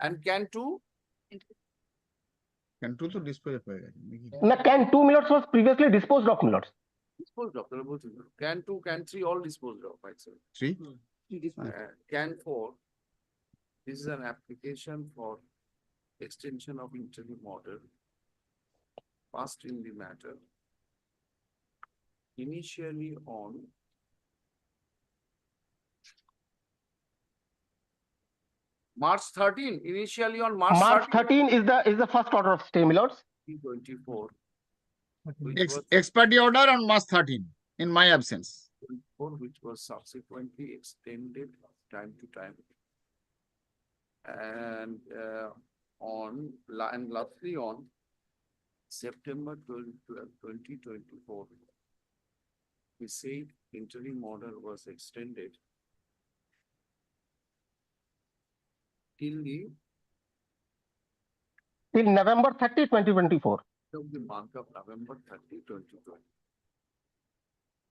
And can 2? Can 2 to dispose of it. Na can 2 minutes was previously disposed of minutes. Disposed of. Can 2, can 3 all disposed of, actually. 3? Can 4. This is an application for extension of interim order passed in the matter initially on March 13. Initially on March 13 is the first order of stay, milords. 24. Expiry order on March 13 in my absence. Which was subsequently extended time to time. And lastly on September 12, 2024, we said interim order was extended till November 30, 2024. Of the month of November 30, 2020.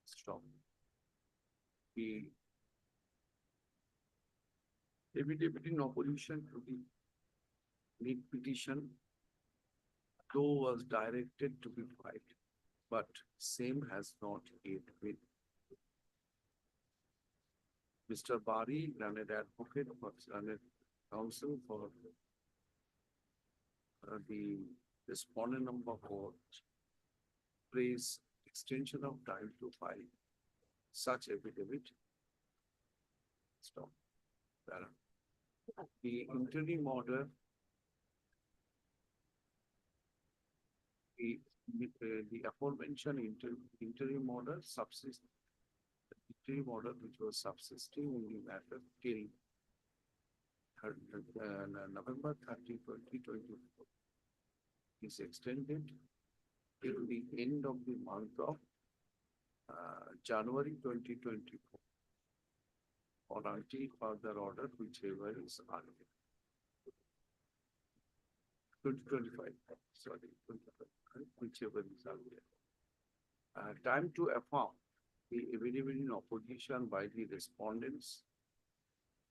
Stop. The affidavit in opposition to the lead petition, though was directed to be filed, but same has not yet been. Mr. Bari, learned advocate for learned counsel for the respondent number 4, praise extension of time to file such affidavit. Stop. The interim order, the aforementioned interim order interim order which was subsisting in the matter till November 30, 2024 is extended till the end of the month of January 2024 or until further order whichever is earlier. 2025, sorry, 25, whichever is earlier. Time to affirm the affidavit in opposition by the respondents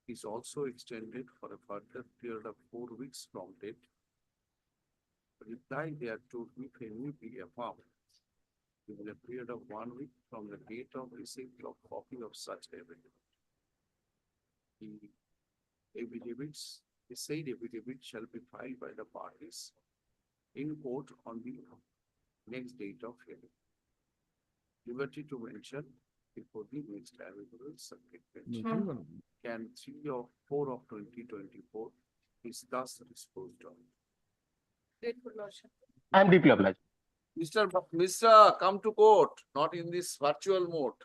is also extended for a further period of 4 weeks from date. Reply thereto, if any, be affirmed within a period of 1 week from the date of receipt of copy of such affidavit. The affidavits, the said affidavit shall be filed by the parties in court on the next date of hearing. Liberty to mention before the next available circuit bench. Can 3 or 4 of 2024 is thus disposed of. I am deeply obliged. Mr. Come to court, not in this virtual mode.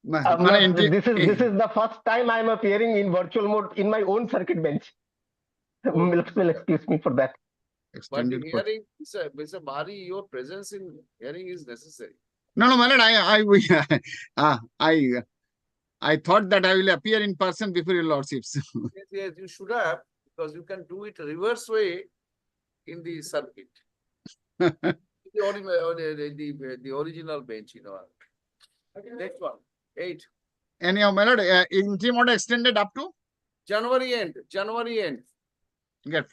This is the first time I am appearing in virtual mode in my own circuit bench. Will excuse me for that. But in hearing, Mr. Bari, your presence in hearing is necessary. No, my lord, I thought that I will appear in person before your lordships. Yes, you should have, because you can do it reverse way in the circuit. the original bench, you know. Next one, 8. Anyhow, my lord, interim order extended up to? January end. Get.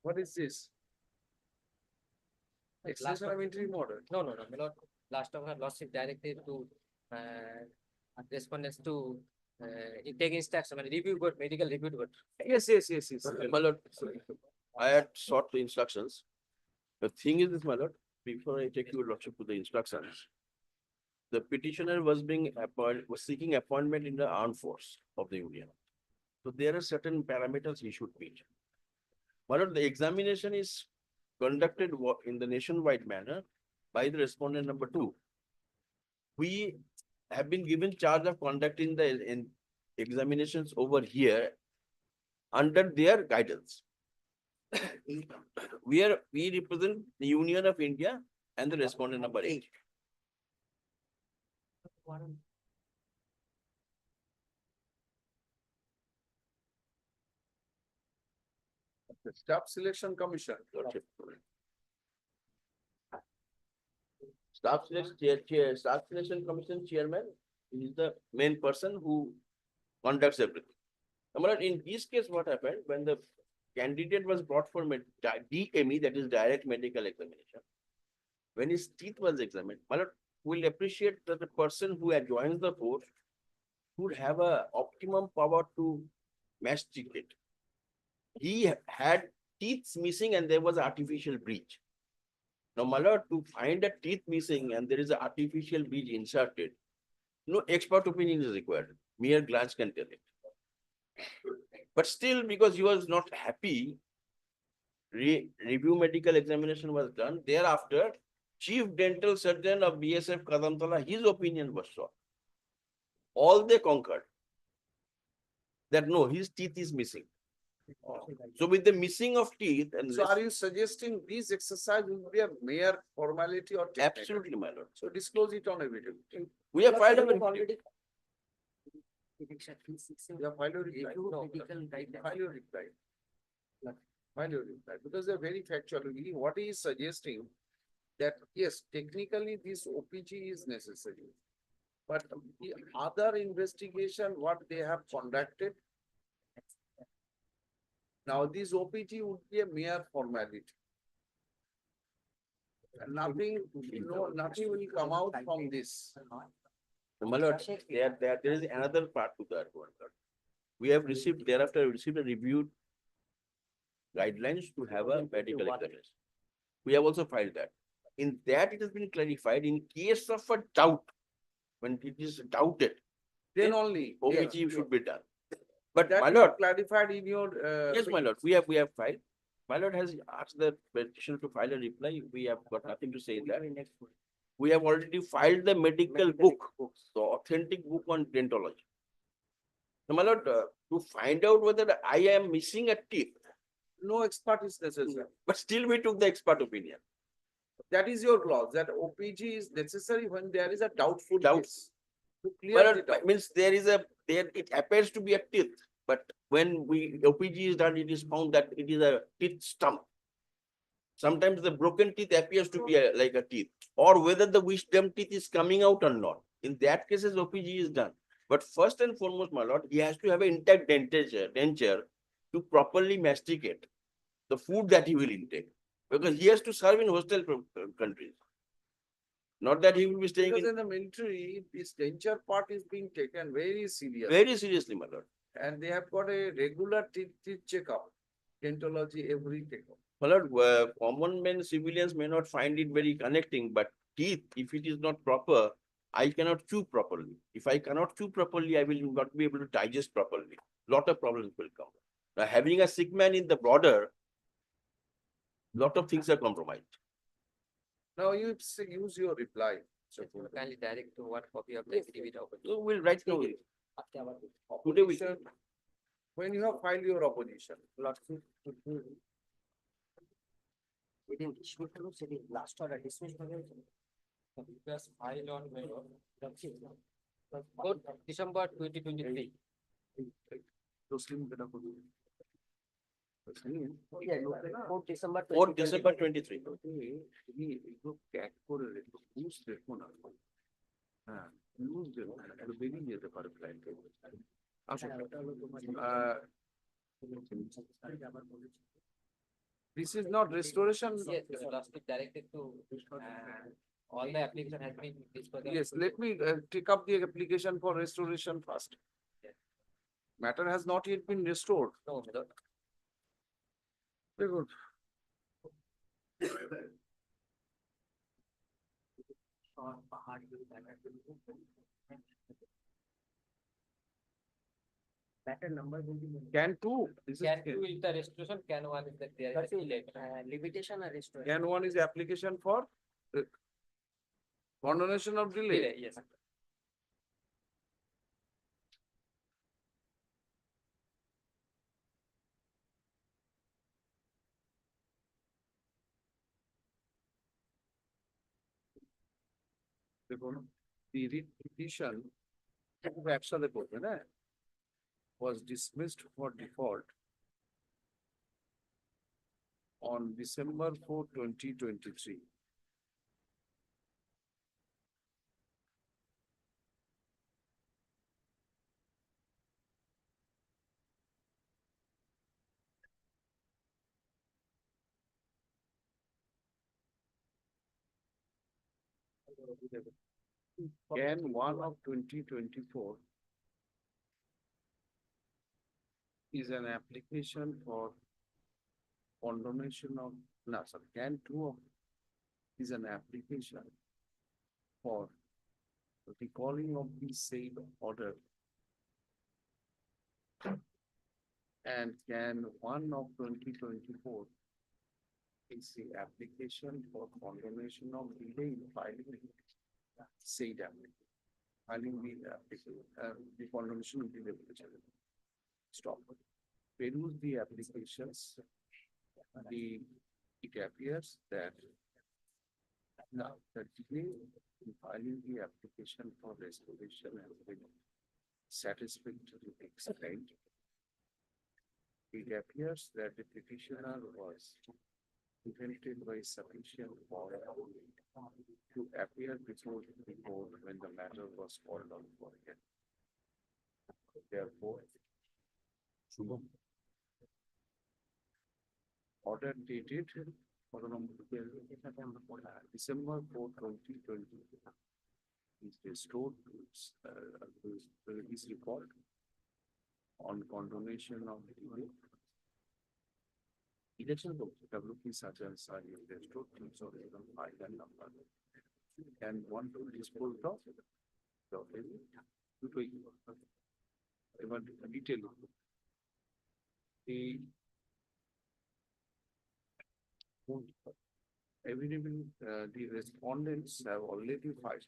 What is this? Extension of interim order. No, my lord. Last of our lordship directed to respondents to take instruction, review good, medical review good. Yes. My lord, I had sought the instructions. The thing is this, my lord, before I take your lordship to the instructions, the petitioner was seeking appointment in the armed force of the Union. So there are certain parameters he should meet. My lord, the examination is conducted in the nationwide manner by the respondent number 2. We have been given charge of conducting the examinations over here under their guidance. We represent the Union of India and the respondent number 8. The Staff Selection Commission. Staff selection commission chairman is the main person who conducts everything. But in this case, what happened when the candidate was brought for DME, that is direct medical examination, when his teeth was examined, Malad will appreciate that the person who joins the force would have a optimum power to masticate. He had teeth missing and there was an artificial breach. Now, Malad, to find a teeth missing and there is an artificial breach inserted, no expert opinion is required. Mere glance can tell it. But still, because he was not happy, review medical examination was done. Thereafter, Chief Dental Surgeon of BSF Kadamtala, his opinion was sought. All they concurred that no, his teeth is missing. So with the missing of teeth and So are you suggesting this exercise will be a mere formality or technical? absolutely, my lord. So disclose it on a video. We have filed a video. You have filed your reply. File your reply. File your reply, because they're very factual. What he is suggesting that yes, technically this OPG is necessary. But the other investigation, what they have conducted. Now this OPG would be a mere formality. And nothing, nothing will come out from this. My lord, there is another part to that one. Lord. We have received, thereafter received a reviewed guidelines to have a medical examination. We have also filed that. In that, it has been clarified in case of a doubt, when it is doubted, Then only. OPG should be done. But That my is lord, clarified in your. yes, my lord, we have filed. My lord has asked the petitioner to file a reply. We have got nothing to say in that. We have already filed the medical book, the authentic book on dentology. So, my lord, to find out whether I am missing a teeth, No expert is necessary. but still we took the expert opinion. That is your clause, that OPG is necessary when there is a doubtful Doubt. case. To My clear lord, it out. means it appears to be a teeth, but when OPG is done, it is found that it is a teeth stump. Sometimes the broken teeth appears to be like a teeth, or whether the wisdom teeth is coming out or not. In that cases, OPG is done. But first and foremost, my lord, he has to have an intact denture to properly masticate the food that he will intake. Because he has to serve in hostile countries. Not that he will be staying Because in in the military, this denture part is being taken very seriously. very seriously, my lord. And they have got a regular teeth checkup, dentology every checkup. My lord, common men, civilians may not find it very connecting, but teeth, if it is not proper, I cannot chew properly. If I cannot chew properly, I will not be able to digest properly. Lot of problems will come. Now, having a sick man in the border, lot of things are compromised. Now you use your reply. So Kindly direct to what copy of the affidavit of. So we'll write now. Today we opposition, when you have filed your opposition, Last order dismissed. Just filed on December 2023. December 4th December 23. This is not restoration. Yes, last week directed to, all the application has been. Yes, let me take up the application for restoration first. Matter has not yet been restored. No, Very good. Pattern number will be. Can two. This is Can two is the restoration, can one is the there is limitation or restoration. can one is the application for condonation of delay. Yes. দেখুন, the writ petition একসাথে করবে না, was dismissed for default on December 4, 2023. Can 1 of 2024 is an application for condemnation of, no, sorry, can 2 of is an application for recalling of the said order. And can 1 of 2024 is the application for condemnation of delay in filing said application. Filing the application, the condemnation of the application. Stop. Peruse the applications. It appears that now the delay in filing the application for restoration has been satisfactorily explained. It appears that the petitioner was prevented by sufficient warrant to appear before the court when the matter was called on for hearing. Therefore, order dated for December 4, 2020 is restored to his report on condonation of delay. Election WP such as are restored to even file and number. And one to dispose of even detail. The the respondents have already filed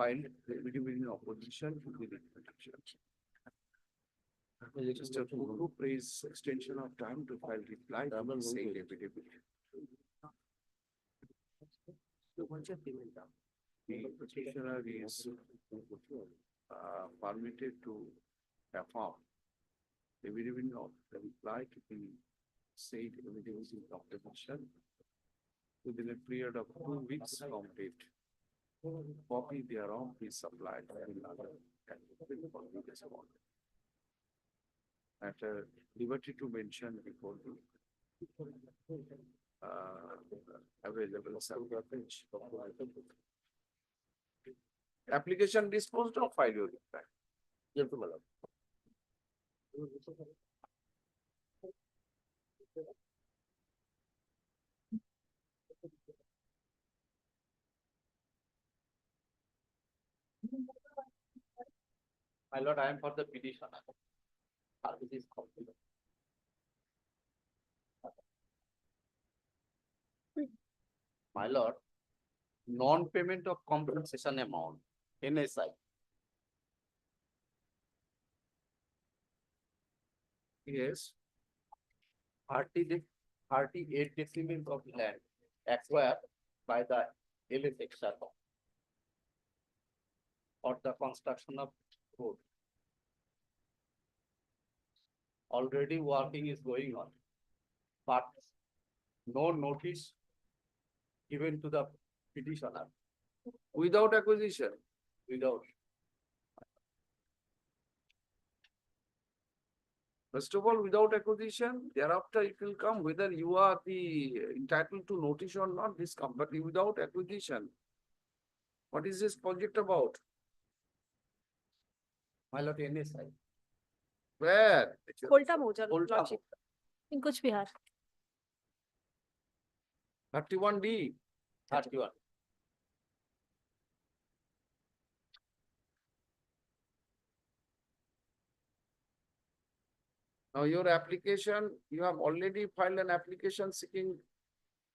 in opposition to the petition. Mr. Guru prays extension of time to file reply to the said affidavit. The petitioner is permitted to affirm the affidavit of the reply to the said evidence of the petition within a period of 2 weeks from date. Copy thereof is supplied by another candidate for the respondent. At liberty to mention before the available page. Application disposed of, file your reply. Gentlemen. My lord, I am for the petition. Service is complete. My lord, non-payment of compensation amount, NSI. Yes. 38 decimals of land acquired by the LA section for the construction of road. Already working is going on, but no notice given to the petitioner Without acquisition. without. First of all, without acquisition, thereafter it will come whether you are entitled to notice or not, this come, but without acquisition. What is this project about? My lord, NSI. Where? Kolta Moja, Kolta. Lordship, in Kuch Bihar. 31D. 31. Now your application, you have already filed an application seeking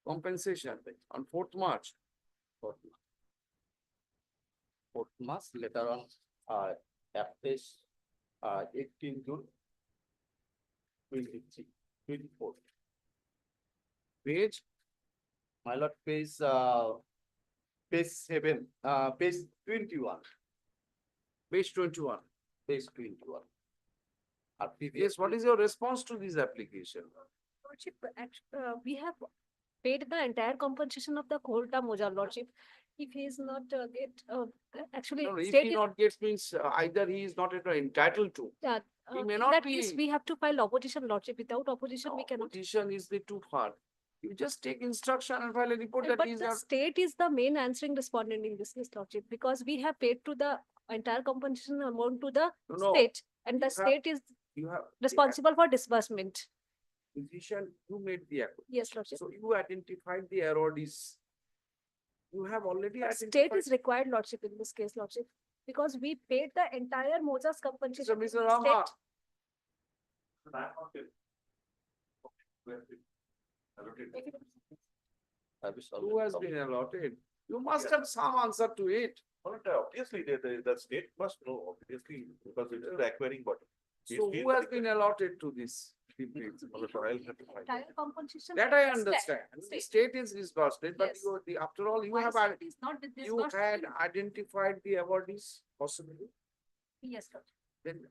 compensation on 4th March. 4th March, later on, application, 18 June 23, 24. Page, My lord, page 7, page 21, page 21. page 21. Yes, what is your response to this application? Lordship, we have paid the entire compensation of the Kolta Moja, Lordship. If he is not actually No, if state he is, not gets means either he is not entitled to. he may in not that be- case, we have to file opposition, Lordship. Without opposition, we cannot. Petition is the too far. You just take instruction and file a report that But is the not. state is the main answering respondent in this case, Lordship, because we have paid to the entire compensation amount to the No, state, and the you have- state is You have. responsible for disbursement. Physician, you made the application. Yes, Lordship. So you identified the errors. You have already But state identified. is required, Lordship, in this case, Lordship, because we paid the entire Moja's compensation. So to Mr. the Rama. state. Who has been allotted? You must have some answer to it. Obviously, the state must know, obviously, because it is the acquiring body. So who has been allotted to this? I'll have to find. Entire compensation. That to I the understand. The State. state is disbursed, but Yes. after all, you Why have, state is not you disbursed? had identified the awardees possibly. Yes, Lordship. Then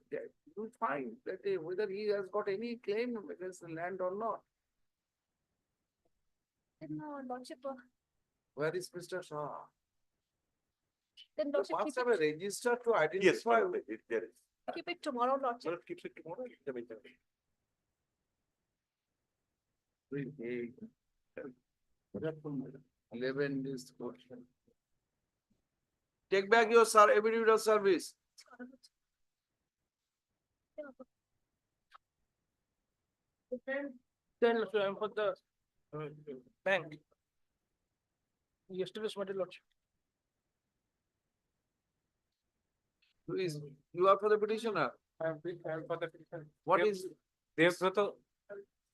you find that whether he has got any claim against the land or not. Then, Lordship, Where is Mr. Shah? then You Lordship, must keep have a it, register to Yes, identify. there is. keep it tomorrow, Lordship. Well, keeps it tomorrow. I mean, 11 is question. Take back your affidavit of service. Then for the bank. Yesterday's matter, Lordship. Who is, you are for the petitioner. I am for the petition. What Yep. is, They have both,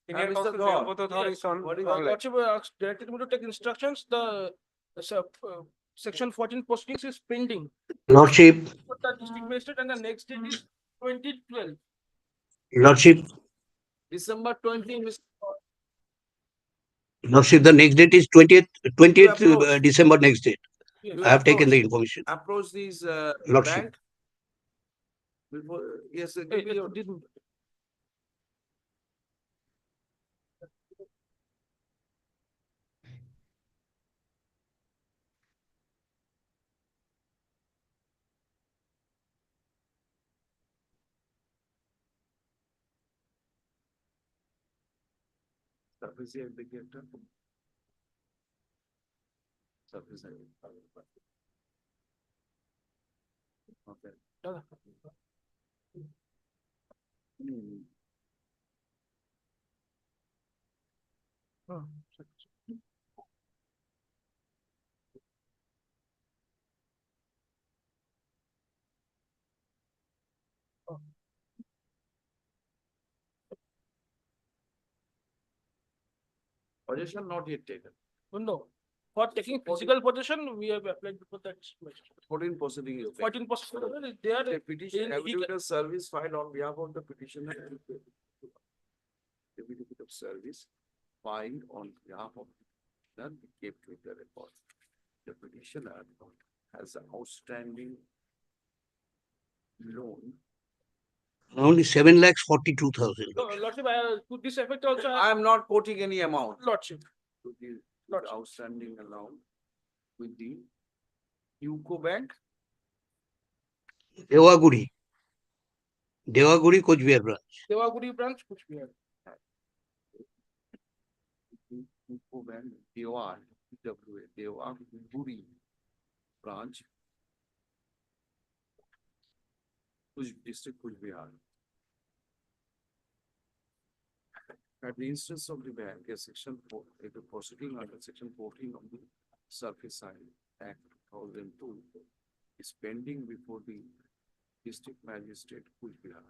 senior Mr. counsel, they Gaur, have both authorities on. what is- Lordship directed me to take instructions, the section 14 postings is pending. Lordship, For the district magistrate and the next date is 2012. Lordship, December 20, Mr. Lordship, the next date is 20th approach. December next date. Yes. I have taken the information. Approach these, Lordship. bank. Before, yes, give Hey, me your. didn't- Service indicator. Service. Okay. Hmm. Oh, Possession not yet taken. No, for taking physical possession, we have applied before that. magistrate. 14 proceeding is. 14% is there. The petition, in- he affidavit of service filed on behalf of the petitioner. Affidavit of service filed on behalf of the kept with the record. The petitioner has an outstanding loan. Only 7,42,000. No, Lordship, to this effect also, I am not quoting any amount Lordship. to the Lordship. outstanding amount with the UCO Bank. Devaguri. Devaguri, Coachbihar branch. Devaguri branch, which we have. UCO Bank, Dewa, Devaguri branch. District Kuch Bihar. At the instance of the bank, a section 4, a proceeding under section 14 of the Surface Act 2002 is pending before the district magistrate Kuch Bihar.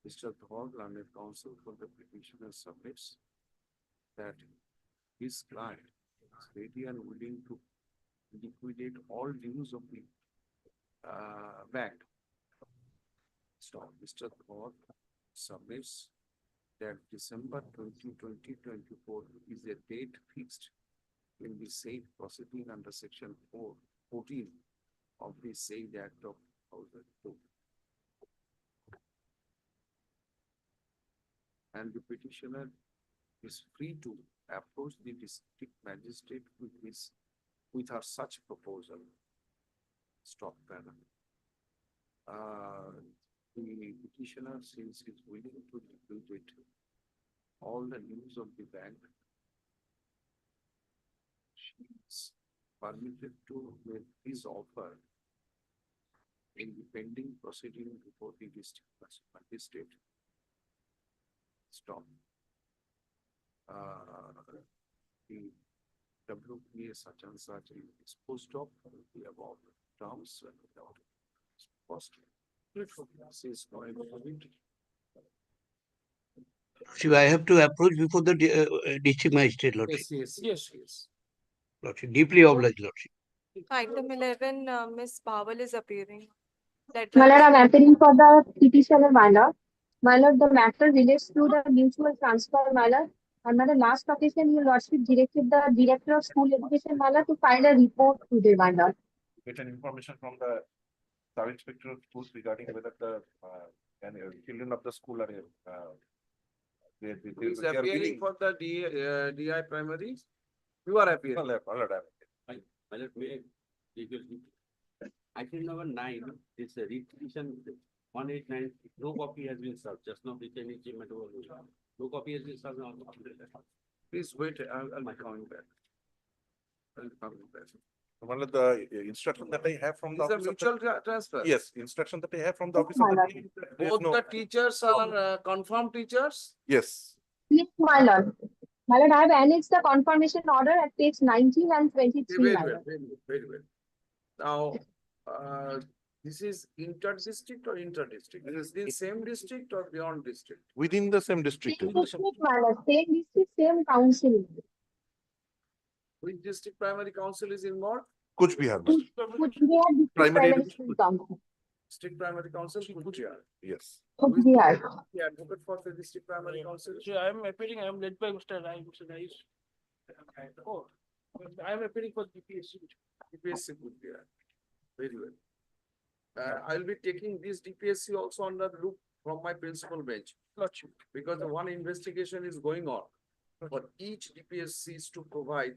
Mr. Dhawal, learned counsel for the petitioner submits that his client is ready and willing to liquidate all dues of the bank. So Mr. Dhawal submits that December 2024 is a date fixed in the said proceeding under section 14 of the said Act of 2002. And the petitioner is free to approach the district magistrate with her such proposal. Stop panel. The petitioner, since is willing to liquidate all the news of the bank. She is permitted to make his offer in the pending proceeding before the district magistrate. Stop. The WPA such and such is disposed of the above terms and without cost. This is going to be. So I have to approach before the district magistrate, Lordship. Yes. Lordship, deeply obliged, Lordship. Item 11, Ms. Bawal is appearing. My Deadline lord, is I'm appealing for the petitioner, my lord. My lord, the matter relates to the mutual transfer, my lord. And my lord, last occasion, your lordship directed the director of school education, my lord, to file a report today, my lord. Get an information from the sub-inspector of schools regarding whether the children of the school are they Is are appearing willing. for the DI primary? You are appearing. Item number 9, this repetition 189, no copy has been served, just now the Chinese achievement over. No copy has been served. Please wait, I'll be coming back. I'll be coming back. One of the instruction that I have from the It's a office of mutual transfer. yes, instruction that I have from the office of My the lord. dean, there is Both no- the teachers are confirmed teachers? yes. Yes, my lord. My lord, I have annexed the confirmation order at page 19 and 23, Very my well, lord. very well. Now, this is inter-district or inter-district? Is it the same district or beyond district? Within the same district. Same district, my lord, same district, same council. Which district primary council is involved? Kuch Bihar. Which we are district Primary primary district. school council. District primary council, Kuchia. Yes. Which we are. The advocate for the district primary council? So I am appealing, I am led by Mr. Rai, Mr. Rai. Oh, I am appealing for DPSC. DPSC Kuchia. Very well. I'll be taking this DPSC also under look from my principal bench. Lordship. Because the one investigation is going on. For each DPSC is to provide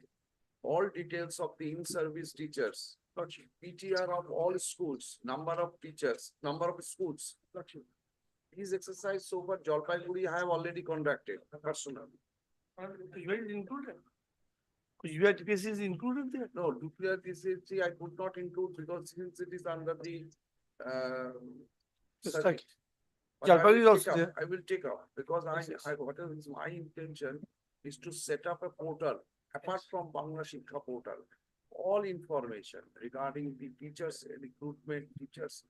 all details of the in-service teachers. PTR of all schools, number of teachers, number of schools. This exercise so far Jalpaiguri I have already conducted personally. Kuchbihar is included. Kuchbihar DPSC is included there. No, nuclear DCHC I could not include because since it is under the Just circuit. like But I Jalpaiguri is will also take up- there. I will take up because Yes, yes. what is my intention is to set up a portal apart from Bangla Shikha portal. All information regarding the teachers recruitment, teachers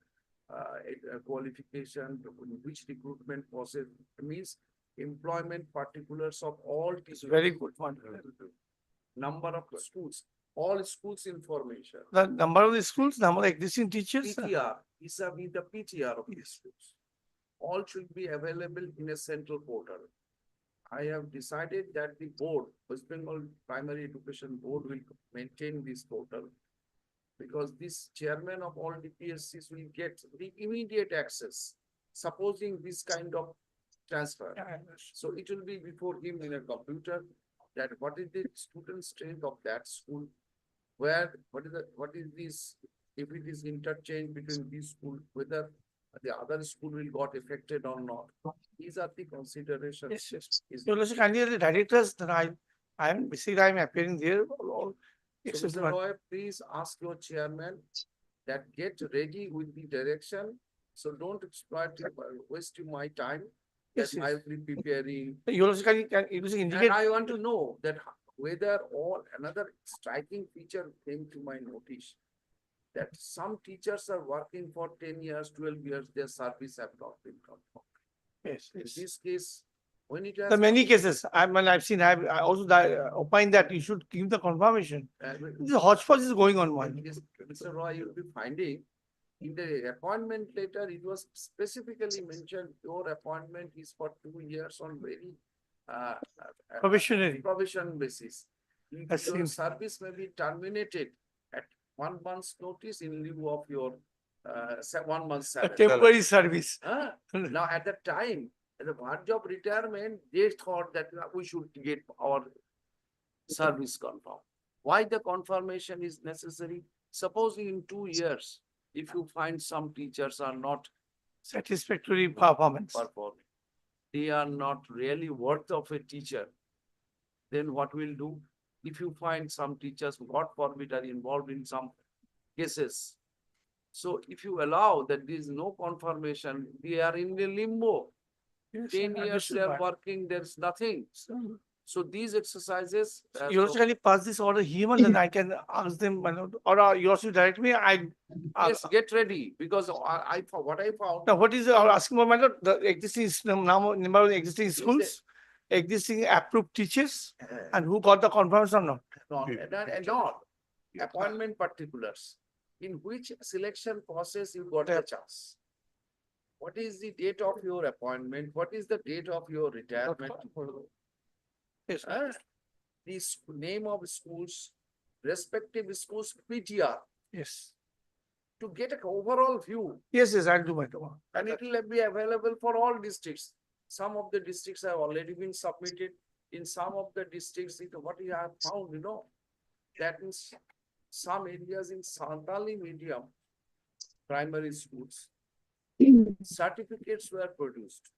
qualification, which recruitment process means employment particulars of all teachers. Very good one. Number of schools, all schools information. The number of the schools, number of existing teachers. PTR, vis-a-vis the PTR of these schools. All should be available in a central portal. I have decided that the board, West Bengal Primary Education Board will maintain this portal. Because this chairman of all DPSCs will get the immediate access, supposing this kind of transfer. So it will be before him in a computer that what is the student strength of that school? Where, what is this, if it is interchange between this school, whether the other school will got affected or not. These are the considerations. Yes, yes. Is- Your Lordship, kindly the directors, then I am basically I am appearing there. So, Except Mr. one. Roy, please ask your chairman that get ready with the direction. So don't exploit, waste my time. Yes, That yes. I will be preparing. Your Lordship, can you And indicate? I want to know that whether all another striking feature came to my notice. That some teachers are working for 10 years, 12 years, their service have not been confirmed. Yes, In yes. this case, when it has. The many cases, I've seen, I also opine that you should give the confirmation. This hodgepodge is going on one. Yes, Mr. Roy, you'll be finding in the appointment letter, it was specifically mentioned, your appointment is for 2 years on very Probationary. provision basis. I've Your seen. service may be terminated at 1 month's notice in lieu of your 1 month's A salary. temporary service. Now, at that time, at the verge of retirement, they thought that we should get our service confirmed. Why the confirmation is necessary? Supposing in 2 years, if you find some teachers are not Satisfactory performance. performing, they are not really worth of a teacher, then what we'll do? If you find some teachers, God forbid, are involved in some cases. So if you allow that there is no confirmation, they are in the limbo. Yes, 10 years understood, they are madam. working, there's nothing. So these exercises. You also can pass this order here, and then I can ask them, or you also direct me, Yes, get ready, because what I found. now, what is, asking for, madam, the existing, number of existing schools, existing approved teachers, and who got the confirmation or not? Not appointment particulars, in which selection process you got the chance. What is the date of your appointment? What is the date of your retirement? Yes, The name of schools, respective schools, PTR, yes, to get an overall view. yes, I'll do, madam. And it will be available for all districts. Some of the districts have already been submitted. In some of the districts, what we have found, that is some areas in Santali medium primary schools, certificates were produced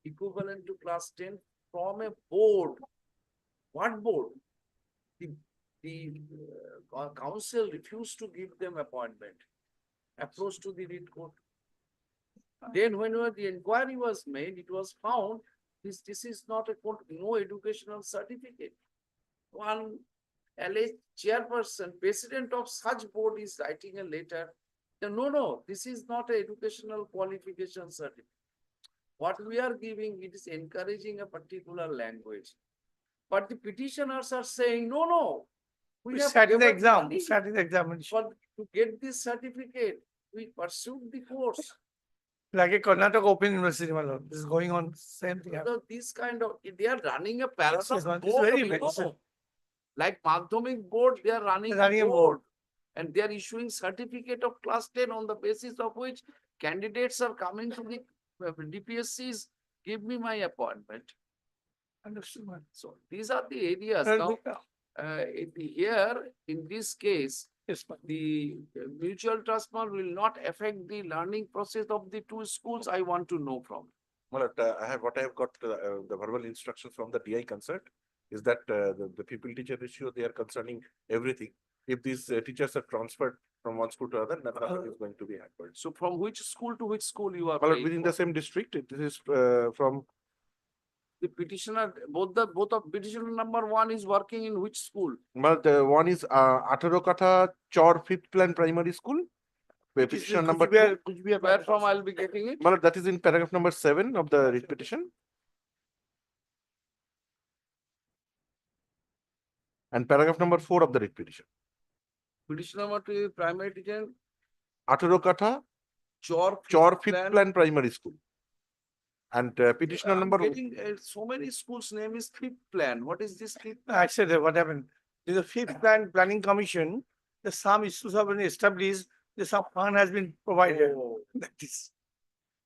equivalent to class 10 from a board. What board? The council refused to give them appointment. Approach to the read court. Then whenever the inquiry was made, it was found this is not a court, no educational certificate. One alleged chairperson, president of such board is writing a letter. No, this is not an educational qualification certificate. What we are giving, it is encouraging a particular language. But the petitioners are saying, no. We have sat in the given exam, money sat in the examination, to get this certificate. We pursued the course. like a Karnataka Open University, madam. This is going on, same thing. So this kind of, they are running a parallel Yes, ma'am. This is board, very you know. impressive. Like Madhyamik board, they are running Running a a board. And they are issuing certificate of class 10 on the basis of which candidates are coming to the DPSCs, give me my appointment. Understood, madam. So these are the areas. Now, here, in this case, Yes, ma'am. the mutual trust fund will not affect the learning process of the two schools. I want to know from. Well, I have got the verbal instructions from the DI concerned is that the pupil teacher ratio, they are concerning everything. If these teachers are transferred from one school to another, nothing is going to be hampered. So from which school to which school you are Well, paying within for? the same district, this is from The petitioner, both of petitioner number 1 is working in which school? well, the one is 18 Katha Chor 5th Plan Primary School. Petition number 2. Where from I'll be getting it? Well, that is in paragraph number 7 of the writ petition. And paragraph number 4 of the writ petition. Petition number 2 is primary teacher, 18 Katha Chor Chor 5th Plan Primary School. And petitioner I'm number getting so many schools' name is 5th plan. What is this 5th? I said that what happened. In the fifth planning commission, the some issues have been established, the some fund has been provided. Oh. That is.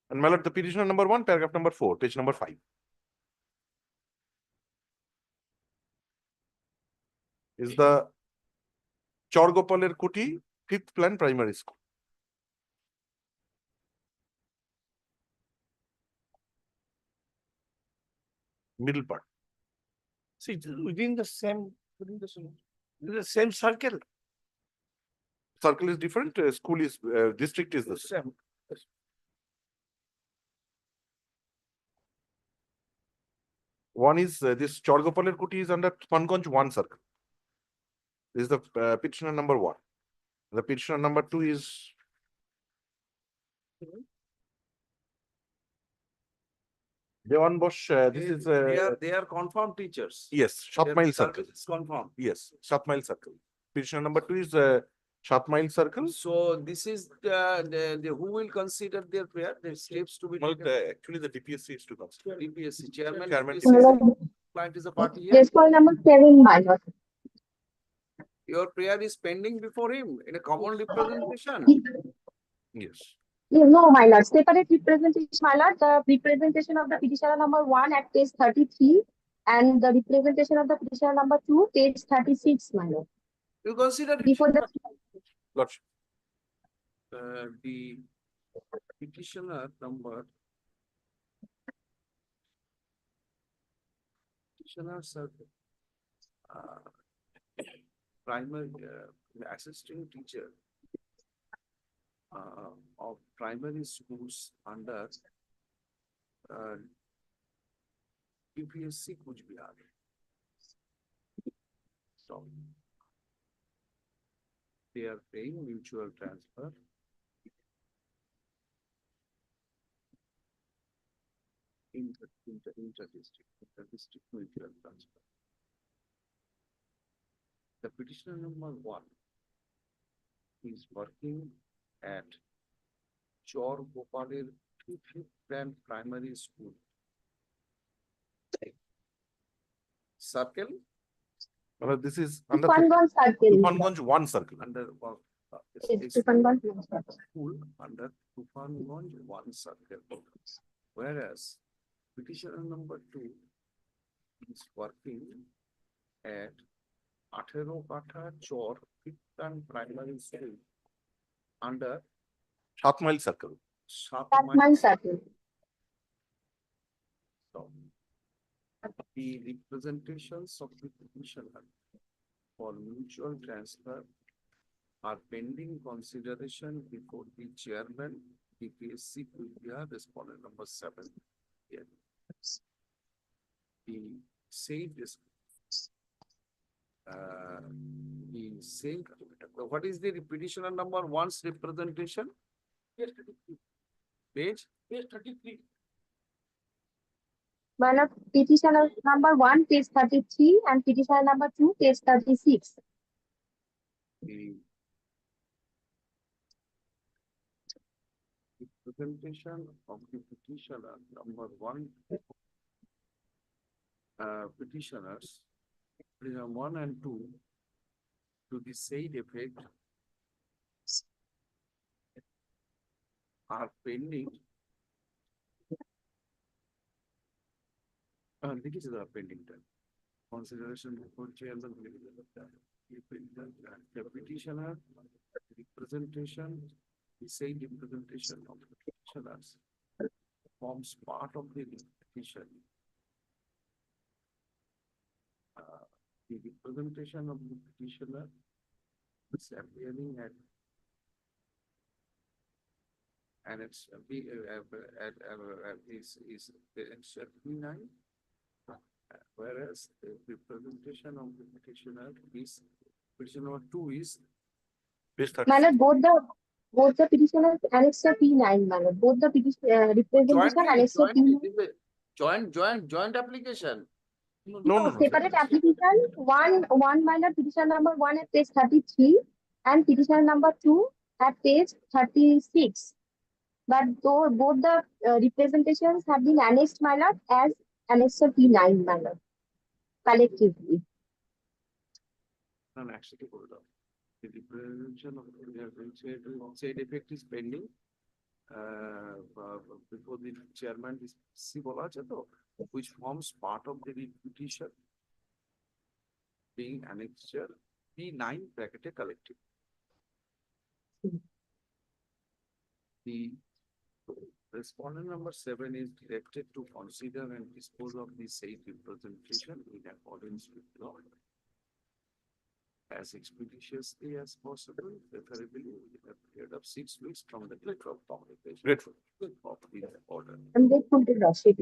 and my lord, the petitioner number 1, paragraph number 4, page number 5. Is the Chorgopaler Kuti 5th Plan Primary School. Middle part. See, it is within the same circle. Circle is different, school is, district is the same. Same. One is this Chorgopaler Kuti is under Pangonj 1 circle. This is the petitioner number 1. The petitioner number 2 is Dewan Bosch. This is They are confirmed teachers. yes, Shot Mile Circle. It's confirmed. Yes, Shot Mile Circle. Petitioner number 2 is Shot Mile Circle. So this is the who will consider their prayer, the steps to be Well, taken. actually, the DPSC is to consider. DPSC chairman. Chairman. DPSC client is a party here. Yes, call number 7, my lord. Your prayer is pending before him in a common representation. Yes. No, my lord. Separate representation, my lord. The representation of the petitioner number 1 at page 33 and the representation of the petitioner number 2, page 36, my lord. You consider it. Before the Lordship. The petitioner number petitioners are primary assistant teacher of primary schools under UPSC Kuch Bihar. So they are paying mutual transfer inter-district mutual transfer. The petitioner number 1 is working at Chor Gopalir 5th Grand Primary School. Circle This is under Tufanganj circle. Tufanganj one circle. under Yes, Tufanganj circle. school under Tufanganj 1 circle. Whereas petitioner number 2 is working at 18 Katha Chor 5th Grand Primary School under 7 Mile circle. Tatman circle. So, the representations of the petitioner for mutual transfer are pending consideration before the chairman, DPSC Kumbia, respondent number 7. Here. The said is what is the petitioner number 1's representation? Page 33. Madam, petitioner number 1, page 33, and petitioner number 2, page 36. The representation of the petitioner number 1 petitioners, petitioner 1 and 2, to the said effect are pending. This is the pending term. Consideration before chairman. The petitioner representation, the said representation of the petitioners forms part of the petition. The representation of the petitioner is appearing at annex is P9, whereas the representation of the petitioner is petition number 2 is Page 30. Madam, both the petitioners annexure P9, madam. Both the representation annexure P9. joint application. No. Separate application. One minor petition number 1 at page 33 and petition number 2 at page 36. But though both the representations have been annexed, my lord, as annexure P9, my lord, collectively. No, actually, hold on. The representation of the said effect is pending. Before the chairman is C bola ache to, which forms part of the petition being annexure P9 bracket collective. The respondent number 7 is directed to consider and dispose of the said representation in accordance with law as expeditiously as possible, preferably within a period of 6 weeks from the date of publication. Grateful. Of the order. I'm grateful to Rashid.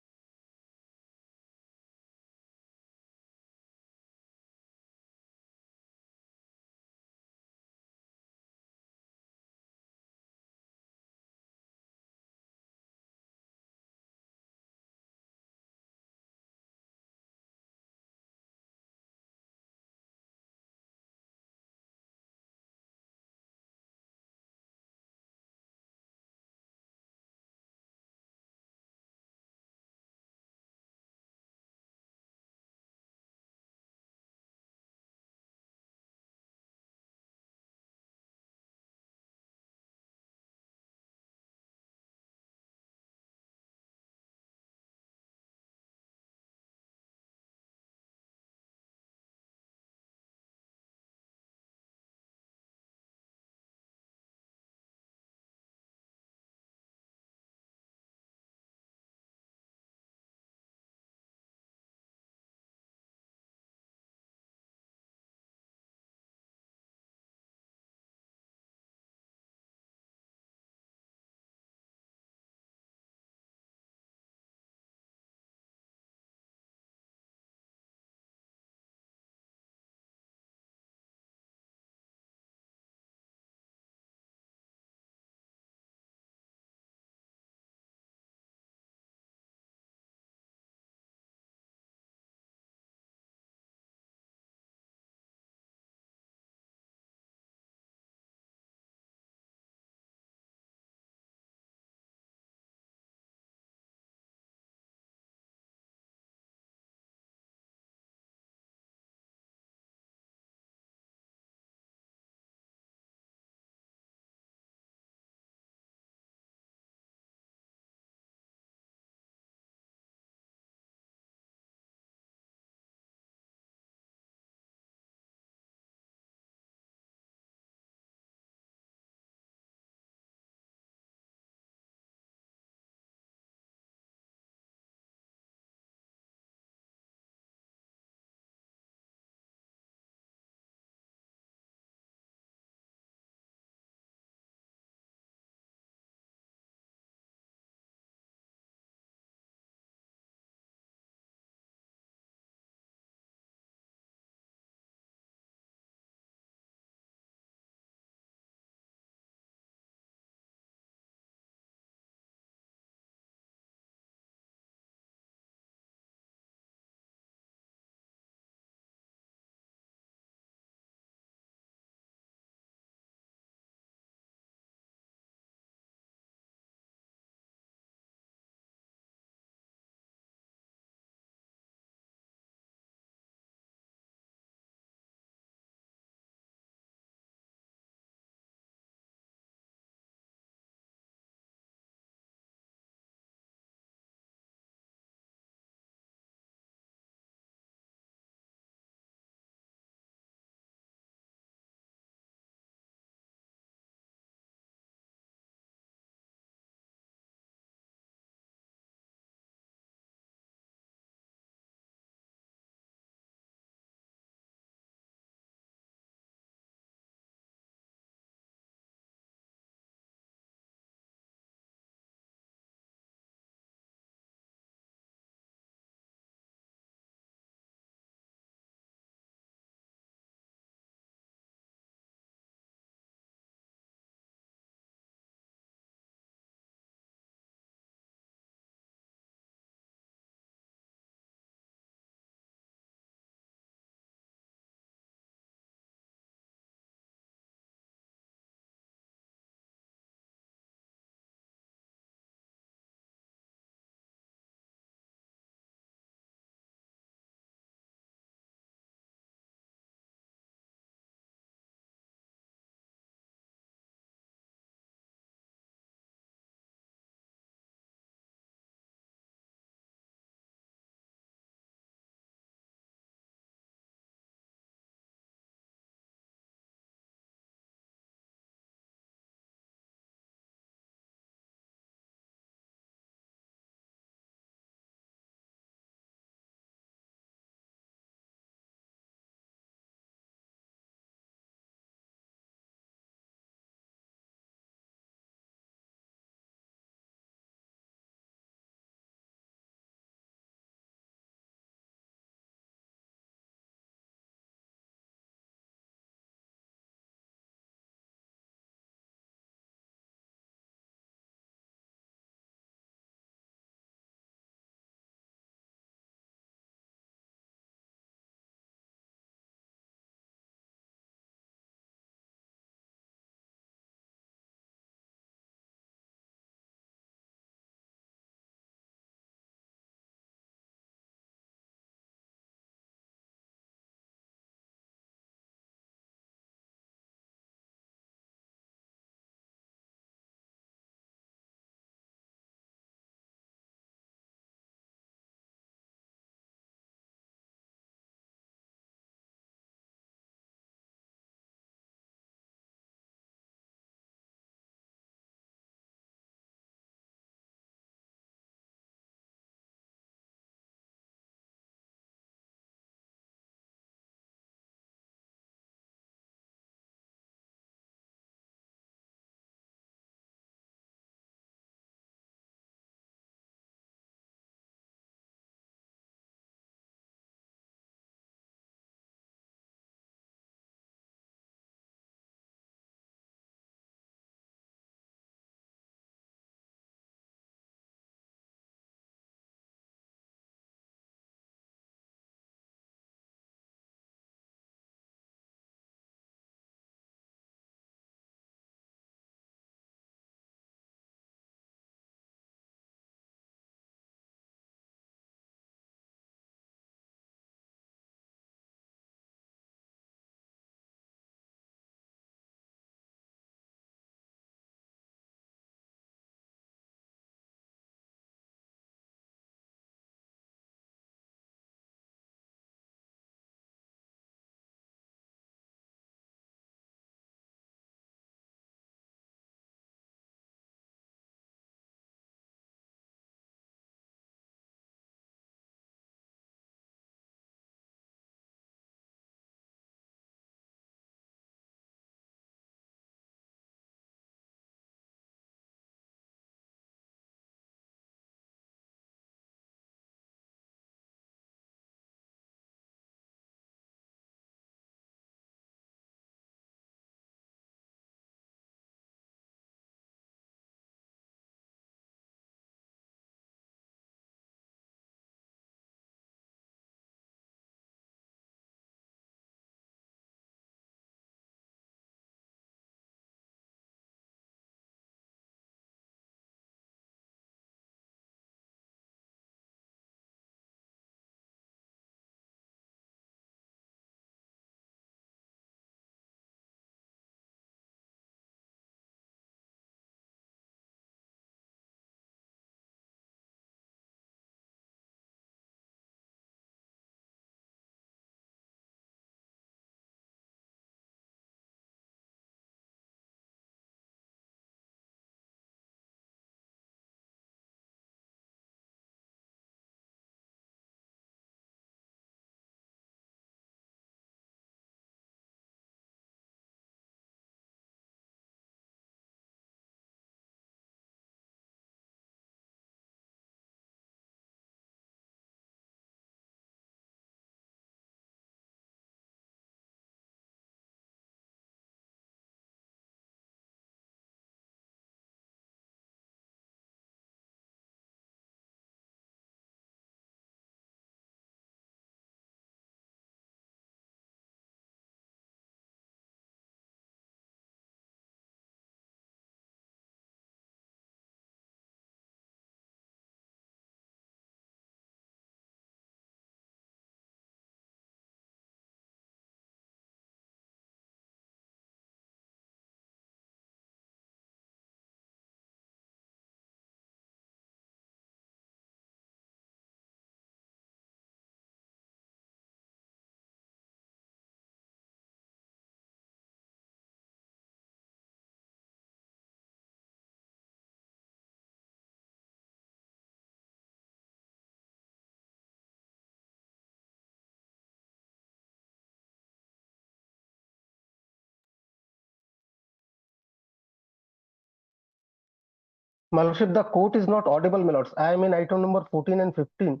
My lordship, the court is not audible, my lords. I am in item number 14 and 15.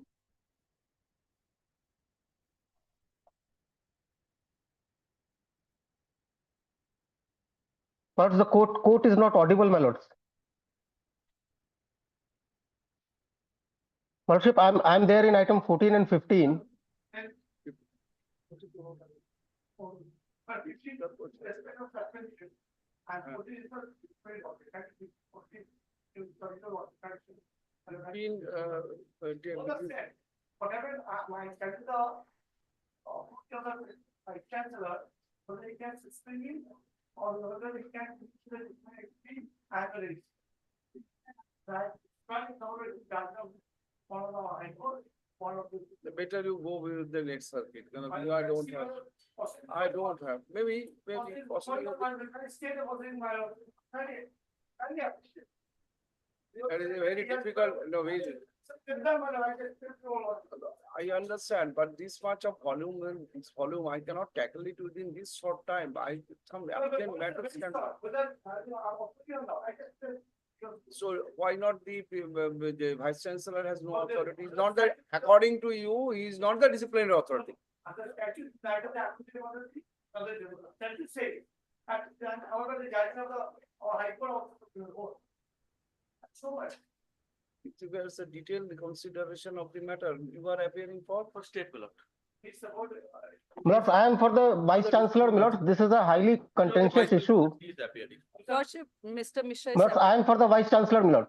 But the court is not audible, my lords. My lordship, I'm there in item 14 and 15. Whatever my Calcutta, my chancellor, whether he can suspend him or whether he can be average. Right? The better you go with the next circuit, you know, I don't have, maybe possibly. That is a very difficult, no, I understand, but this much of volume, and this volume, I cannot tackle it within this short time. Some urgent matters can. So why not the vice chancellor has no authority? It's not that, according to you, he is not the disciplinary authority. So much. If there's a detailed consideration of the matter, you are appearing for state, my lord. It's about. Lords, I am for the vice chancellor, my lords. This is a highly contentious issue. He is appearing. Lordship, Mr. Mishra is. My lords, I am for the vice chancellor, my lord.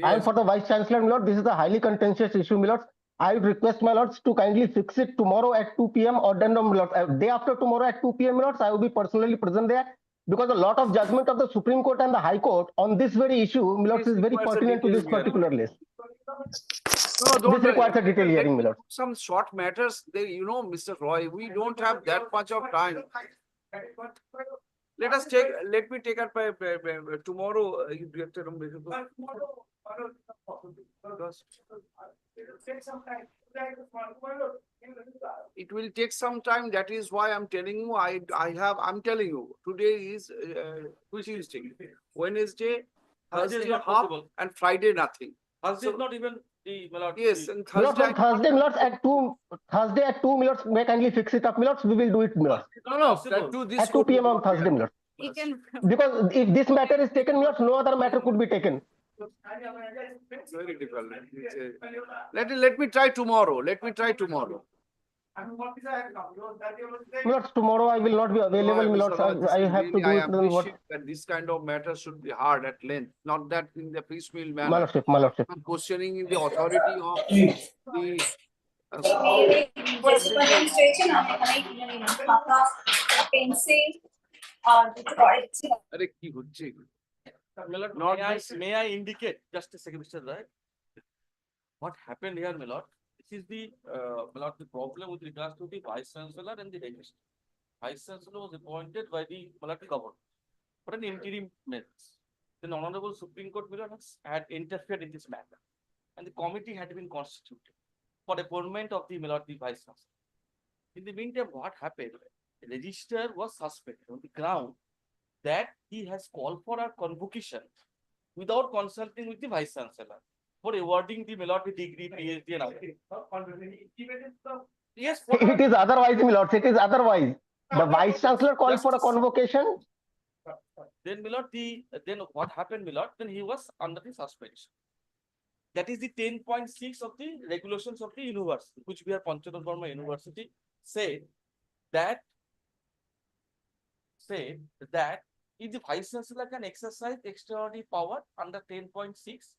I am for the vice chancellor, my lord. This is a highly contentious issue, my lords. I would request my lords to kindly fix it tomorrow at 2 p.m. or then my lords, day after tomorrow at 2 p.m. my lords. I will be personally present there because a lot of judgment of the Supreme Court and the High Court on this very issue, my lords, is very pertinent to this particular list. No, This requires a detailed hearing, my lord. Some short matters, they, you know, Mr. Roy, we don't have that much of time. Let me take up by tomorrow. You get to it will take some time. That is why I'm telling you. I'm telling you. Today is Tuesday, Wednesday, Thursday not half, possible. and Friday nothing. Thursday is not even the, my lord. Yes, and My lords, Thursday. on Thursday, my lords, at 2, Thursday at 2, my lords, may kindly fix it up, my lords. We will do it, my lords. No, that do this. At 2 p.m. on Thursday, my lords. He can. Because if this matter is taken, my lords, no other matter could be taken. Very difficult. Let me try tomorrow. Let me try tomorrow. My lords, tomorrow I will not be available, my lords. I have to do I it. Then what? appreciate that this kind of matter should be hard at length, not that in the piecemeal My manner. lordship, my lordship. I'm questioning the authority of the. अरे की होच्छे Not may I indicate, just a second, Mr. Rai. What happened here, my lord? This is the, my lord, the problem with regards to the vice chancellor and the registrar. Vice chancellor was appointed by the, my lord, government for an interim measures. The Honorable Supreme Court, my lord, had interfered in this matter, and the committee had been constituted for appointment of the, my lord, the vice chancellor. In the meantime, what happened? The registrar was suspended on the ground that he has called for a convocation without consulting with the vice chancellor for awarding the Melody degree, PhD, and other. Yes, It is otherwise, my lords. It is otherwise. The vice chancellor called for a convocation. Then, my lord, then what happened, my lord? Then he was under the suspension. That is the 10.6 of the regulations of the university, which we are Panchayat Burma University said that if the vice chancellor can exercise extraordinary power under 10.6,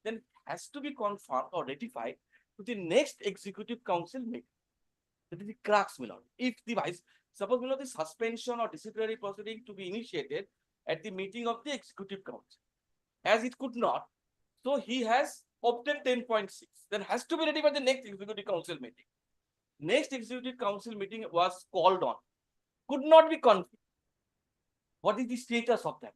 then it has to be confirmed or ratified to the next executive council meeting. That is the crux, my lord. If the vice, suppose, my lord, the suspension or disciplinary proceeding to be initiated at the meeting of the executive council, as it could not, so he has obtained 10.6, then has to be ready by the next executive council meeting. Next executive council meeting was called on, could not be confirmed. What is the status of that?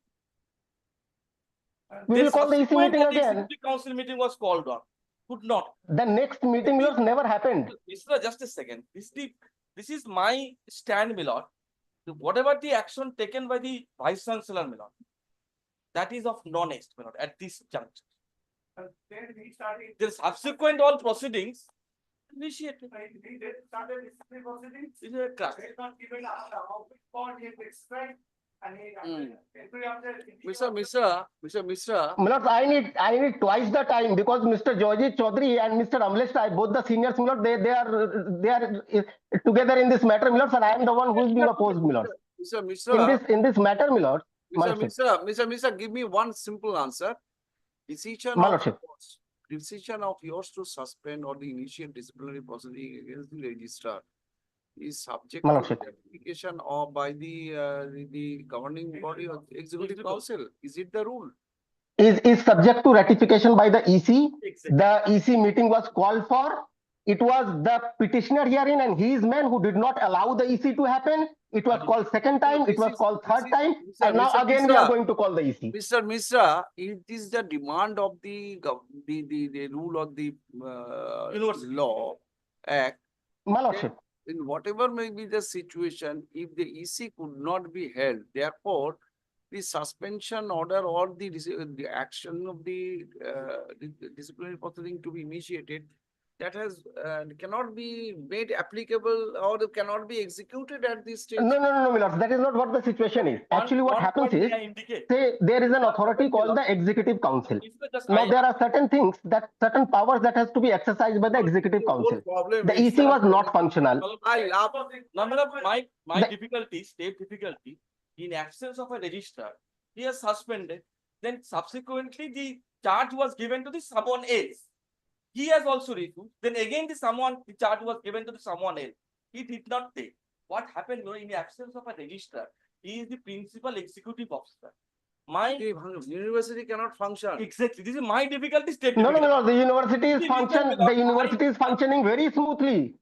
We will call the EC meeting again. Executive council meeting was called on, could not. The next meeting, my lords, never happened. Mr. Just a second. This is my stand, my lord. Whatever the action taken by the vice chancellor, my lord, That is of non-est, my lord, at this juncture. Then we started. The subsequent all proceedings initiated. We then started disciplinary proceedings. Is a crack. They not given how which point he has explained and he. Mr. Mishra, My lords, I need twice the time because Mr. Georgie Chaudhary and Mr. Amlesh Rai, both the seniors, my lord, they are together in this matter, my lords, and I am the one who is being opposed, my lord. Mr. Mishra, In this matter, my lord. My Mr. Mishra, give me one simple answer. Decision My of lordship. yours, decision of yours to suspend or the initial disciplinary proceeding against the registrar is subject My to lordship. ratification or by the governing body of executive council. Is it the rule? Is subject to ratification by the EC. Exactly. The EC meeting was called for. It was the petitioner herein and his man who did not allow the EC to happen. It was called second time, it was called third time, and now again we are going to call the EC. Mr. Mishra, it is the demand of the rule of the University law act. My lordship. In whatever may be the situation, if the EC could not be held, therefore, the suspension order or the action of the disciplinary proceeding to be initiated, that has cannot be made applicable or cannot be executed at this stage. No, my lords, that is not what the situation is. Actually, what happens is, say there is an authority called the Executive Council. Now there are certain things that certain powers that has to be exercised by the Executive Council. The EC was not functional. My difficulty, state difficulty, in absence of a registrar, he has suspended. Then subsequently the charge was given to the someone else. He has also refused. Then again the charge was given to the someone else. He did not take. What happened, you know, in the absence of a registrar, he is the principal executive officer. My University cannot function. exactly. This is my difficulty. State No, difficulty. the university is functioning very smoothly.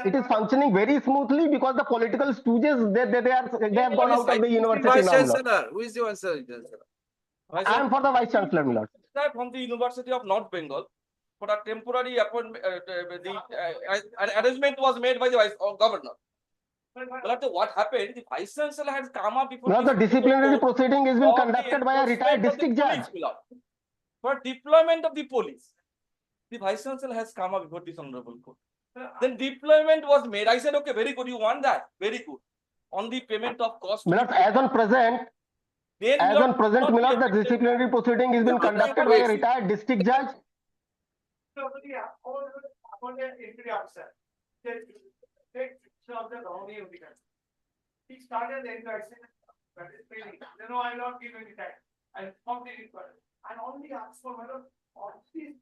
It is functioning very smoothly because the political stooges they have gone out of the university Vice now. Chancellor, who is the Vice Chancellor? I am for the Vice Chancellor, my lord. From the University of North Bengal for a temporary appointment. An arrangement was made by the Vice Governor. But what happened? The Vice Chancellor has come up before. Now the disciplinary proceeding is being conducted by a retired district judge. For deployment of the police, the Vice Chancellor has come up before this honorable court. Then deployment was made. I said, okay, very good. You want that? Very good. On the payment of cost. My lord, as on present, my lord, the disciplinary proceeding is being conducted by a retired district judge. He started the inquiry. Then I will not give any time. I form the inquiry. And only ask for all these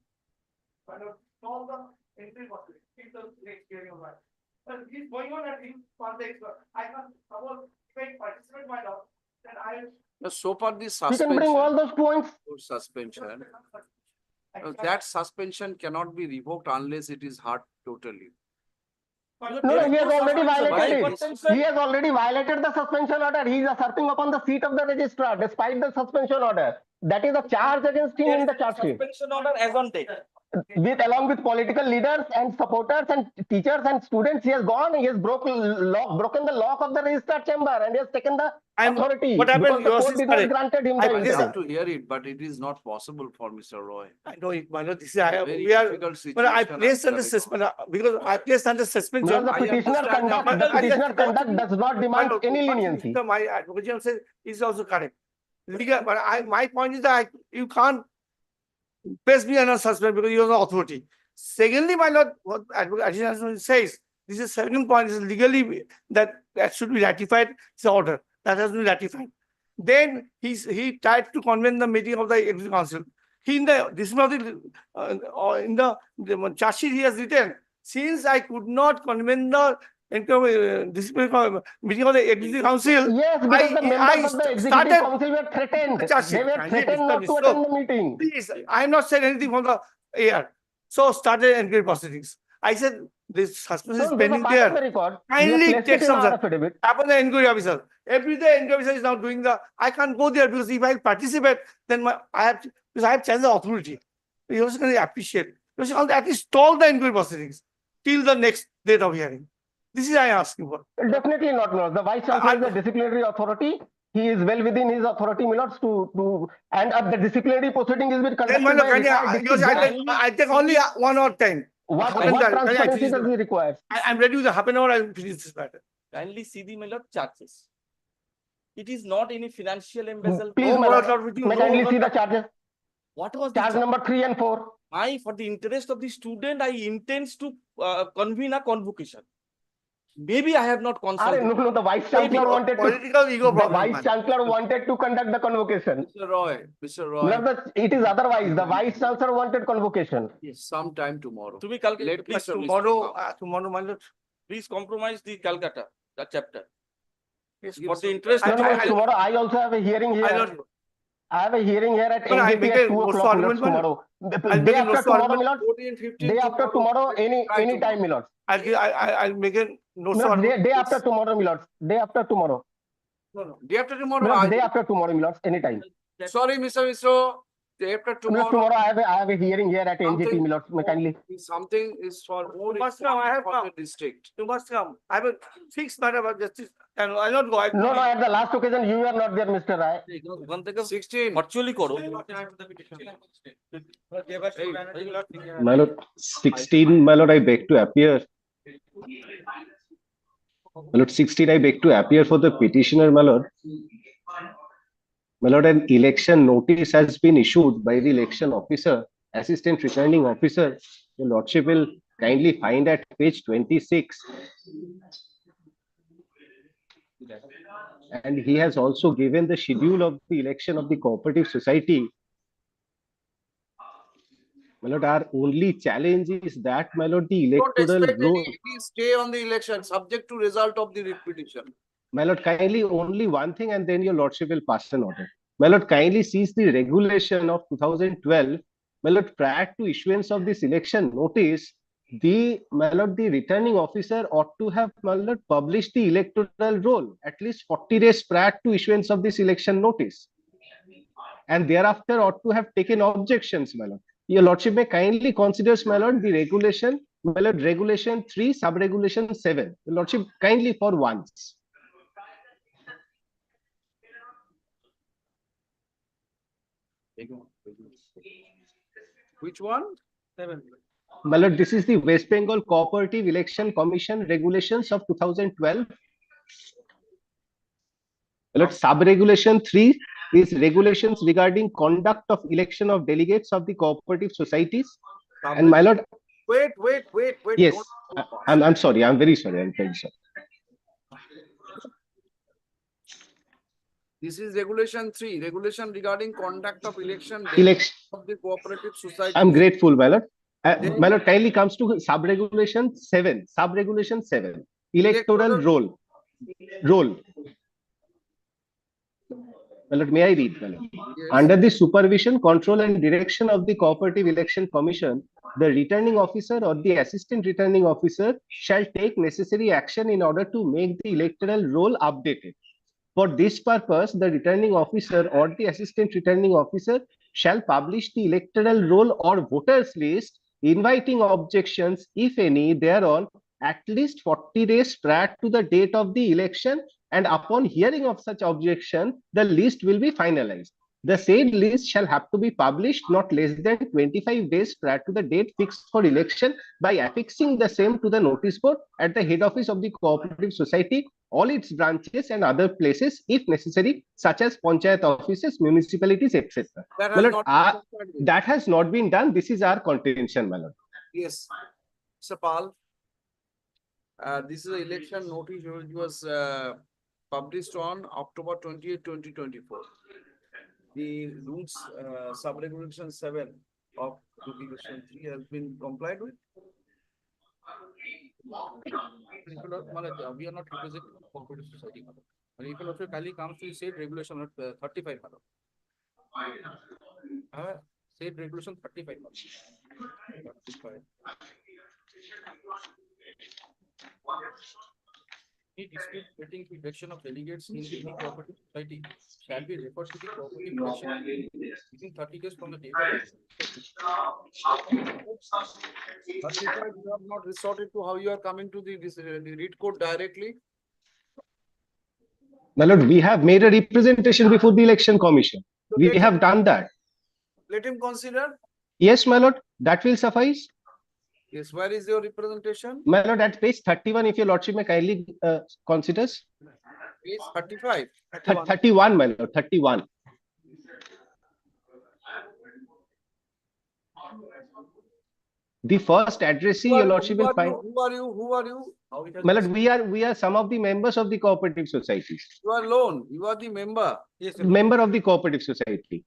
solve the entry possibility. People hearing of that. But he's going on at him for the expert. I can suppose if I participate my lord, then I will. So far the You suspension. can bring all those points. Suspension. That suspension cannot be revoked unless it is heard totally. No, he has already violated it. He has already violated the suspension order. He is usurping upon the seat of the registrar despite the suspension order. That is a charge against him in the charge sheet. Suspension order as on date. Along with political leaders and supporters and teachers and students, he has gone. He has broken the lock of the registrar chamber and he has taken the authority. What happened? Because the court did not granted him the I inquiry. have to hear it, but it is not possible for Mr. Roy. I know it, my lord. This is Very we are. difficult But I situation placed under after suspension because I placed under suspension. Because the petitioner conduct does not demand any leniency. My advocate says is also correct. Legal, but my point is that you can't place me under suspension because you are the authority. Secondly, my lord, what advocate says, this is second point is legally that should be ratified. It's an order that has been ratified. Then he tried to convene the meeting of the executive council. He in the charge sheet he has written, since I could not convene the disciplinary meeting of the executive council. Yes, because the members of the executive council were threatened. They were threatened not to attend the meeting. Please, I have not said anything from the air. So started inquiry proceedings. I said this suspension is pending there. Kindly take some upon the inquiry officer. Every day inquiry officer is now doing the. I can't go there because if I participate, then I have changed the authority. You also can appreciate. You should at least stall the inquiry proceedings till the next date of hearing. This is I asking for. Definitely not. No. The Vice Chancellor is the disciplinary authority. he is well within his authority, my lords, and the disciplinary proceeding is being Then, conducted my lord, by can retired I, district because judge. I take only 1 or 10. What Half an hour, can I transparency finish does this? he require? I'm ready with a half an hour, I'll finish this matter. Kindly see the, my lord, charges. It is not any financial embezzlement. Please, No my more lord, lord with you, may no kindly more see the lord. charges. What was the Charge charge? number 3 and 4. For the interest of the student, I intend to convene a convocation. Maybe I have not consulted. No, the vice chancellor wanted to. Political ego The problem, vice man. chancellor wanted to conduct the convocation. Mr. Roy, It is otherwise. The vice chancellor wanted convocation. sometime tomorrow. To be calculated, Let please, Mr. Tomorrow, my lord. please compromise the Calcutta, that chapter. Yes, For the interest No, of no, tomorrow I also have a hearing I here. lord. I have a hearing here at No, I'll NGT make at a 2 notes o'clock, to my lords, argument, man. tomorrow. I'll Day make a after notes to tomorrow, my argument. lords. 14, 15 Day after tomorrow, any time, my lords. I'll make a notes to My lords, argument. day after tomorrow, my lords. Day after tomorrow. No. Day after My tomorrow, lords, day after tomorrow, my lords, any time. sorry, Mr. Misro, day after My lords, tomorrow, tomorrow I have a hearing here at NGT, my lords. May kindly. something is for more You must come, I have for come. the district. You must come. I have a fixed matter about justice. And I'll not go. No, at the last occasion, you were not there, Mr. Rai. 16. virtually koro. My lord, 16, my lord, I beg to appear. My lord, 16, I beg to appear for the petitioner, my lord. My lord, an election notice has been issued by the election officer, assistant returning officer. Your lordship will kindly find at page 26. And he has also given the schedule of the election of the cooperative society. My lord, our only challenge is that, my lord, the Don't electoral expect roll. any stay on the election, subject to result of the repetition. My lord, kindly only one thing and then your lordship will pass an order. My lord, kindly sees the regulation of 2012. My lord, prior to issuance of this election notice, the returning officer ought to have, my lord, published the electoral roll at least 40 days prior to issuance of this election notice. And thereafter ought to have taken objections, my lord. Your lordship may kindly consider, my lord, the regulation, my lord, regulation 3, sub-regulation 7. Your lordship kindly for once. Which one? 7. My lord, this is the West Bengal Cooperative Election Commission regulations of 2012. My lord, sub-regulation 3 is regulations regarding conduct of election of delegates of the cooperative societies. And my lord, Wait. yes, I'm sorry. I'm very sorry. I'm very sorry. This is regulation 3, regulation regarding conduct of election of the cooperative society. I'm grateful, my lord. My lord, kindly comes to sub-regulation 7. Sub-regulation 7. Electoral roll. My lord, may I read, my lord? Yes. Under the supervision, control and direction of the Cooperative Election Commission, the returning officer or the assistant returning officer shall take necessary action in order to make the electoral roll updated. For this purpose, the returning officer or the assistant returning officer shall publish the electoral roll or voters list, inviting objections, if any, thereon at least 40 days prior to the date of the election, and upon hearing of such objection, the list will be finalized. The said list shall have to be published not less than 25 days prior to the date fixed for election by affixing the same to the notice board at the head office of the cooperative society, all its branches and other places if necessary, such as Panchayat offices, municipalities, etc. That has not been done. This is our contention, my lord. Yes. Mr. Pal, this is an election notice which was published on October 28, 2024. The rules, sub-regulation 7 of regulation 3 has been complied with. We are not representing cooperative society. And if also kindly comes to state regulation 35. State regulation 35. 35. Any dispute relating to election of delegates in the cooperative society shall be referred to the cooperative election within 30 days from the date of election. You have not resorted to how you are coming to the read code directly. My lord, we have made a representation before the election commission. So We let have him- done that. Let him consider. Yes, my lord, that will suffice. Yes, where is your representation? My lord, at page 31, if your lordship may kindly considers. Page 35. 31, my lord, 31. The first addressee, your lordship will find. Who are you? Who are you? My lord, we are some of the members of the cooperative society. You are alone. You are the member. Yes, Member of the cooperative society.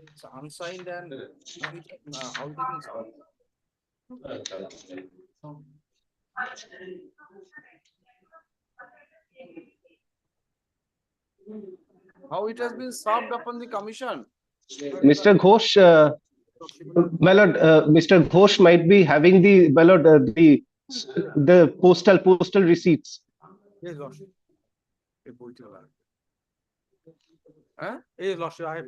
It's unsigned and how it is. How it has been served upon the commission. Mr. Ghosh, my lord, Mr. Ghosh might be having the, my lord, the postal receipts. Yes, Lordship. Huh? Yes, Lordship, I have.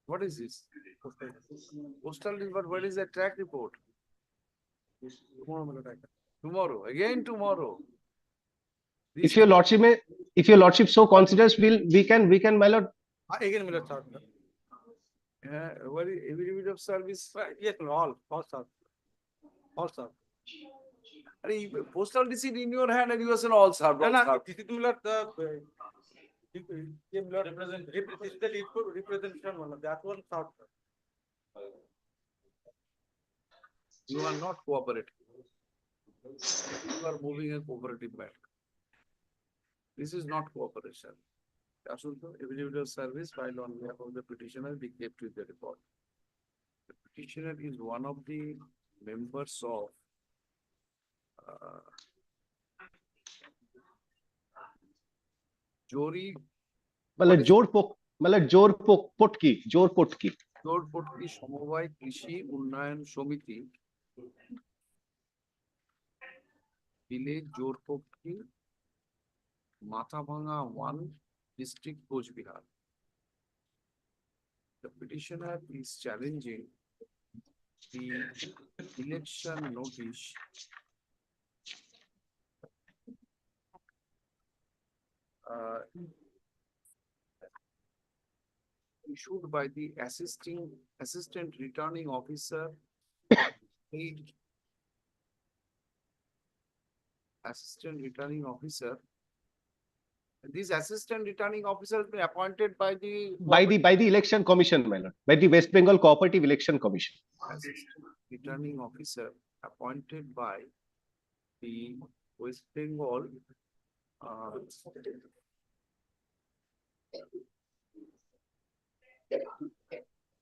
What is this? Postal report, what is the track report? Tomorrow, again tomorrow. This If your lordship may, if your lordship so considers, we can, my lord. Again, Miller, sir. What is affidavit of service? Yes, all, sir. All, sir. Postal receipt in your hand and you are saying all served. No, all no, served. this is Miller, representation one, that one, sir. You are not cooperative. You are moving a cooperative bank. This is not cooperation. Also, affidavit of service filed on behalf of the petitioner be kept with the report. The petitioner is one of the members of Jori Jor Potki. জোরপটকি সমবায় কৃষি উন্নয়ন সমিতি village Jorpatki Mathabhanga 1 district Coochbehar. The petitioner is challenging the election notice issued by the assistant returning officer assistant returning officer. This assistant returning officer has been appointed by the election commission, my lord, by the West Bengal Cooperative Election Commission. Assistant returning officer appointed by the West Bengal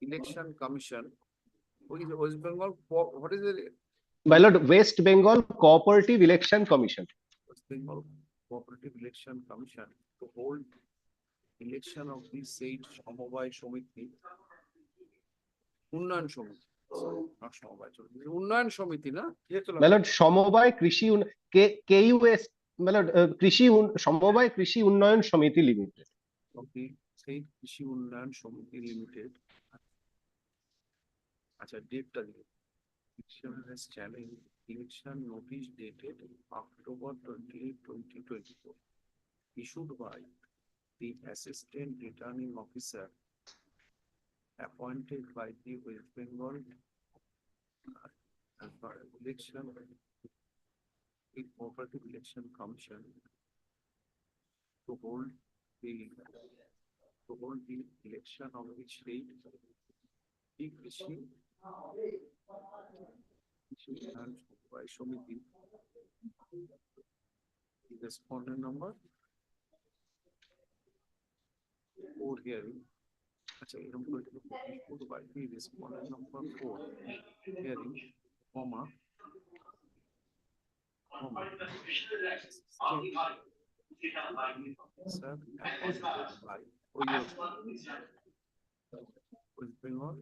Election Commission. What is the West Bengal? What is the My lord, West Bengal Cooperative Election Commission. West Bengal Cooperative Election Commission to hold election of the said Samobai Somiti Unnayan Somiti. Not Samobai Somiti. Unnayan Somiti, na? My lord, Samobai Krishi KUS, my lord, Samobai Krishi Unnayan Samiti Limited. Of the said Krishi Unnayan Somiti Limited. Acha, date ta diye. Petitioner has challenged election notice dated October 28, 2024, issued by the assistant returning officer appointed by the West Bengal election Cooperative Election Commission to hold the election of the state Krishi and by Somiti. The respondent number 4 hearing. Acha, eram kore issued by the respondent number 4 hearing, comma, sir, appointed by West Bengal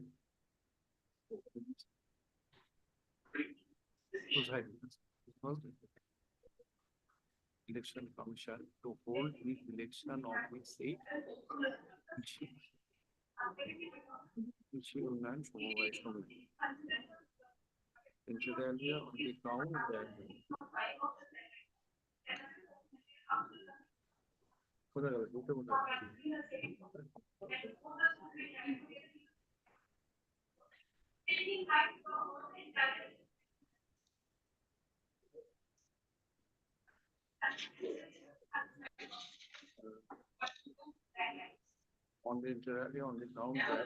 Election Commission to hold the election of the state Unnayan Samobai Somiti. Incidentally, on the ground that On the inter on the ground that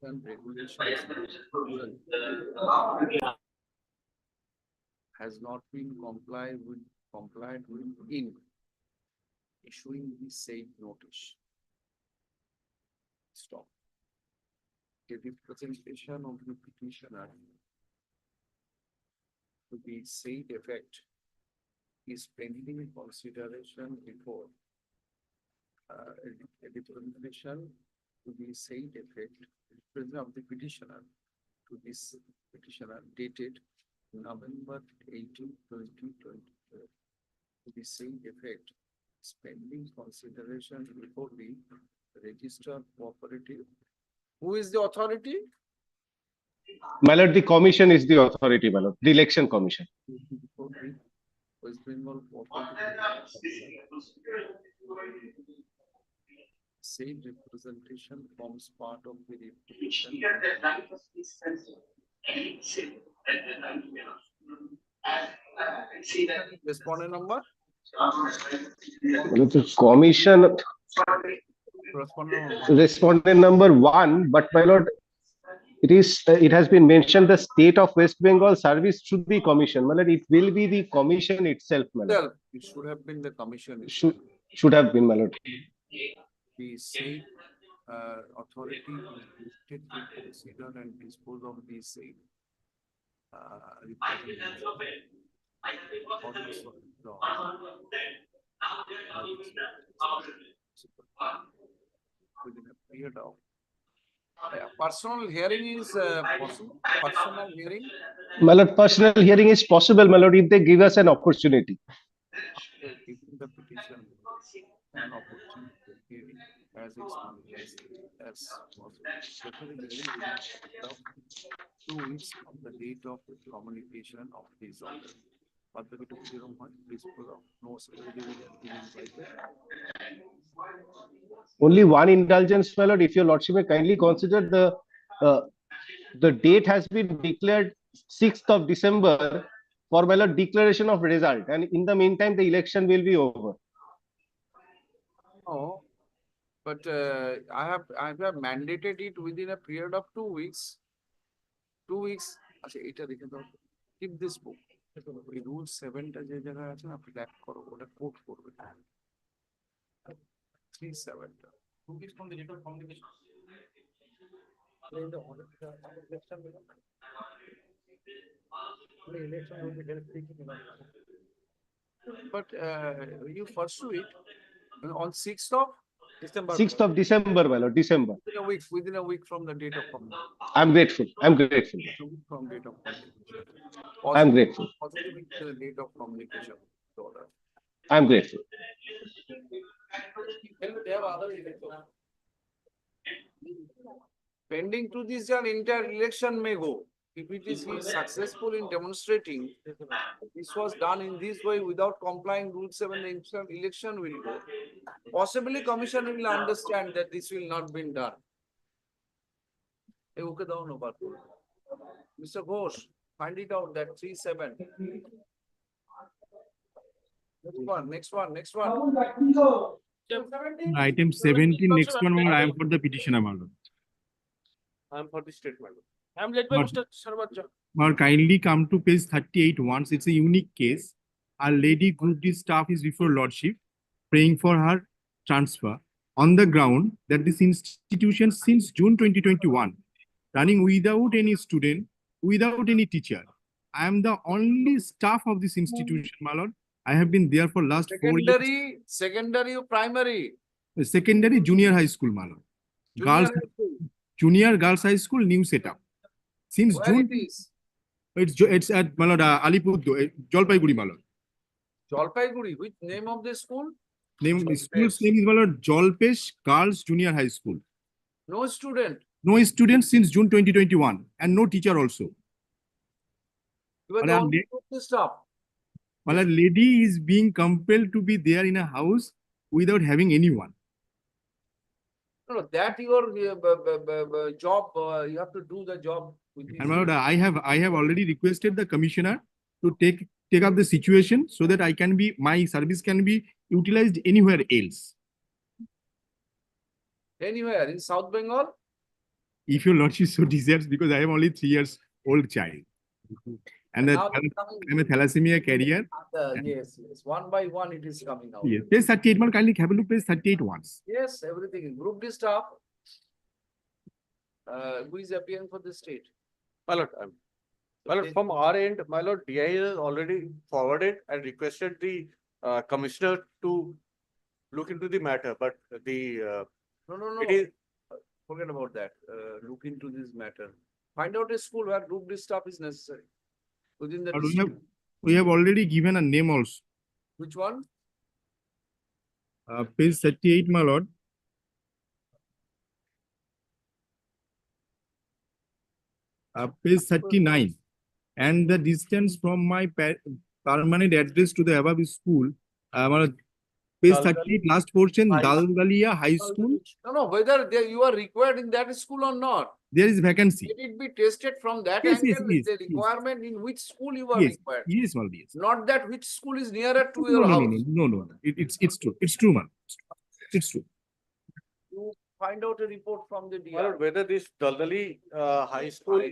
and regulations has not been complied with in issuing the said notice. Stop. A representation of the petitioner to the said effect is pending consideration before a representation to the said effect present of the petitioner to this petitioner dated November 18, 2024. To the same effect, pending consideration before the registered cooperative. Who is the authority? My lord, the commission is the authority, my lord, the election commission. Before the West Bengal Cooperative. Same representation forms part of the petition. Respondent number? The commission respondent number 1, but my lord, it has been mentioned the state of West Bengal service should be commission. My lord, it will be the commission itself, my lord. It should have been the commission. Should have been, my lord. The said authority is listed to consider and dispose of the said within a period of personal hearing is possible. Personal hearing. My lord, personal hearing is possible, my lord, if they give us an opportunity. Giving the petition an opportunity to hearing as possible. Definitely 2 weeks from the date of communication of this order. No security will be invited. Only one indulgence, my lord, if your lordship may kindly consider the date has been declared 6th of December for my lord declaration of result, and in the meantime the election will be over. No, but I have mandated it within a period of 2 weeks. 2 weeks. Keep this book. Rule 7 টা যে জায়গায় আছে না flag করো ওটা coat করবে 3-7 টা 2 weeks from the date of communication. But you pursue it on 6th of December. 6th of December, my lord, December. Within a week from the date of communication. I'm grateful. I'm grateful. From date of communication. I'm grateful. Positive the date of communication. I'm grateful. Pending to this, an entire election may go. If it is successful in demonstrating this was done in this way without complying Rule 7, the election will go. Possibly, Commission will understand that this will not be done. Mr. Ghosh, find it out that 3-7. Next one. Item 17, next one, I am for the petitioner, my lord. I am for the statement. I am led by Mr. Sarvaja. Or kindly come to page 38 once. It's a unique case. A lady group D staff is before lordship praying for her transfer on the ground that this institution since June 2021 running without any student, without any teacher. I am the only staff of this institution, my lord. I have been there for last 4 years. Secondary or primary? Secondary junior high school, my lord. Junior girls high school, new setup. Since Where June, it is? it's at my lord, Alipurduar, Jalpaiguri, my lord. Jalpaiguri. Which name of the school? School's name is my lord Jalpaiguri Girls Junior High School. No student. No students since June 2021 and no teacher also. You are But the I'm only group to stop. My lord, lady is being compelled to be there in a house without having anyone. No, that your job, you have to do the job. And my lord, I have already requested the commissioner to take up the situation so that my service can be utilized anywhere else. Anywhere in South Bengal? If your lordship so desires, because I am only 3 years old child. And Now I'm a thalassemia carrier. yes, one by one it is coming out. Yes. Page 38, man, kindly have a look, page 38 once. Yes, everything. Group D staff. Who is appearing for the state? My lord, from our end, my lord, DI has already forwarded and requested the commissioner to look into the matter, but the No. it is Forget about that. Look into this matter. Find out a school where group D staff is necessary within the But district. we have already given a name also. Which one? Page 38, my lord. Page 39. And the distance from my permanent address to the above school, my lord, page 38, last portion, Dalgalia High School. No, whether you are required in that school or not. There is vacancy. Let it be tested from that Yes, angle, yes, the yes. requirement in which school you are Yes, required. yes, my lord, yes. Not that which school is nearer to No, your no, house. no. It's true. It's true, man. It's true. You find out a report from the my DR. lord, whether this Daldali High School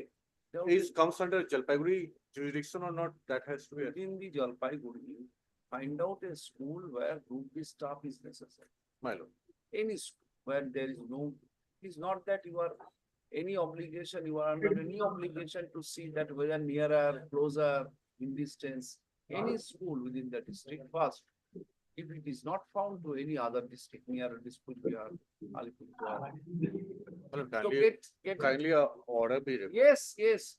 comes under Jalpaiguri jurisdiction or not, that has to be. Within the Jalpaiguri, find out a school where group D staff is necessary. My lord. Any school where there is no, it is not that you are any obligation, you are under any obligation to see that whether nearer, closer, in distance, any school within the district first. If it is not found to any other district nearer district, we are Alipurduar. Well, So get kindly order be reviewed. yes. Yes,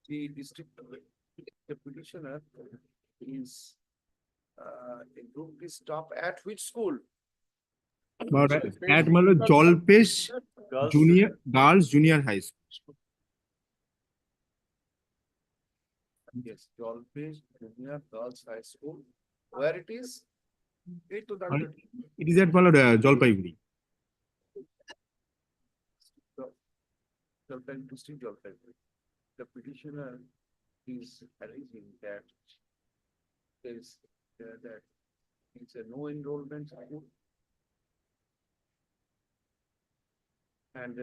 the district, the petitioner is a group D staff at which school? But at my lord, Jalpaiguri Girls Junior High School. Yes, Jalpaiguri Junior Girls High School. Where it is? It is at my lord, Jalpaiguri. Jalpaiguri district, Jalpaiguri. The petitioner is alleging that there is that it's a no enrollment school. And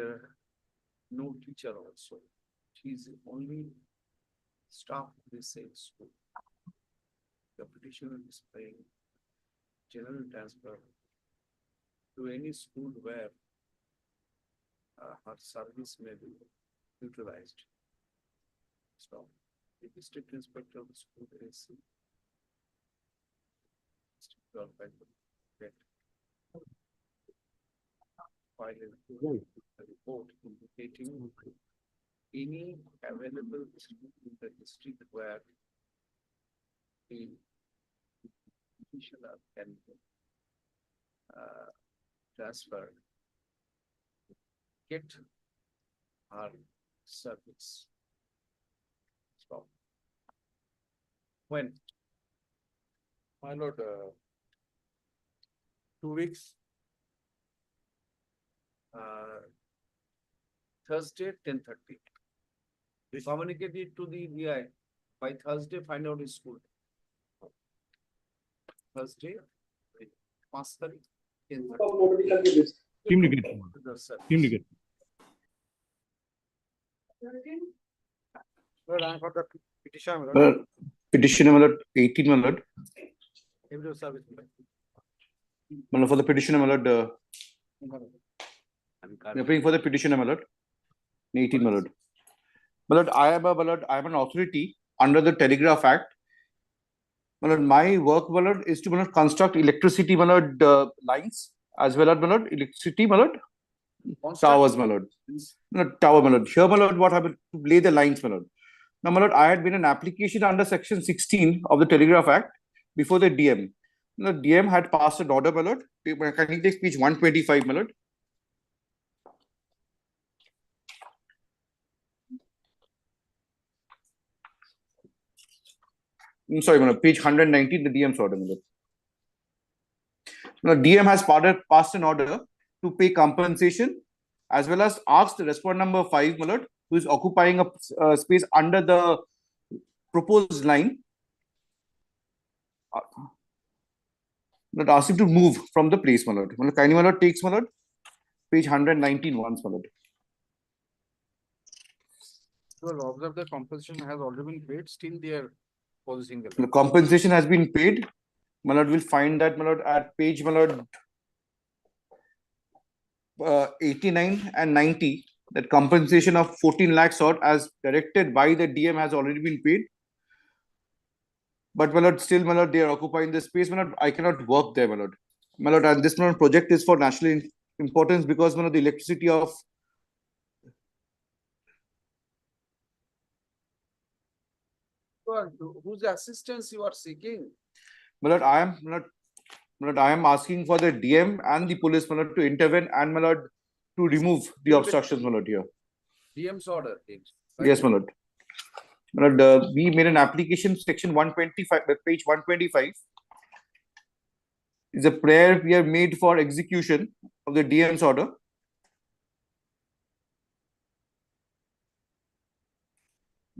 no teacher also. She's only staff of the same school. The petitioner is paying general transfer to any school where her service may be utilized. So the district inspector of the school is file a report indicating any available school in the district where the petitioner can transfer, get our service. So, when? My lord, 2 weeks. Thursday, 10:30. Communicate it to the DI. By Thursday, find out his school. Thursday, 5:30, 10:30. Team Well, I got the petition, my lord. Petitioner my lord, 18 my lord. Every service. My lord, for the petitioner my lord, I'm praying for the petitioner my lord. 18 my lord. My lord, I am an authority under the Telegraph Act. My lord, my work my lord is to my lord, construct electricity my lord lines as well as my lord electricity my lord towers my lord. No, tower my lord. Here my lord, what happened to lay the lines my lord. Now, my lord, I had been an application under section 16 of the Telegraph Act before the DM. The DM had passed an order, my lord. Can you take page 125, my lord? I'm sorry, my lord, page 119, the DM's order, my lord. Now, DM has passed an order to pay compensation as well as asked the respondent number 5, my lord, who is occupying a space under the proposed line, not asked him to move from the place, my lord. Kindly, my lord, takes, my lord, page 119 once, my lord. Well, observe the compensation has already been paid, still they are possessing the The land. compensation has been paid. My lord will find that, my lord, at page, my lord, 89 and 90, that compensation of 14 lakhs odd as directed by the DM has already been paid. But, my lord, still, my lord, they are occupying the space. My lord, I cannot work there, my lord. My lord, and this, my lord, project is for national importance because, my lord, the electricity of Whose assistance you are seeking? my lord, my lord, I am asking for the DM and the police, my lord, to intervene and, my lord, to remove the obstructions, my lord, here. DM's order. Yes, my lord. My lord, we made an application, section 125, page 125. Is a prayer we have made for execution of the DM's order.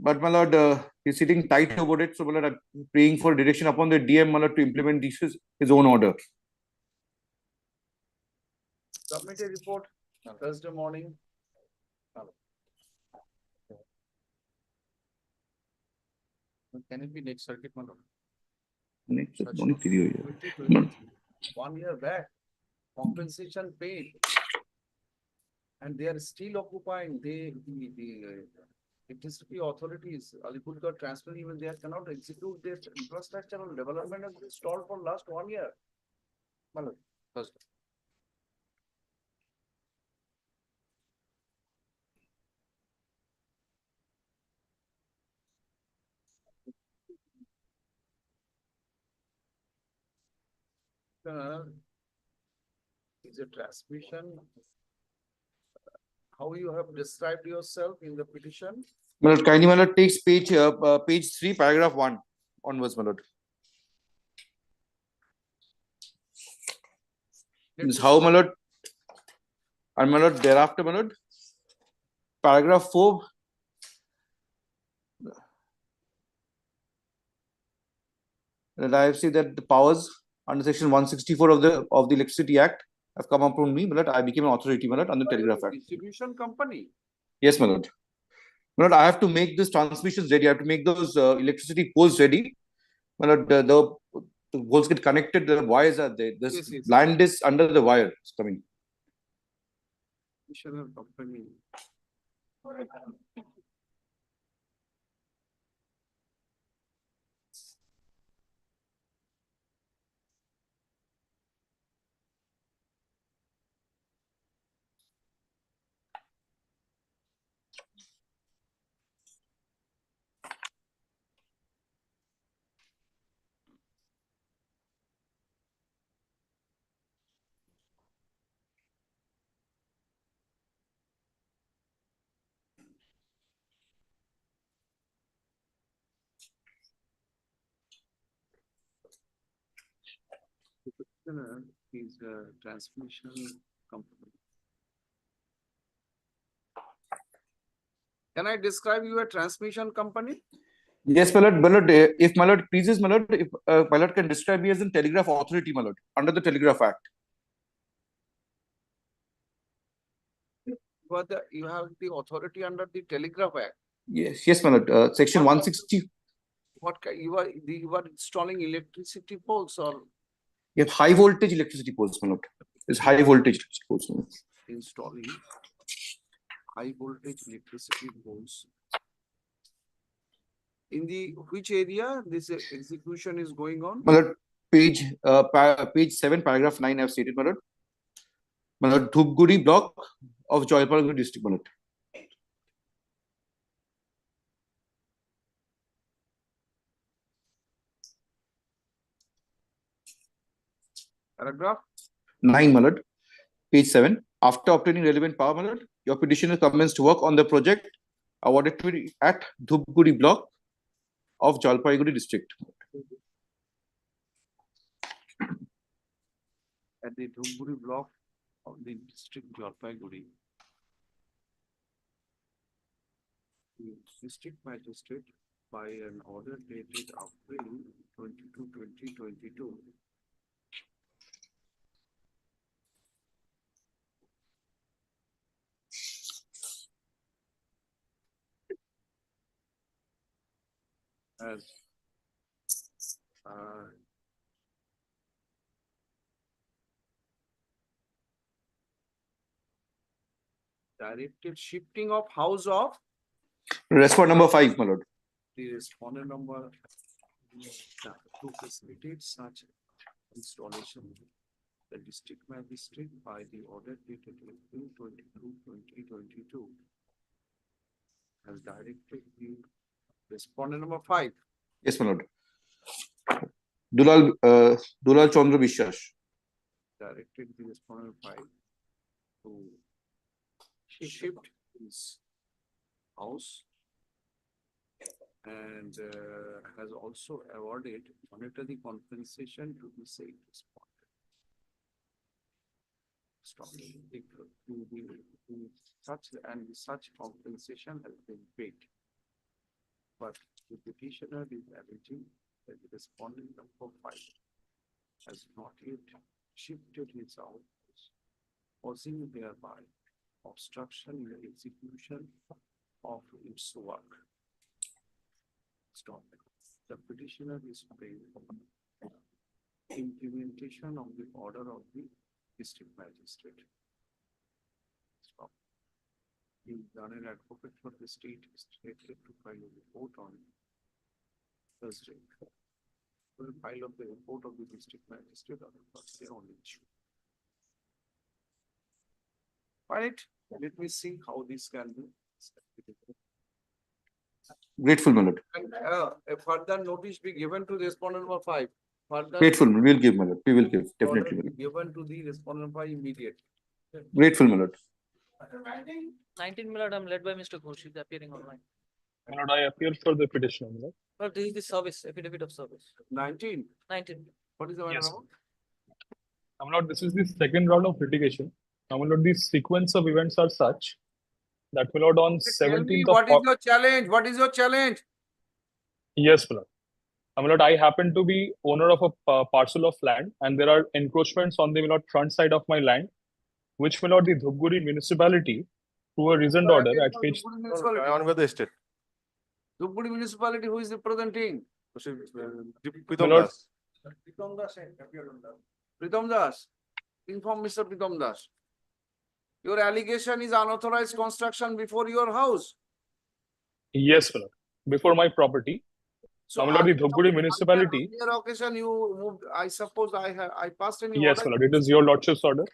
But, my lord, he's sitting tight about it. So, my lord, I'm praying for direction upon the DM, my lord, to implement his own order. Submit a report Thursday morning. Can it be next circuit, my lord? Next, Such only video here. 2023, 1 year back, compensation paid. And they are still occupying, the electricity authorities, Alipurduar transfer, even they cannot execute their infrastructural development has been stalled for last 1 year. My lord, first. Is a transmission. How you have described yourself in the petition? My lord, kindly, my lord, takes page 3, paragraph 1 onwards, my lord. This is how, my lord, and, my lord, thereafter, my lord, paragraph 4. And I have said that the powers under section 164 of the Electricity Act have come upon me, my lord. I became an authority, my lord, under the Telegraph Act. Distribution company. Yes, my lord. My lord, I have to make these transmissions ready. I have to make those electricity poles ready. My lord, the poles get connected. The wires are there. This land is under the wire. It's coming. Distribution company. Is a transmission company. Can I describe you a transmission company? Yes, my lord. My lord, if my lord pleases, my lord, if my lord can describe me as a telegraph authority, my lord, under the Telegraph Act. You have the authority under the Telegraph Act. Yes, my lord. Section 160. What you are installing electricity poles or You have high voltage electricity poles, my lord. It's high voltage electricity poles, my lord. installing high voltage electricity poles. In the which area this execution is going on? My lord, page 7, paragraph 9, I have stated, my lord. My lord, Dhupguri block of Jalpaiguri district, my lord. Paragraph 9, my lord. Page 7. After obtaining relevant power, my lord, your petitioner commenced work on the project awarded to it at Dhupguri block of Jalpaiguri district. at the Dhupguri block of the district Jalpaiguri. The district magistrate by an order dated April 22, 2022. As directed shifting of house of Respond number 5, my lord. the respondent number to facilitate such installation. The district magistrate by the order dated April 22, 2022 has directed the respondent number 5. Yes, my lord. Dulal Chandra Vishwas. Directed the respondent 5 to shift his house and has also awarded monetary compensation to the said respondent. Such compensation has been paid. But the petitioner is alleging that the respondent number 5 has not yet shifted his house, causing thereby obstruction in the execution of its work. Stop. The petitioner is praying for implementation of the order of the district magistrate. Stop. The learned advocate for the state is directed to file a report on Thursday. Will file of the report of the district magistrate on Thursday on the issue. Right, let me see how this can be. Grateful, my lord. And a further notice be given to respondent number 5. Further Grateful, we will give, my lord. We will give, definitely. order be given to the respondent 5 immediately. Grateful, my lord. 19, my lord, I'm led by Mr. Ghosh, is appearing online. My lord, I appear for the petitioner, my lord. Well, this is the service, affidavit of service. 19. 19. What is the matter Yes. about? My lord, this is the second round of litigation. Now, my lord, the sequence of events are such that, my lord, on Tell me 17th of what is your challenge? What is your challenge? Yes, my lord. My lord, I happen to be owner of a parcel of land, and there are encroachments on the, my lord, front side of my land, which, my lord, the Dhupguri municipality, through a reasoned order at page. On with the estate. Dhupguri municipality, who is representing? Pritam Lord. Das. Pritam Das. Inform Mr. Pritam Das. Your allegation is unauthorized construction before your house. Yes, my lord. Before my property. So My lord, the Dhupguri municipality. on your occasion you moved, I suppose I passed any Yes, order. my lord, it is your lordship's order.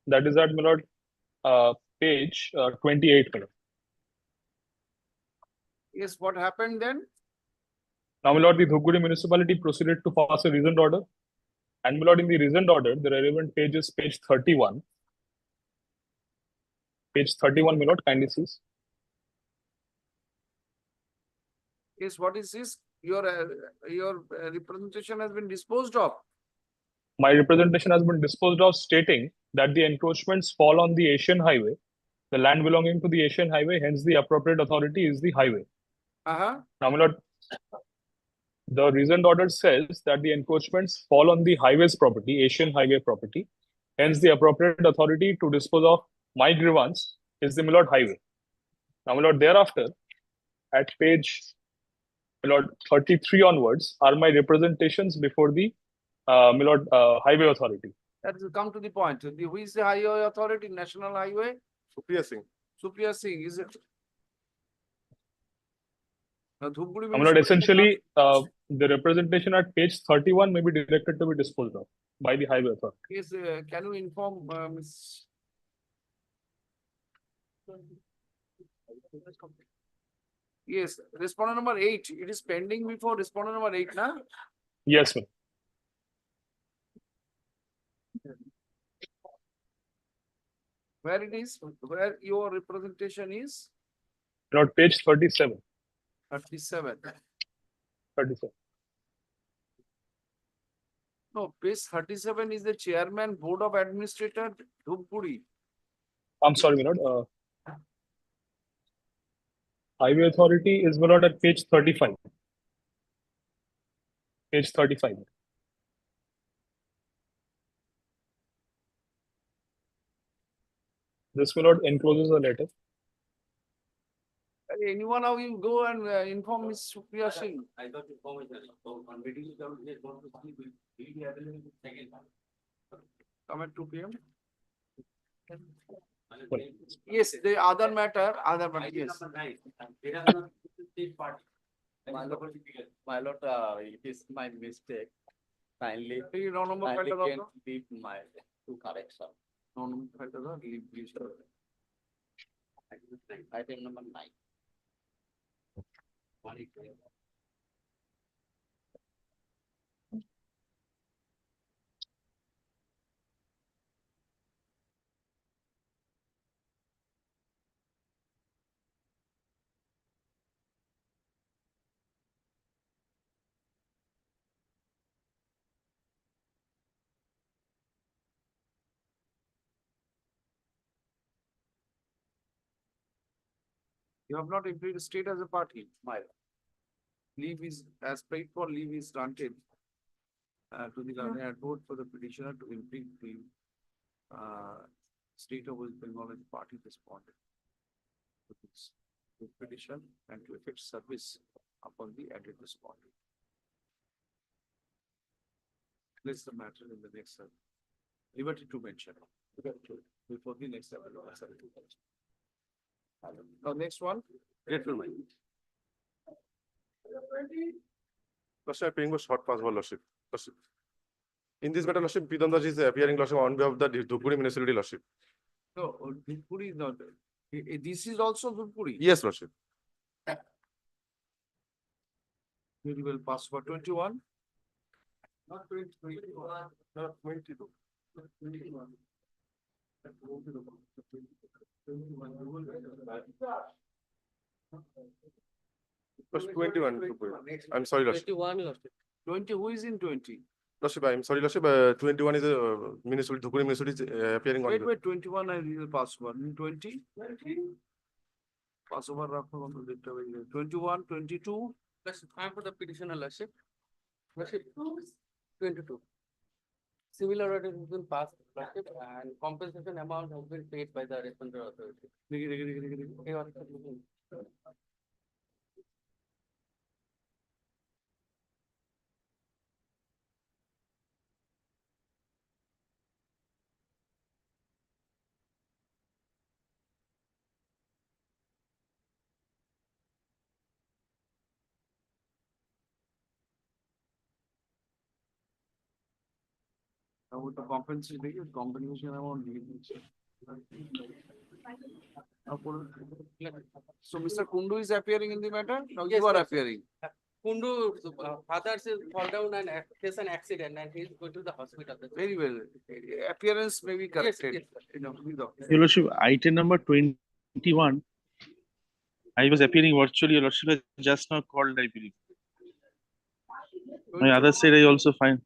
That is at, my lord, page 28, my lord. Yes, what happened then? Now, my lord, the Dhupguri municipality proceeded to pass a reasoned order. And, my lord, in the reasoned order, the relevant page is page 31. Page 31, my lord, kindly see. Yes, what is this? Your representation has been disposed of. My representation has been disposed of, stating that the encroachments fall on the Asian highway, the land belonging to the Asian highway, hence the appropriate authority is the highway. Now, my lord, the reasoned order says that the encroachments fall on the highway's property, Asian highway property, hence the appropriate authority to dispose of my grievance is the, my lord, highway. Now, my lord, thereafter, at page, my lord, 33 onwards are my representations before the, my lord, highway authority. That will come to the point. Who is the highway authority? National Highway? Supriya Singh. Supriya Singh, is it? Now, Dhupguri My lord, essentially, the representation at page 31 may be directed to be disposed of by the highway authority. Yes, can you inform Ms. Yes, respondent number 8. It is pending before respondent number 8, na? Yes, ma'am. Where it is, where your representation is My lord, page 37. 37. 37. No, page 37 is the chairman, board of administrator, Jalpaiguri. I'm sorry, my lord. Highway authority is, my lord, at page 35. Page 35. This, my lord, encloses a letter. Anyone of you go and inform Ms. Supriya Singh. I got information. So on meeting ground, he is going to sleep. He will be available in second. Come at 2 p.m. Well, Yes, the other matter, yes. My lord, it is my mistake. Kindly, You no number kindly file can the leave my to correction. no number file the leave please. Item number 9. You have not agreed to state as a party. My leave is, as paid for leave is granted to the governor vote for the petitioner to impede the state of West Bengal as party responded to this petition and to effect service upon the added respondent. Place the matter in the next liberty to mention before the next level. Now, next one. Grateful mind. Lordship, paying was short pass for Lordship. Lordship. In this matter, Lordship, Pidam Das is appearing Lordship on behalf of the Jalpaiguri municipality, Lordship. No, Jalpaiguri is not there. This is also Jalpaiguri. Yes, Lordship. We will pass for 21. Not 21. Not 22. 21. Was 21. I'm sorry, Lordship. 20, who is in 20? Lordship, I'm sorry, Lordship. 21 is a municipality, Jalpaiguri municipality is appearing on. Wait, 21 I will pass over. 20? Pass over 21, 22. Let's time for the petitioner, Lordship. Lordship, 22. Similar order has been passed, Lordship, and compensation amount has been paid by the respondent authority. With the compensation amount. So Mr. Kundu is appearing in the matter? Now Yes, you are sir. appearing. Kundu, father says fall down and face an accident and he is going to the hospital. Very well. Appearance may be corrected. yes, You know, Your Lordship, item number 21. I was appearing virtually. Your Lordship has just now called, I believe. My other side, I also find.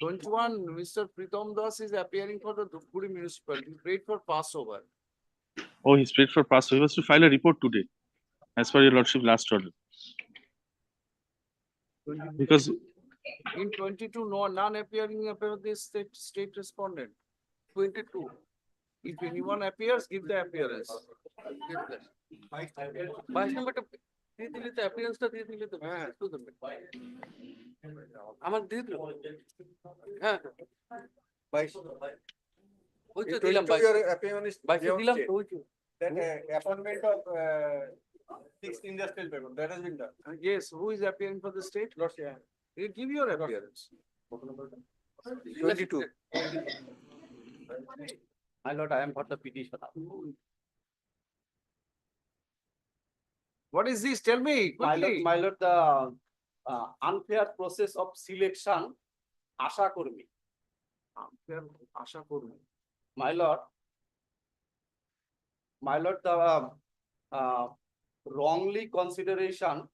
21, Mr. Pritam Das is appearing for the Jalpaiguri municipality. Prayed for Passover. Oh, he's paid for pass. He was to file a report today, as per your Lordship last order. Because in 22, none appearing about this state respondent. 22. If anyone appears, give the appearance. Vice number to appearance to আমার দিয়ে দিল হ্যাঁ বাইশ ওই তো দিলাম বাইশ দিলাম তো ওই That appointment of 6th industrial paper that has been done. Yes, who is appearing for the state? You give your appearance. 22. My lord, I am for the petitioner. What is this? Tell me quickly. My lord, the unfair process of selection Asha Kurmi. Unfair Asha Kurmi. My lord, My lord, the wrongly consideration,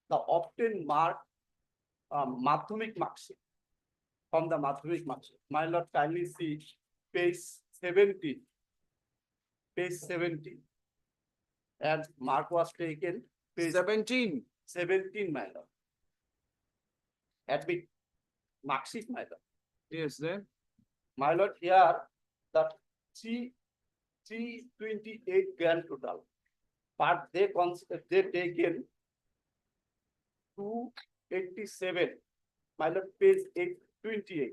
the obtained mark, madhyamik mark sheet, from the madhyamik mark sheet. My lord, kindly see page 70. Page 70. And mark was taken. Page 17. 17, my lord. Admit mark sheet, my lord. Yes, then. My lord, here that 328 grand total. But they taken 287. My lord, page 828.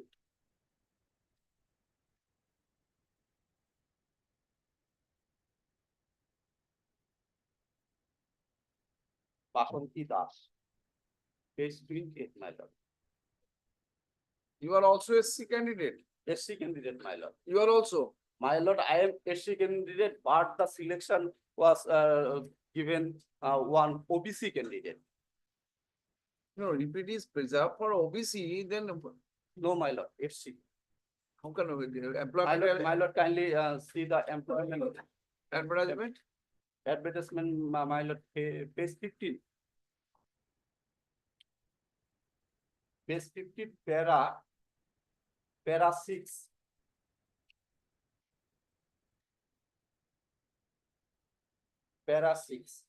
Basanti Das. Page 28, my lord. You are also a SC candidate? SC candidate, my lord. You are also? My lord, I am SC candidate, but the selection was given one OBC candidate. No, if it is preserved for OBC, then no, my lord, SC. How can employment? My lord, kindly see the employment advertisement. Advertisement, my lord, page 15. Page 15, para 6. Para 6.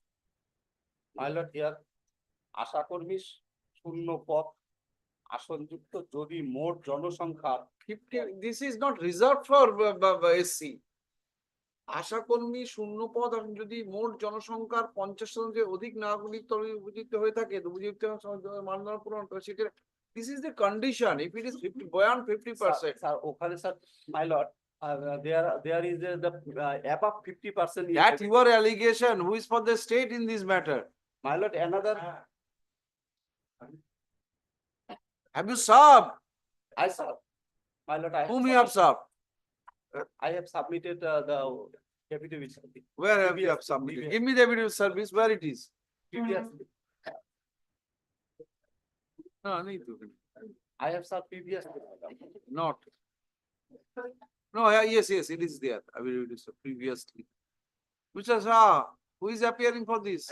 My lord, here, আশা কর্মী শূন্য পদ আসনযুক্ত যদি মোট জনসংখ্যা 50, this is not reserved for SC. আশা কর্মী শূন্য পদ যদি মোট জনসংখ্যার 50% অধিক নাগরিক উপযুক্ত হয়ে থাকে উপযুক্ত মানদণ্ড পূরণ করে সেটা this is the condition. If it is 50 beyond 50%. Sir, ওখানে sir my lord, there is the above 50%. That your allegation. Who is for the state in this matter? My lord, another. Have you served? I served. My lord, whom you have served? I have submitted the affidavit. Where have you have submitted? Give me the affidavit service. Where it is? Previously. No, I have served previously. Not. No, yes, it is there. I will read it previously. Mr. Shah, who is appearing for this?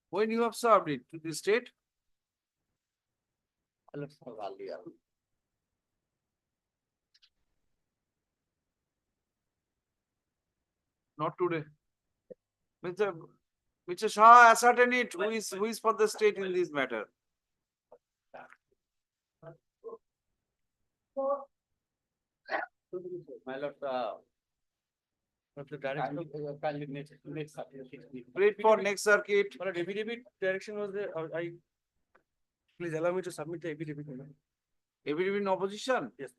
When you have served it to the state? Not today. Mr. Shah, ascertain it. Who is for the state in this matter? My lord, the direction kindly next circuit. Wait for next circuit. But affidavit direction was there. Please allow me to submit the affidavit. Affidavit in opposition? Yes.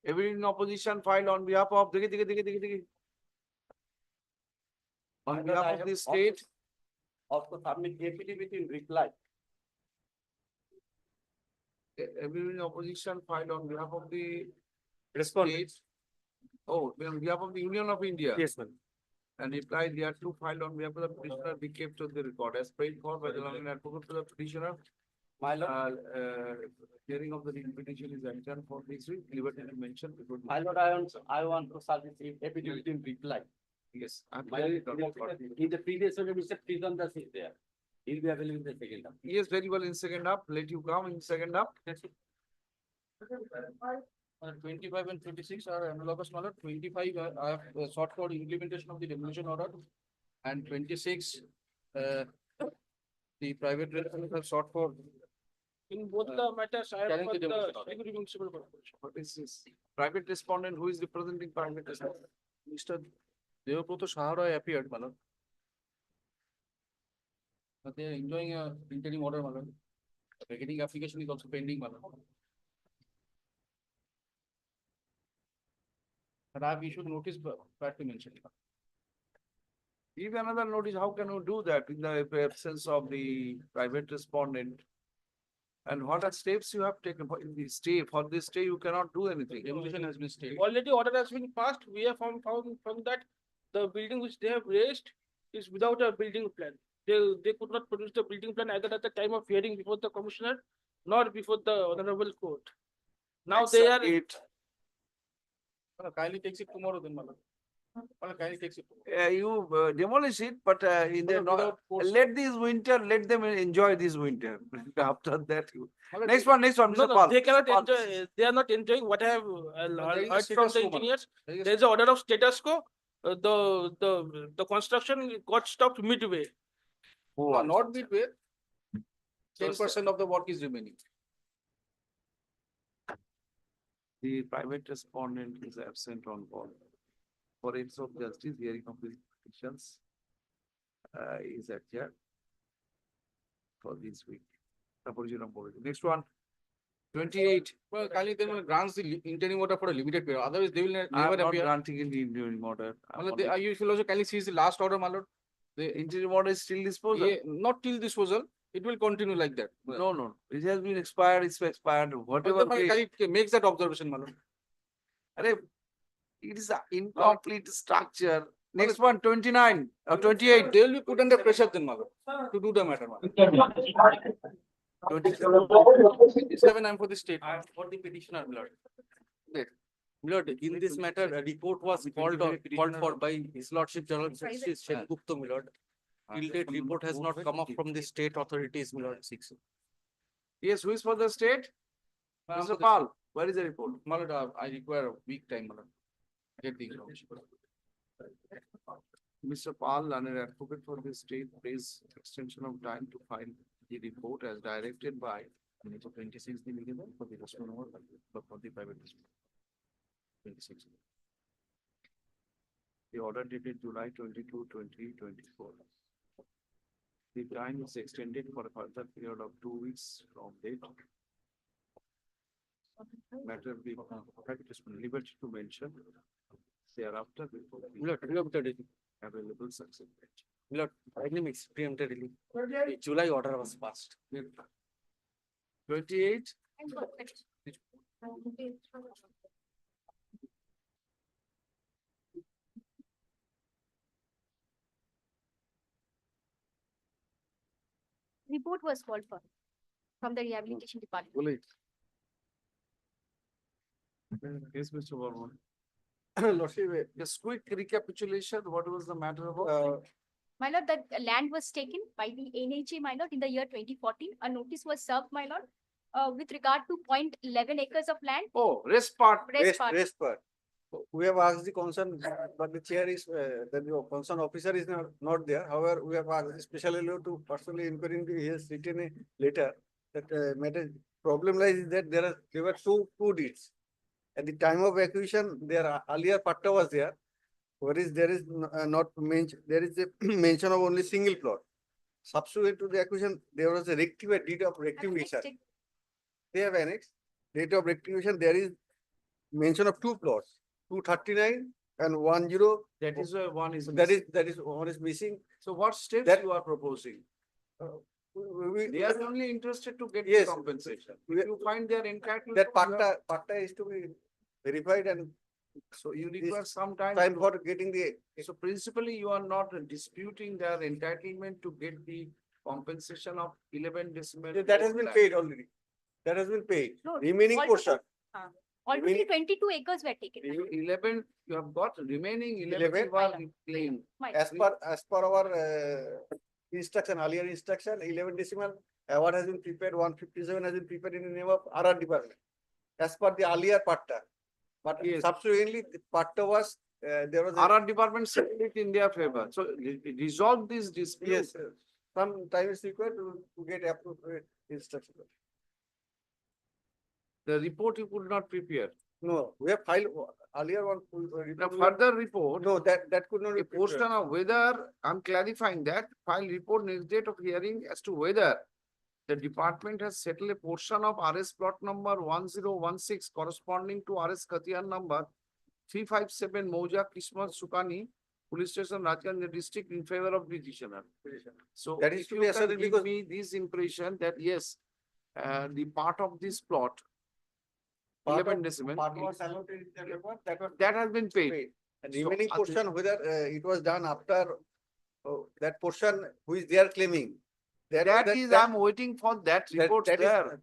Affidavit in opposition filed on behalf of on behalf of the state. Also submit affidavit in reply. Affidavit in opposition filed on behalf of the state. Oh, on behalf of the Union of India. Yes, ma'am. And reply thereto filed on behalf of the petitioner be kept to the record as paid for by the London advocate to the petitioner. My lord, hearing of the petition is adjourned for this week. Liberty to mention. My lord, I want to submit affidavit in reply. Yes. In the previous one, Mr. Prigandas is there. He'll be available in the second half. Yes, very well in second half. Let you come in second half. 25 and 26 are analogous, my lord. 25, I have sought for implementation of the demolition order, and 26, the private residents have sought for. In both the matters, I have got the municipal corporation. What is this? Private respondent, who is representing private respondent? Mr. Devabrata Shahara appeared, my lord. But they are enjoying a interim order, my lord. The beginning application is also pending, my lord. And I have issued notice back to mention. Give another notice, how can you do that in the absence of the private respondent? And what are steps you have taken for in the stay? For this stay, you cannot do anything. Demolition has been stayed. Already order has been passed. We have found from that the building which they have raised is without a building plan. They could not produce the building plan either at the time of hearing before the commissioner, nor before the honorable court. Now they are. Kindly takes it tomorrow then, Malad. Kindly takes it. You demolish it, but in the, without force. let this winter, let them enjoy this winter. After that, you. Malad, Next one, No, Mr. no, Paul. they cannot Mr. Paul. enjoy, they are not enjoying what I have there is a heard from status the quo, Malad. engineers. There is a There is an order of status quo. The construction got stopped midway. No, Not midway. 10% of the work is remaining. The private respondent is absent on call. For aids of justice, hearing of these petitions is adjourned for this week. Next one. 28. Well, kindly then grants the interim order for a limited period. Otherwise, they will I am never not appear. granting an interim order. Malad, you should also kindly seize the last order, Malad. The interim order is still disposal. Yeah, not till disposal. It will continue like that. No. It has been expired, it's expired, whatever. Kindly makes that observation, Malad. It is an incomplete structure. Next one, 29 or 28. They will be put under pressure then, Malad, to do the matter, Malad. 27, I'm for the state. I am for the petitioner, Lord. Lord, in this matter, a report was called for by His Lordship General Justice Gupta, Lord. Till date, report has not come up from the state authorities, Lord. Yes, who is for the state? Mr. Paul, where is the report? Malad, I require a week time, Malad. Get the information. Mr. Paul, an advocate for the state, pays extension of time to file the report as directed by 26 for the restaurant for the private. 26. The order dated July 22, 2024. The time is extended for a further period of 2 weeks from date. Matter be liberty to mention thereafter before the available success. Lord, kindly makes preemptively. The July order was passed. 28. Report was called for from the rehabilitation department. Yes, Mr. Varman. Lordship, just quick recapitulation, what was the matter about? My lord, that land was taken by the NHA, my lord, in the year 2014. A notice was served, my lord, with regard to 0.11 acres of land. Oh, rest part. Rest part. We have asked the concern, but the chair is, the concern officer is not there. However, we have asked especially to personally inquiring, he has written a letter that matter. Problem lies is that there were two deeds. At the time of acquisition, their earlier patta was there. Whereas there is not mention, there is a mention of only single plot. Subsequent to the acquisition, there was a deed of rectification. They have annexed deed of rectification. There is mention of two plots, 239 and 10. That is why one is one is missing. So what steps That- you are proposing? They are only interested to get the Yes. compensation. If you find they are entitled. That to, you have- patta is to be verified and So you require some time. time to- for getting the. So principally, you are not disputing their entitlement to get the compensation of 11 decimal. That has been paid already. That has been paid. No, Remaining already- portion. Already Remaining- 22 acres were taken. my lord. 11, you have got remaining 11 11, you are reclaimed. My As per our instruction, earlier instruction, 11 decimal award has been prepared, 157 has been prepared in the name of RR department. As per the earlior patta. But Yes. subsequently, the patta was, there was. RR department settled it in their favor. So resolve this dispute. Yes, some time is required to get appropriate instruction. The report you could not prepare. No, we have filed earlier one. The further report. No, that could not be A portion prepared. of whether, I'm clarifying that, file report next date of hearing as to whether the department has settled a portion of RS plot number 1016 corresponding to RS Khatiyan number 357 Mauja Kismat Sukani, Police Station, Rajganje district in favor of petitioner. So That is if to you be can asserted give because- me this impression that yes, the part of this plot, Part 11 of- decimal, part was allocated in the report, that has been paid. paid. And So, remaining at portion, whether it was done after that portion who is they are claiming. That is, I'm waiting for that report that is- there.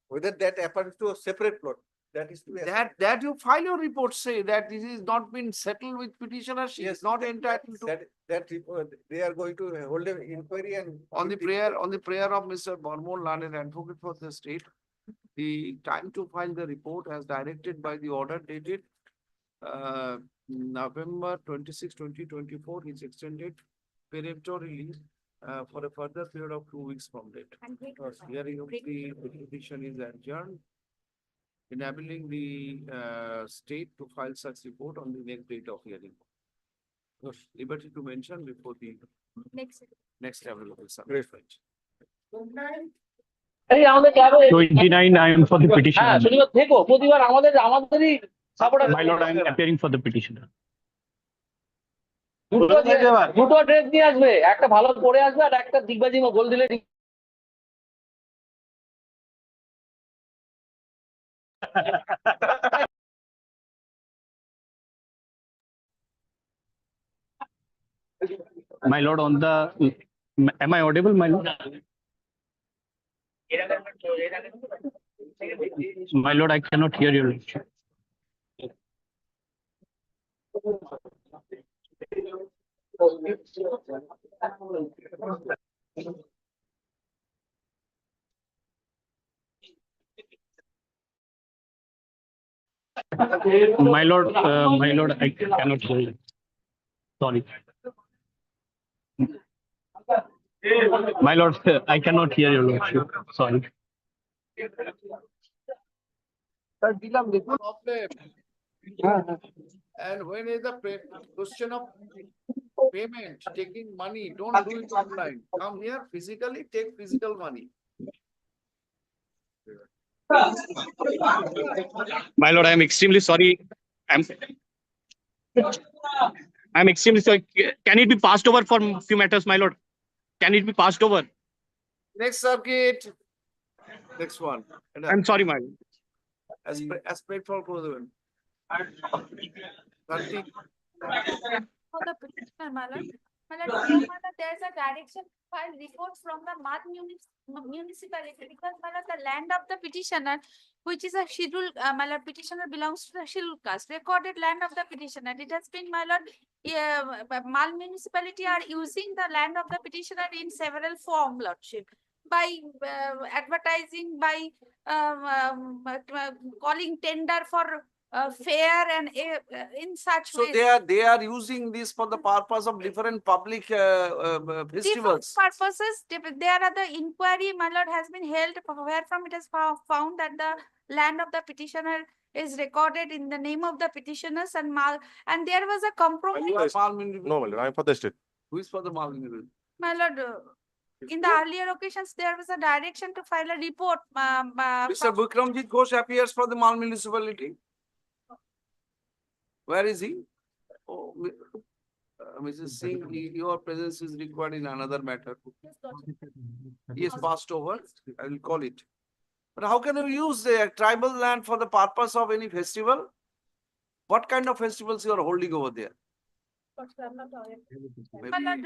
Whether that happens to a separate plot. that is to be. That you file your report, say that this is not been settled with petitioner, she is not entitled to. That report, they are going to hold an inquiry and. On the prayer of Mr. Barmon, learned advocate for the state, the time to file the report as directed by the order dated November 26, 2024 is extended peremptorily for a further period of 2 weeks from date. Hearing of the petition is adjourned, enabling the state to file such report on the next date of hearing. Liberty to mention before the next available subject. 29, I am for the petition. My lord, I am appearing for the petitioner. দুটো dress নিয়ে আসবে, একটা ভালো পরে আসবে আর একটা দিগবাজি গোল দিলে My lord, on the, am I audible, my lord? My lord, I cannot hear you. My lord, I cannot hear you. Sorry. My lord, I cannot hear your lordship. Sorry. And when is the question of payment, taking money, don't do it online. Come here physically, take physical money. My lord, I am extremely sorry. I'm extremely sorry. Can it be passed over for a few matters, my lord? Can it be passed over? Next circuit. Next one. I'm sorry, my lord. As paid for Cooperative. 30. For the petitioner, my lord. My lord, here, my lord, there's a direction file report from the Math municipality because, my lord, the land of the petitioner, which is a scheduled, my lord, petitioner belongs to the scheduled caste, recorded land of the petitioner. It has been, my lord, Mal municipality are using the land of the petitioner in several form, lordship, by advertising, by calling tender for fair and in such So way. they are using this for the purpose of different public festivals. Different purposes. There are the inquiry, my lord, has been held wherefrom it has found that the land of the petitioner is recorded in the name of the petitioners and there was a compromise. No, my lord, I am for the state. Who is for the Mal municipality? My lord, in the earlier occasions, there was a direction to file a report. Mr. Bikramjit Ghosh appears for the Mal municipality. Where is he? Oh, Mrs. Singh, your presence is required in another matter. He is passed over. I will call it. But how can you use the tribal land for the purpose of any festival? What kind of festivals you are holding over there? My lord,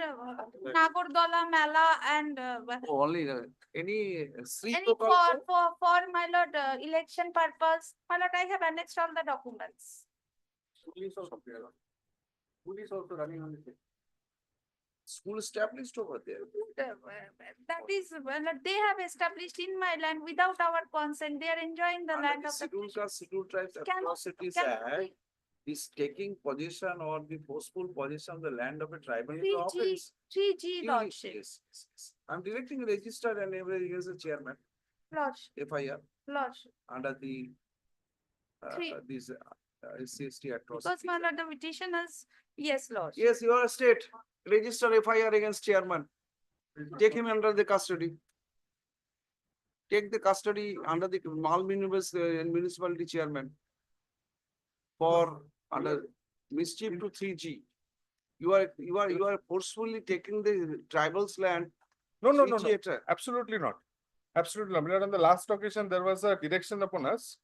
Nagurdola, Mela, and Only any for my lord election purpose. My lord, I have annexed all the documents. Police also running on the same. School established over there. That is, well, they have established in my land without our consent. They are enjoying the land of the. Scheduled tribes atrocities act is taking possession or the forceful possession of the land of a tribal office. 3G lordship. Yes. I'm directing registered and everything as a chairman. Lordship. FIR. Lordship. Under the these CST atrocities. Because my lord, the petitioners, yes, lord. Yes, you are a state. Register FIR against chairman. Take him under the custody. Take the custody under the Mal municipality chairman for under mischief to 3G. You are forcefully taking the tribal's land. No. Absolutely not. Absolutely not. My lord, on the last occasion, there was a direction upon us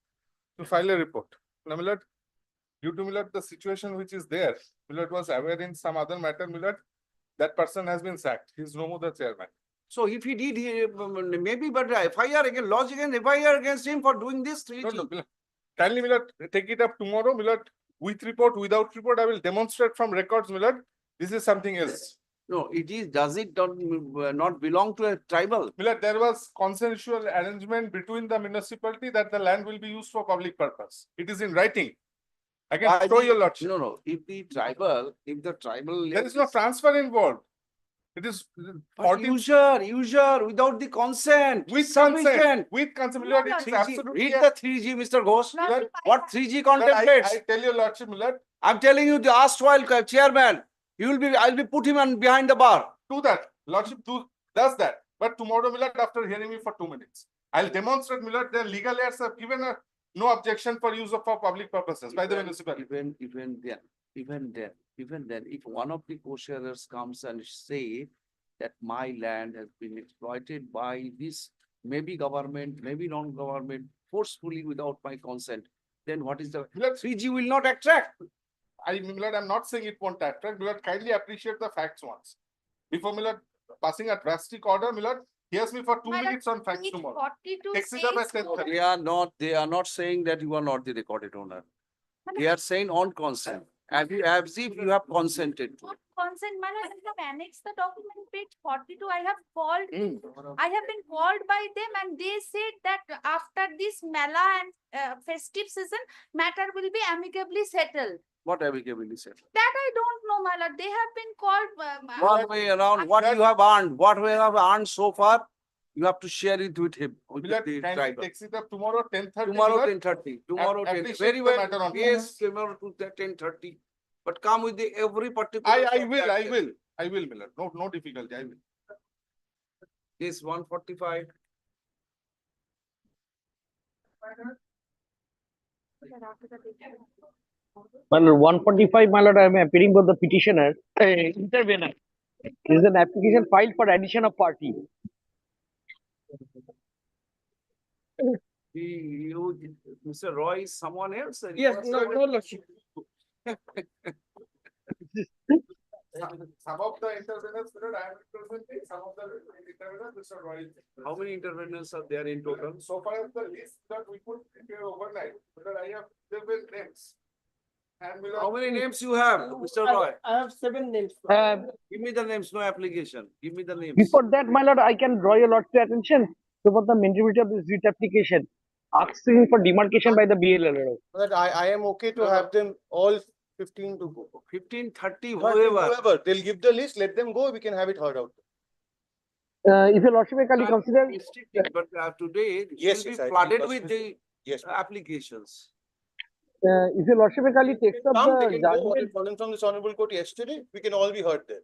to file a report. Now, my lord, due to, my lord, the situation which is there, my lord was aware in some other matter, my lord, that person has been sacked. He is no more the chairman. So if he did, maybe, but FIR again, lodge again, FIR against him for doing this 3G. No, kindly, my lord, take it up tomorrow, my lord, with report, without report, I will demonstrate from records, my lord. This is something else. No, it is, does it not belong to a tribal? My lord, there was consensual arrangement between the municipality that the land will be used for public purpose. It is in writing. I can Why show the- your lordship. No, if the tribal. There is no transfer involved. It is But 14 user, without the consent. with sufficient. consent. With consent, my lord, it is 3G, absolutely. read the 3G, Mr. Ghosh. Lord, What 3G Lord, contemplates? I tell you, lordship, my lord, I'm telling you, the erstwhile chairman, I'll be put him on behind the bar. do that. Lordship does that. But tomorrow, my lord, after hearing me for 2 minutes, I'll demonstrate, my lord, the legal heirs have given no objection for use of for public purposes by the municipality. Even then, if one of the co-sharers comes and say that my land has been exploited by this, maybe government, maybe non-government, forcefully without my consent, then what is the, 3G will not attract. My lord, I'm not saying it won't attract. My lord, kindly appreciate the facts once. Before, my lord, passing a drastic order, my lord, hears me for 2 minutes on facts tomorrow. 42 Takes it up at says 10:30. They are not saying that you are not the recorded owner. They are saying on consent, as if you have consented to it. consent, my lord, I have annexed the document page 42. I have called, Hmm. I have been called by them and they said that after this Mela and festive season, matter will be amicably settled. What amicably said? That I don't know, my lord. They have been called. One way around, what you have earned, what we have earned so far, you have to share it with him, with My lord, the kindly tribal. takes it up tomorrow, 10:30. Tomorrow, my lord. 10:30. Tomorrow, 10. Appreciate Very the well. matter on Yes, tomorrow to 10:30. But come with the every particular. I will, my lord. No difficulty, I will. Yes, 145. My lord, 145, my lord, I am appearing for the petitioner, intervener. This is an application filed for addition of party. Mr. Roy is someone else? Yes, no, lordship. Some of the interveners, my lord, I am representing, some of the interveners, Mr. Roy. How many interveners are there in total? So far as the list that we put prepare overnight, my lord, I have several names. And my lord, How many names you have, Mr. Roy? I have 7 names. Give me the names, no application. Give me the names. Before that, my lord, I can draw your lordship's attention to what the mandatory of this writ application, asking for demarcation by the BLLO. But I am okay to have them all 15 to go. 15, 30, 30, whoever. they'll give the list, let them go, we can have it heard out. If your lordship may kindly consider, But today, Yes, will be yes, I flooded think with the Yes. applications. if your lordship may kindly takes up Come, they the can go, judgment, what is fallen from this honorable court yesterday, we can all be heard there.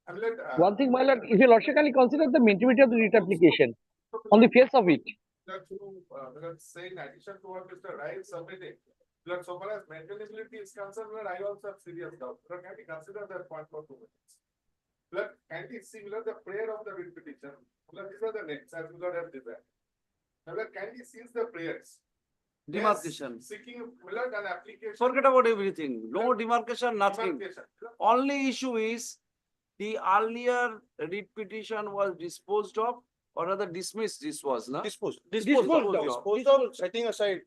I mean, one thing, my lord, if your lordship kindly consider the mandatory of the writ application on the face of it. say in addition to what Mr. Rai is submitting, but so far as maintainability is concerned, well, I also have serious doubt. But can we consider that point for 2 minutes? But can we see the prayer of the writ petition? Well, these are the names as we have desired. Now, can we seize the prayers? Demarcation. Yes, seeking an application. Forget about everything. No demarcation, nothing. Demarcation. Only issue is the earlier writ petition was disposed of or rather dismissed. This was, no? Disposed Disposed of, setting aside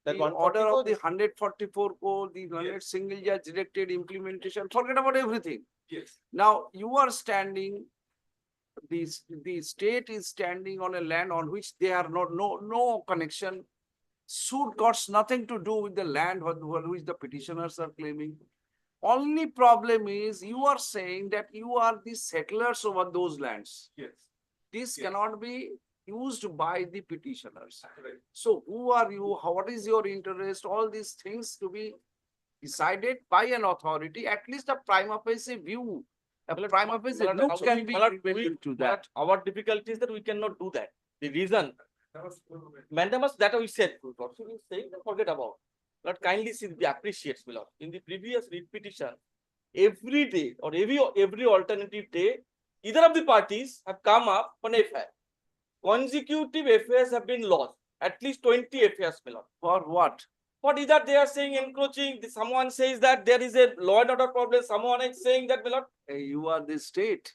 that The one order of the 144 code, the 100 single judge directed implementation, forget about everything. Yes. Now you are standing, the state is standing on a land on which they are no connection. Suit got nothing to do with the land which the petitioners are claiming. Only problem is you are saying that you are the settlers over those lands. Yes. This Yes. cannot be used by the petitioners. Right. So who are you? What is your interest? All these things to be decided by an authority, at least a prima facie view. A prima facie look can be given to that. Our difficulty is that we cannot do that. The reason, mandamus that we said, forget about. Not kindly see the appreciates, my lord. In the previous writ petition, every day or every alternative day, either of the parties have come up on FIR. Consecutive FIRs have been lost. At least 20 FIRs, my lord. For what? What is that they are saying encroaching? Someone says that there is a law and order problem. Someone is saying that, my lord. Hey, you are the state.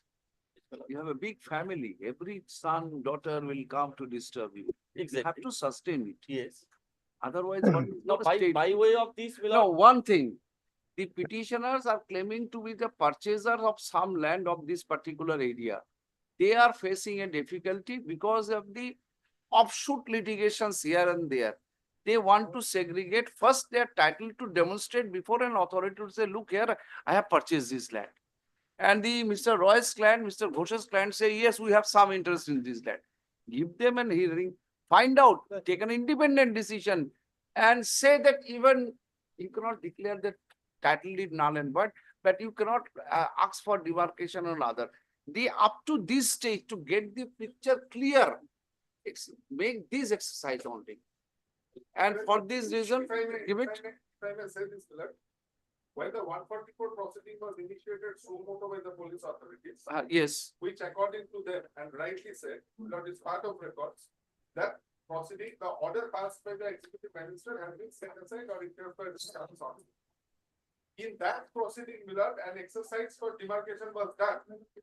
You have a big family. Every son, daughter will come to disturb you. We have Exactly. to sustain it. Yes. Otherwise, what is Now, not a state? by way of this, No, one thing. The petitioners are claiming to be the purchasers of some land of this particular area. They are facing a difficulty because of the offshoot litigations here and there. They want to segregate first their title to demonstrate before an authority to say, look here, I have purchased this land. And the Mr. Roy's client, Mr. Ghosh's client say, yes, we have some interest in this land. Give them an hearing, find out, take an independent decision and say that even you cannot declare that title deed null and void, but you cannot ask for demarcation or other. They up to this stage to get the picture clear, make this exercise only. And for this reason, give it. If I may say this, Lord, while the 144 proceeding was initiated suo motu by the police authorities, Yes. which according to them and rightly said, Lord, is part of records, that proceeding, the order passed by the executive magistrate has been set aside or interfered by the status order. In that proceeding, Lord, an exercise for demarcation was done.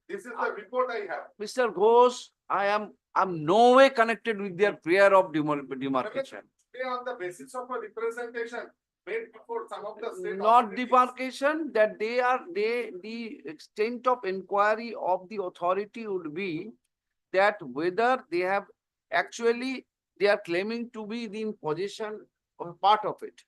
This is the report I have. Mr. Ghosh, I'm no way connected with their prayer of demarcation. On the basis of a representation made before some of the state Not authorities. demarcation, that the extent of inquiry of the authority would be that whether they have actually, they are claiming to be in possession of a part of it,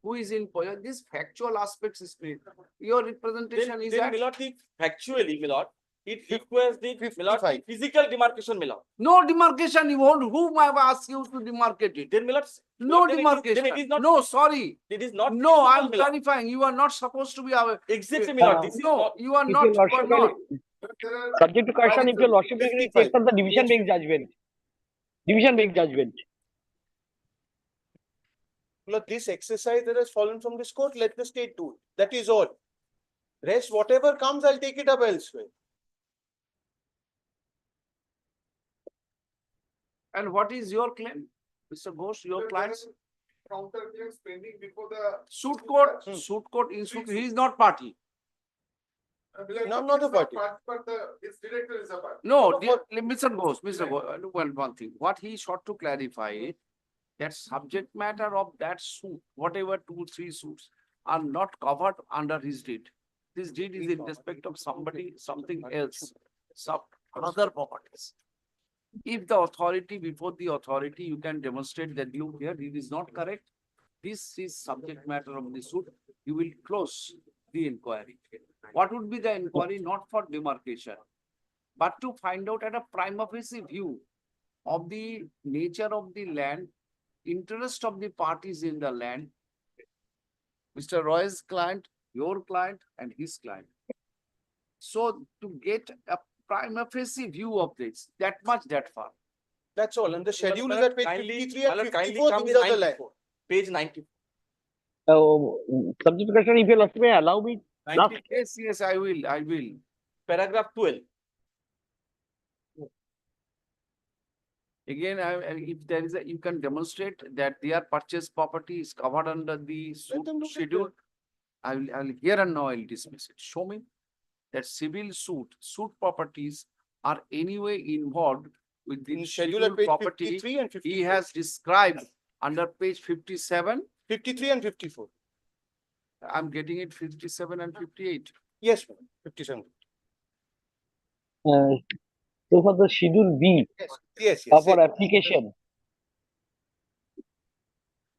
Who is in possession? This factual aspects is clear. Your representation is that. Milord, factually, Milord, it requires the Milord, physical demarcation, Milord. No demarcation, you won't. Whom I have asked you to demarcate it? Then, Milord, No then demarcation. it is not. No, sorry. It is not. No, physical, I'm Milord. clarifying. You are not supposed to be our. Exactly, Milord. This is No, not. you are If not. your You are lordship not. subject to question, if your lordship agree, takes up the division being judgment. Division being judgment. Look, this exercise that has fallen from this court, let the state do it. That is all. Rest, whatever comes, I'll take it up elsewhere. And what is your claim, Mr. Ghosh? Your clients? Counter claims pending before the Suit court. He is not party. No, I'm not a party. But his director is a party. No, Mr. Ghosh, one thing. What he sought to clarify that subject matter of that suit, whatever 2-3 suits, are not covered under his deed. This deed is in respect of somebody, something else, some other properties. If the authority, before the authority, you can demonstrate that you here, it is not correct. This is subject matter of the suit. You will close the inquiry. What would be the inquiry? Not for demarcation, but to find out at a prima facie view of the nature of the land, interest of the parties in the land, Mr. Roy's client, your client, and his client. So to get a prima facie view of this, that much, that far. That's all. And the schedule is at page 53 and 54. Come These are the land. Page 90. Subject to question, if your lordship may allow me. Yes, I will. Paragraph 12. Again, if there is you can demonstrate that their purchase property is covered under the suit schedule. I will here and now I'll dismiss it. Show me that civil suit properties are anyway involved with the schedule at page property 53 and 54. he has described under page 57. 53 and 54. I'm getting it 57 and 58. Yes, 57. So for the schedule B Yes. of our application.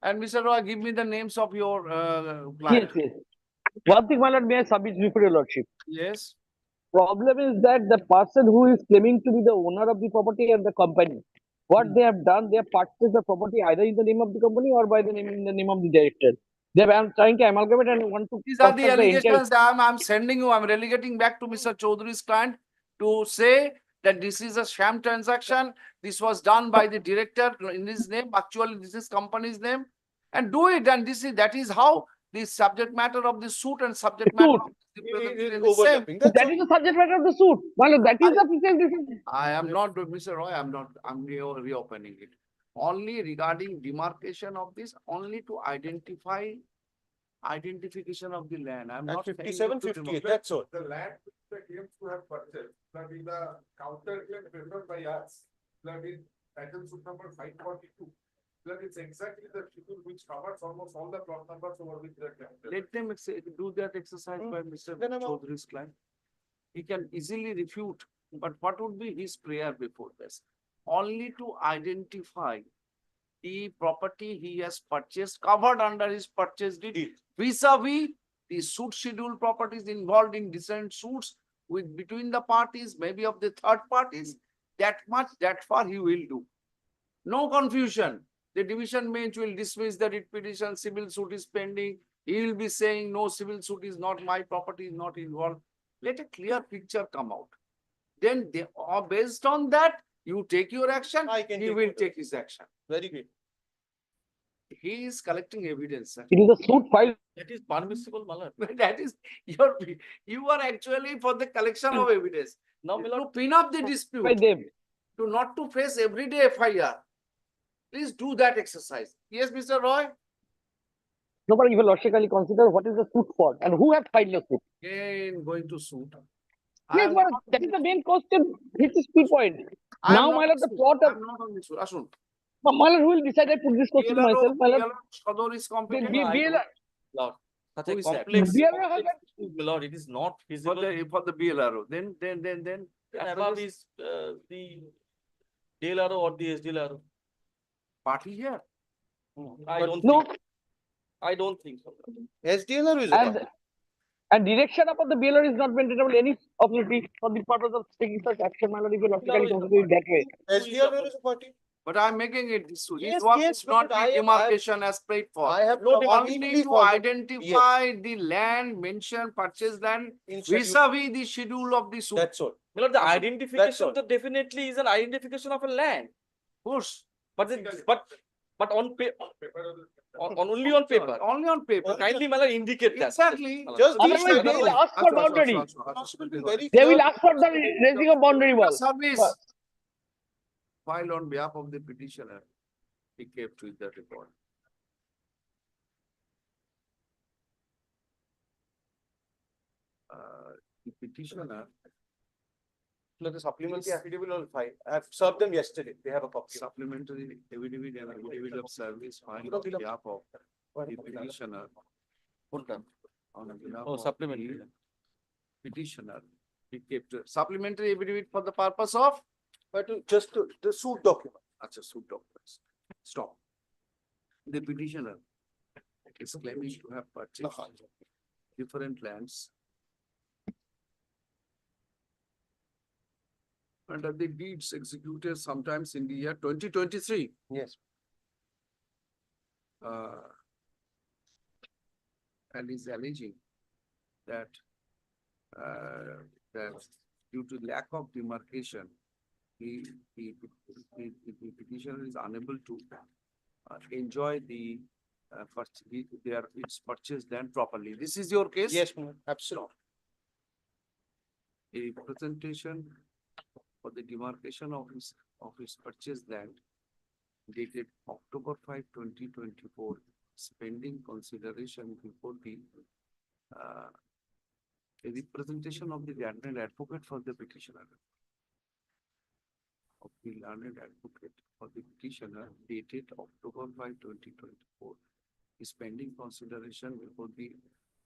And Mr. Roy, give me the names of your client. Yes. One thing, my lord, may I submit before your lordship? Yes. Problem is that the person who is claiming to be the owner of the property and the company, what they have done, they have purchased the property either in the name of the company or by the name in the name of the director. I'm trying to amalgamate and want to. These are the allegations I'm sending you. I'm relegating back to Mr. Chaudhary's client to say that this is a sham transaction. This was done by the director in his name. Actually, this is company's name. And do it. And that is how the subject matter of the suit and subject matter of the same. That is the subject matter of the suit. Well, that is the precise decision. I am not, Mr. Roy, I'm reopening it. Only regarding demarcation of this, only to identification of the land. I'm not 57, 58. That's all. The land which the claims to have purchased, the counter claim preferred by us, title suit number 542. That is exactly the schedule which covers almost all the plot numbers over which they are. Let them do that exercise by Mr. Chaudhary's client. He can easily refute, but what would be his prayer before this? Only to identify the property he has purchased, covered under his purchase deed, vis-a-vis the suit schedule properties involved in different suits with between the parties, maybe of the third parties. That much, that far he will do. No confusion. The division bench will dismiss the writ petition, civil suit is pending. He will be saying, no, civil suit is not my property, is not involved. Let a clear picture come out. Then they are based on that, you take your action, he will take his action. Very good. He is collecting evidence, sir. It is a suit filed. That is permissible, my lord. That is you are actually for the collection of evidence. Now, my lord, To pin up the dispute, By them. to not to face everyday FIR. Please do that exercise. Yes, Mr. Roy? No, but if logically consider what is the suit for and who has filed the suit. Again, going to suit. Yes, but that is the main question. This is key point. Now, my lord, the plot of. I'm not on this. Ashun. My lord, who will decide? I put this question to myself. My lord, Shador is competent. Lord, such a Who is that? complex, BLRO has issue, my lord, it is not feasible. For the BLRO. Then. Then above is the DLRO or the SDLRO. Party here. I don't no. think. I don't think so. SDLR is a And, and direction about the BLR is not maintainable any authority for the purpose of taking such action, my lord, if you logically consider it that way. SDLR is a party. But I'm making it this way. Yes, His work yes, is not but I the have- demarcation as prayed for. I have Only completely to followed. identify the land mentioned, purchase land, In schedule. vis-a-vis the schedule of the suit. That's all. My lord, the That's all. identification definitely is an identification of a land. Of course. But but on paper, only on paper. Only on paper. Kindly, my lord, indicate that. Exactly. Just Otherwise, these they will ask for boundary. will be very They clear. will ask for the raising of boundary wall. Service. Filed on behalf of the petitioner. He kept with the report. The petitioner. No, the supplementary affidavit will file. I have served them yesterday. They have a copy. Supplementary affidavit and affidavit of service filed on behalf of the petitioner. On behalf Oh, of supplementary. the petitioner. He kept supplementary affidavit for the purpose of But just to, the suit document. suit documents. Stop. The petitioner is claiming to have purchased different lands under the deeds executed sometimes in the year 2023. Yes. And is alleging that that due to lack of demarcation, the petitioner is unable to enjoy the its purchased land properly. This is your case? Yes, absolutely. A representation for the demarcation of his purchased land dated October 5, 2024, pending consideration before the a representation of the learned advocate for the petitioner. Of the learned advocate for the petitioner dated October 5, 2024, is pending consideration before the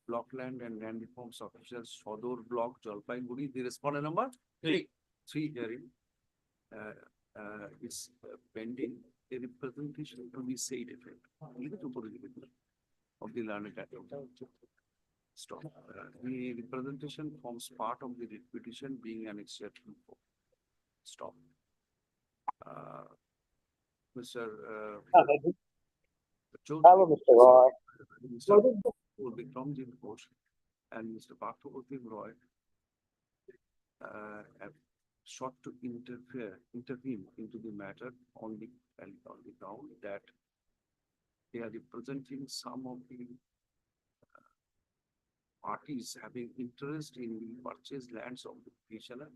block land and land reforms official Sodor Block, Jalpaiguri. The respondent number 3 hearing is pending a representation to the said effect of the learned advocate. Stop. The representation forms part of the writ petition being annexed to. Stop. Mr. Hello, Mr. Roy. Mr. Vikramjit Ghosh and Mr. Parthapratim Roy have sought to intervene into the matter on the ground that they are representing some of the parties having interest in the purchased lands of the petitioner.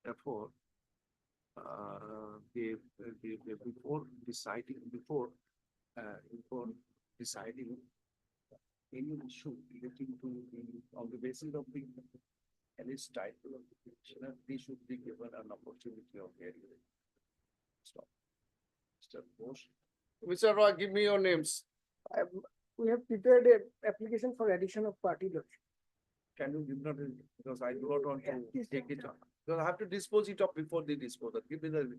Therefore, before deciding any issue relating to on the basis of the alleged title of the petitioner, they should be given an opportunity of hearing. Stop. Mr. Ghosh. Mr. Roy, give me your names. We have prepared a application for addition of party lordship. Can you give not, because I do not want to take it up. Because I have to dispose it up before they dispose it. Give me the,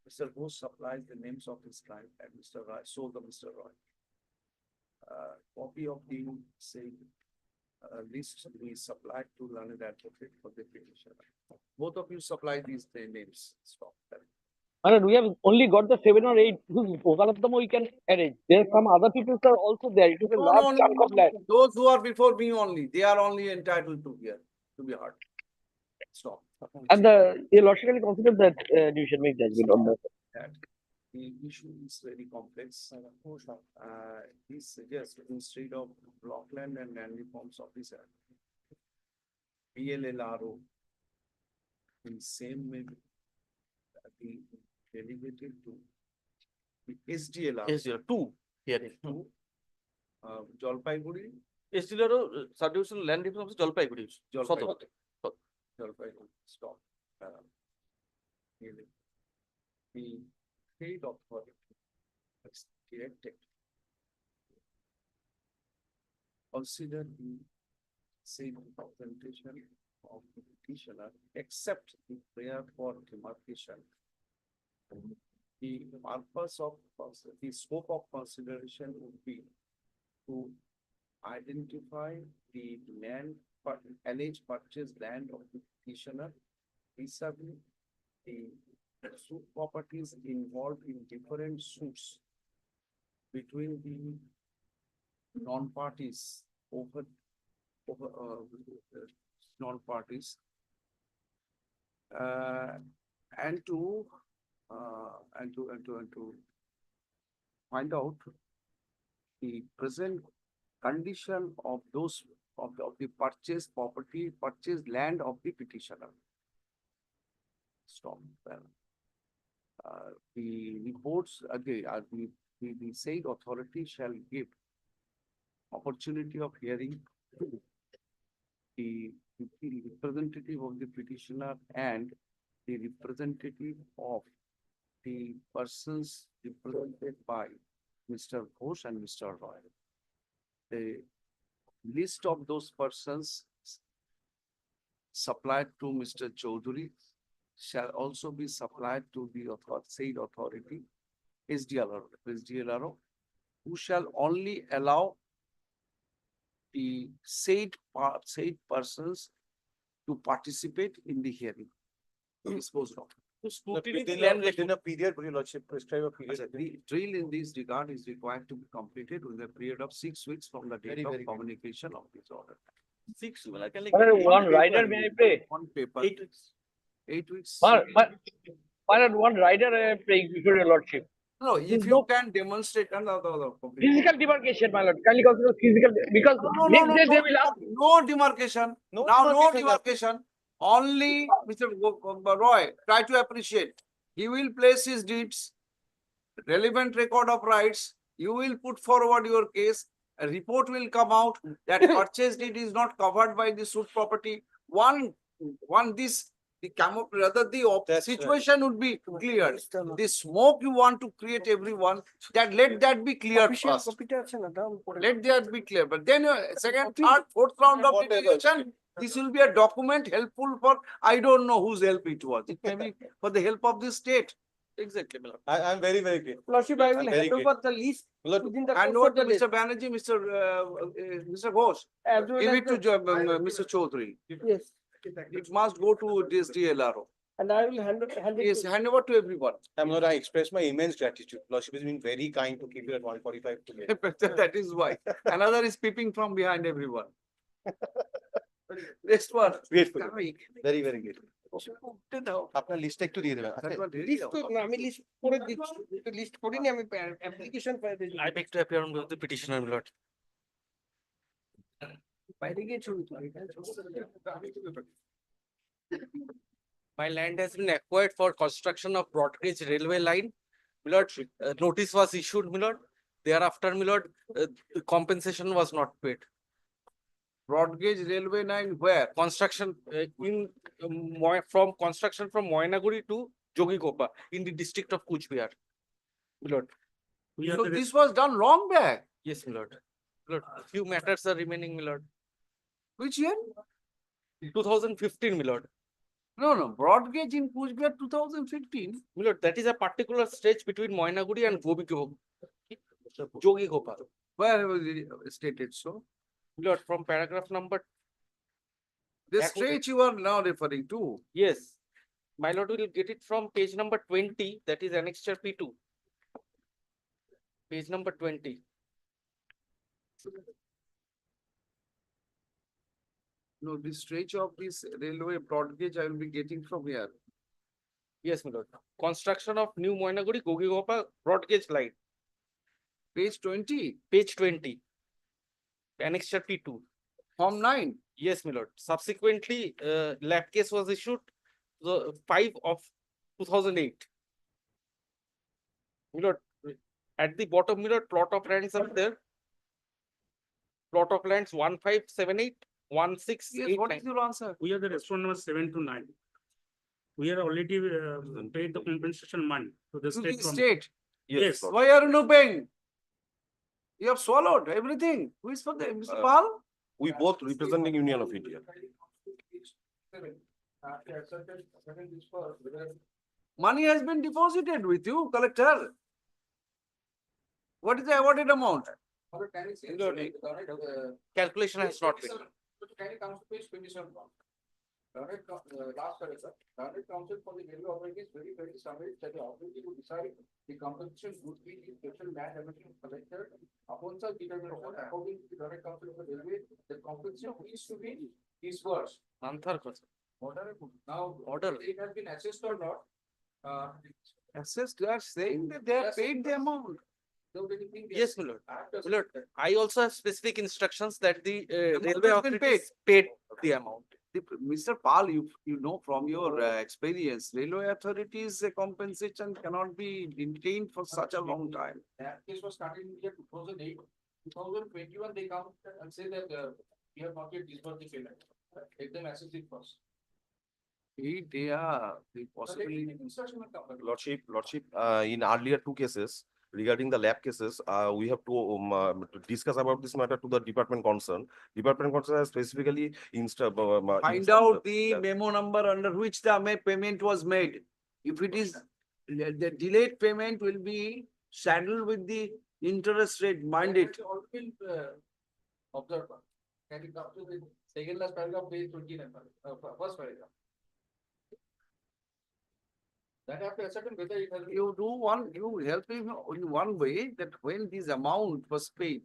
Mr. Ghosh supplies the names of his client and Mr. Roy, so the Mr. Roy. Copy of the same list we supplied to learned advocate for the petition. Both of you supply these their names. Stop. And we have only got the 7 or 8, one of them we can arrange. There are some other people are also there. It is a large chunk of land. Those who are before me only, they are only entitled to hear, to be heard. Stop. And you logically consider that you should make judgment on that. That the issue is very complex. He suggests instead of Blockland and Land Reforms Officer, PLLRO, in same way, be delegated to the SDLR. SDLR, two hearing. Jalpaiguri. SDLR, subdivision land reforms, Jalpaiguri. Jalpaiguri. Jalpaiguri. Stop. The state authority has directed. Consider the same presentation of the petitioner, except the prayer for demarcation. The purpose of the scope of consideration would be to identify the land, alleged purchase land of the petitioner, vis-a-vis the suit properties involved in different suits between the non-parties over non-parties, and to find out the present condition of those of the purchased property, purchased land of the petitioner. Stop. The reports the said authority shall give opportunity of hearing the representative of the petitioner and the representative of the persons represented by Mr. Ghosh and Mr. Roy. The list of those persons supplied to Mr. Chaudhary shall also be supplied to the said authority, SDLRO, who shall only allow the said persons to participate in the hearing. Disposed of. Within a period, would your lordship prescribe a period? The drill in this regard is required to be completed within a period of 6 weeks from the date of communication of this order. 6 weeks. I can One rider, may I pay? On paper. 8 weeks. 8 weeks. One rider paying before your lordship. No, if you can demonstrate physical demarcation, my lord. Kindly consider physical, because next day they will ask. No demarcation. No demarcation. Only Mr. Roy, try to appreciate. He will place his deeds, relevant record of rights. You will put forward your case. A report will come out that purchase deed is not covered by the suit property. The situation would be clear. The smoke you want to create everyone, let that be clear first. Let that be clear. But then second, third, fourth round of litigation, this will be a document helpful for, I don't know whose help it was. It may be for the help of the state. Exactly, my lord. I am very clear. Lordship, I will hand over the list within the And course over of to the day. Mr. Banerjee, Mr. Ghosh, As well give as it to the- Mr. Chaudhary. Yes, It must go to this DLRO. and I will hand it Yes, to. hand over to everyone. I express my immense gratitude. Lordship has been very kind to keep it at 145 today. That is why. Another is peeping from behind everyone. Next one. Grateful. Very, very grateful. আপনার লিস্টটা একটু দিয়ে দেবেন list তো না, আমি list করে দিচ্ছি, লিস্ট করিনি আমি অ্যাপ্লিকেশন ফাইল দিয়েছি। I beg to appear on behalf of the petitioner, my lord. বাইরে গিয়ে ছবি তুলি। My land has been acquired for construction of broad gauge railway line. My lord, notice was issued, my lord. Thereafter, my lord, compensation was not paid. Broad gauge railway line where? Construction from construction from Moinaguri to Jogikopa in the district of Kuch Bihar. My lord. So this was done long back. Yes, my lord. My lord, few matters are remaining, my lord. Which year? 2015, my lord. No, broad gauge in Kuch Bihar 2015. My lord, that is a particular stretch between Moinaguri and Jogikopa. Where was it stated so? My lord, from paragraph number. The stretch you are now referring to. Yes. My lord will get it from page number 20, that is annexure P2. Page number 20. No, the stretch of this railway broad gauge I will be getting from here. Yes, my lord. Construction of new Moinaguri Gogikopa broad gauge line. Page 20. Page 20. Annexure P2. Form 9. Yes, my lord. Subsequently, lab case was issued the 5 of 2008. My lord, at the bottom, my lord, plot of lands are there. Plot of lands 1578, 1689. Yes, what is your answer? We are the restaurant number 7 to 9. We are already paid the compensation money to the To the state. state. Yes. Why are you not paying? You have swallowed everything. Who is for the Mr. Pal? We both representing Union of India. Money has been deposited with you, collector. What is the awarded amount? Calculation has not been. Can you come to page 27? Last sir. Direct counsel for the railway operating is very summary that the ability to decide the compensation would be the special land allocation collector upon such determination according to the direct counsel of the railway, the compensation is to be disbursed. Order. Now, it has been assessed or not? Assessed, they are saying that they have paid the amount. Yes, my lord. My lord, I also have specific instructions that the railway has been authorities paid the amount. Mr. Pal, you know from your experience, railway authorities compensation cannot be maintained for such a long time. That case was started in the year 2008. 2021, they come and say that we have not yet disbursed the payment. Let them assess it first. They are possibly. Lordship, in earlier two cases, regarding the lab cases, we have to discuss about this matter to the department concerned. Department concerned has specifically Find out the memo number under which the payment was made. If it is, the delayed payment will be saddled with the interest rate, mind it. Observe. Can you come to the second last paragraph, page 29, first paragraph. That have to ascertain whether it has. You help me in one way that when this amount was paid.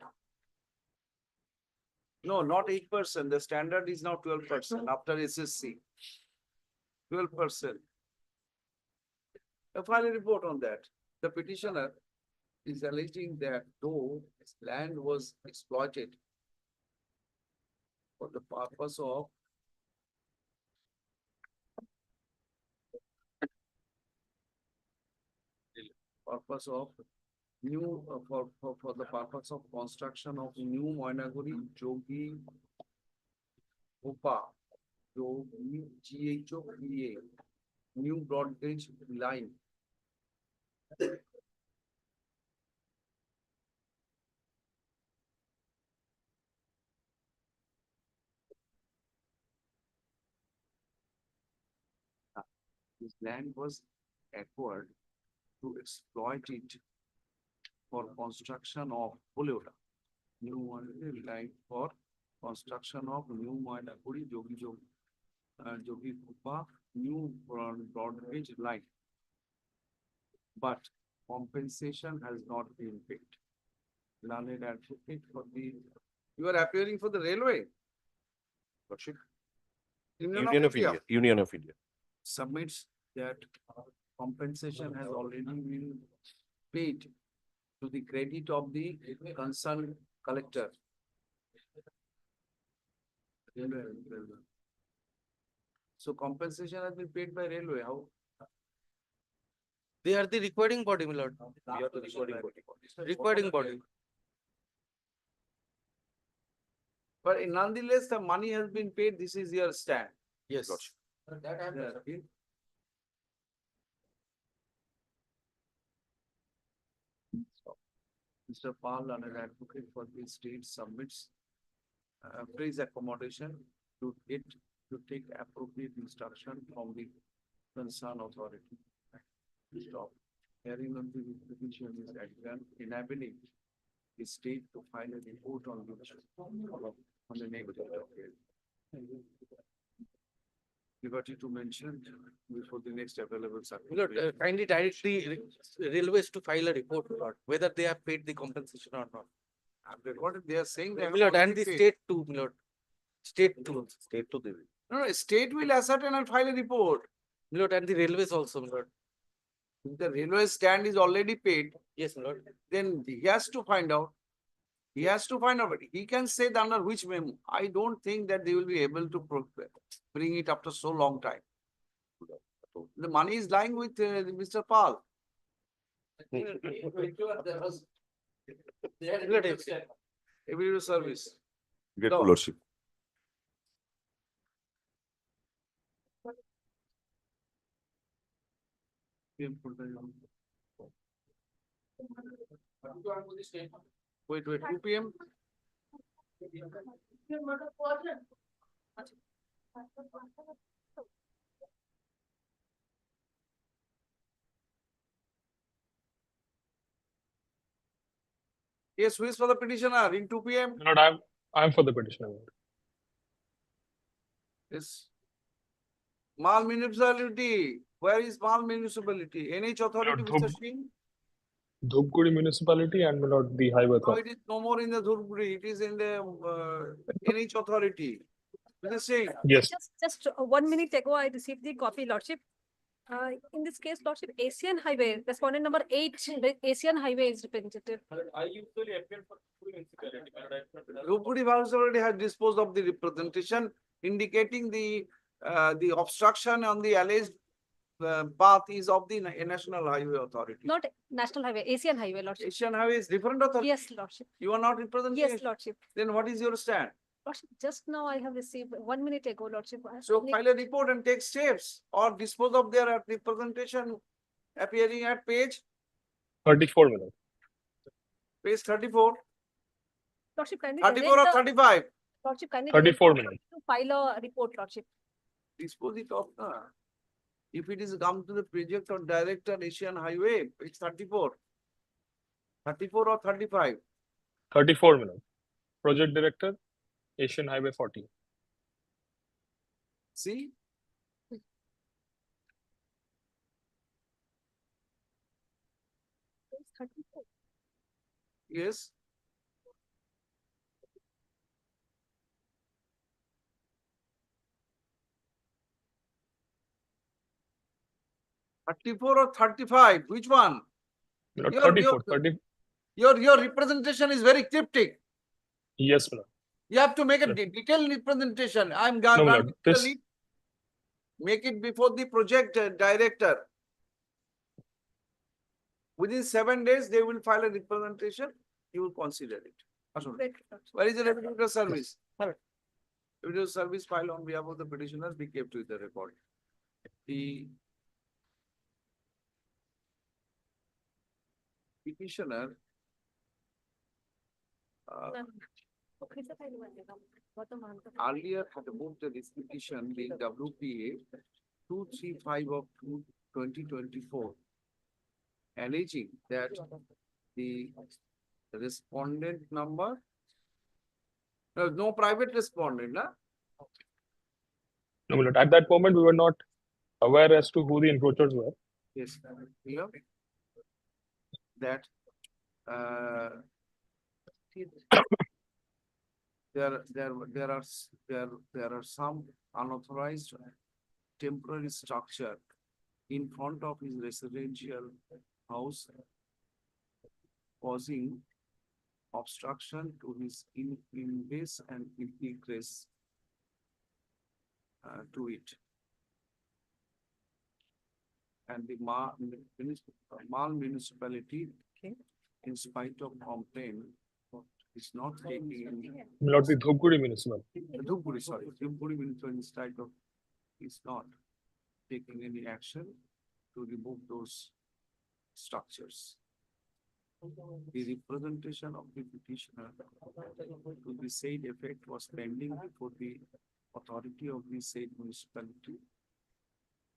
No, not 8%. The standard is now 12% after SSC. 12%. File a report on that. The petitioner is alleging that though his land was exploited for the purpose of new for the purpose of construction of new Moinaguri Jogi Upa Jogi GHOPA new broad gauge line. This land was acquired to exploit it for construction of new line for construction of new Moinaguri Jogi Kupa new broad gauge line. But compensation has not been paid. Learned advocate for the. You are appearing for the railway. Lordship. Union of India. Union of India. Submits that compensation has already been paid to the credit of the concerned collector. So compensation has been paid by railway. How? They are the recording body, my lord. We are the recording body. Recording body. But nonetheless, the money has been paid. This is your stand. Yes. Yeah. Mr. Pal, an advocate for the state, submits praise accommodation to take appropriate instruction from the concerned authority. Stop. Hearing of the petition is adjourned, enabling the state to file a report on the next day of hearing. Liberty to mention before the next available circuit. Kindly direct the railways to file a report, my lord, whether they have paid the compensation or not. What they are saying, they have My lord, and already the paid. state too, my lord. State too. they will. No, state will ascertain and file a report. My lord, and the railways also, my lord. If the railway stand is already paid, Yes, my lord. then he has to find out. He has to find out. He can say that under which memo. I don't think that they will be able to bring it after so long time. The money is lying with Mr. Pal. Every service. Get No. lordship. Wait, 2 p.m. Yes, who is for the petitioner in 2 p.m.? My lord, I'm for the petitioner. my lord. Yes. Mal municipality. Where is Mal municipality? NH authority, Lord, Mr. Singh? Dhupguri municipality and my lord, the highway No, authority. it is no more in the Dhurpuri. It is in the NH authority. Mr. Singh. Yes. Just 1 minute ago, I received the copy, Lordship. In this case, Lordship, Asian Highway, respondent number 8, the Asian Highway is represented. I usually appear for municipality. Dhurpuri municipality has disposed of the representation indicating the obstruction on the alleged path is of the National Highway Authority. Not National Highway, Asian Highway, Lordship. Asian Highway is different authority. Yes, Lordship. You are not representing Yes, it? Lordship. Then what is your stand? Lordship, just now I have received 1 minute ago, Lordship. So file a report and take steps or dispose of their representation appearing at page 34 my lord. 34. Lordship, kindly 34 or 35? Lordship, kindly 34 direct minutes. to file a report, Lordship. Dispose it off. If it is come to the project or director Asian Highway, it's 34. 34 or 35? 34 my lord. Project director, Asian Highway 40. See? It's 34. Yes. $34 or 35? Which one? My lord, 34, 30. Your representation is very cryptic. Yes, my lord. You have to make a Sure. detailed representation. I'm No, my granting lord. you the This, lead. Make it before the project director. Within 7 days, they will file a representation. You will consider it. Great, Lordship. Where is the representative service? Representative service file on behalf of the petitioners be kept with the record. The petitioner Okay, sir, I know. earlier had moved this petition being WPA 235 of 2024, alleging that the respondent number, no private respondent, na? no, my lord. At that moment, we were not aware as to who the encroachers were. Yes, clear? That there are some unauthorized temporary structure in front of his residential house causing obstruction to his ingress and egress to it. And the Mal municipality, in spite of complaint, It's not taking any. My lord, the Dhupguri municipal. Dhupguri, sorry, Dhupguri municipal is not taking any action to remove those structures. The representation of the petitioner to the said effect was pending before the authority of the said municipality.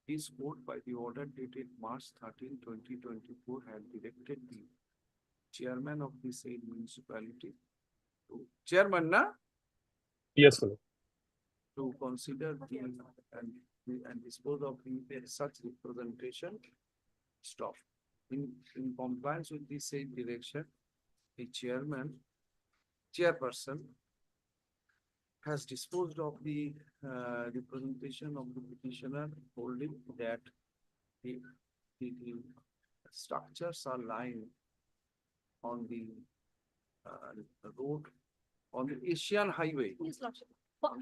This court by the order dated March 13, 2024 had directed the chairman of the said municipality to chairman na Yes, my lord. to consider the and dispose of the such representation. Stop. In compliance with the said direction, the chairperson has disposed of the representation of the petitioner, holding that the structures are lying on the road on the Asian Highway. Yes, Lordship.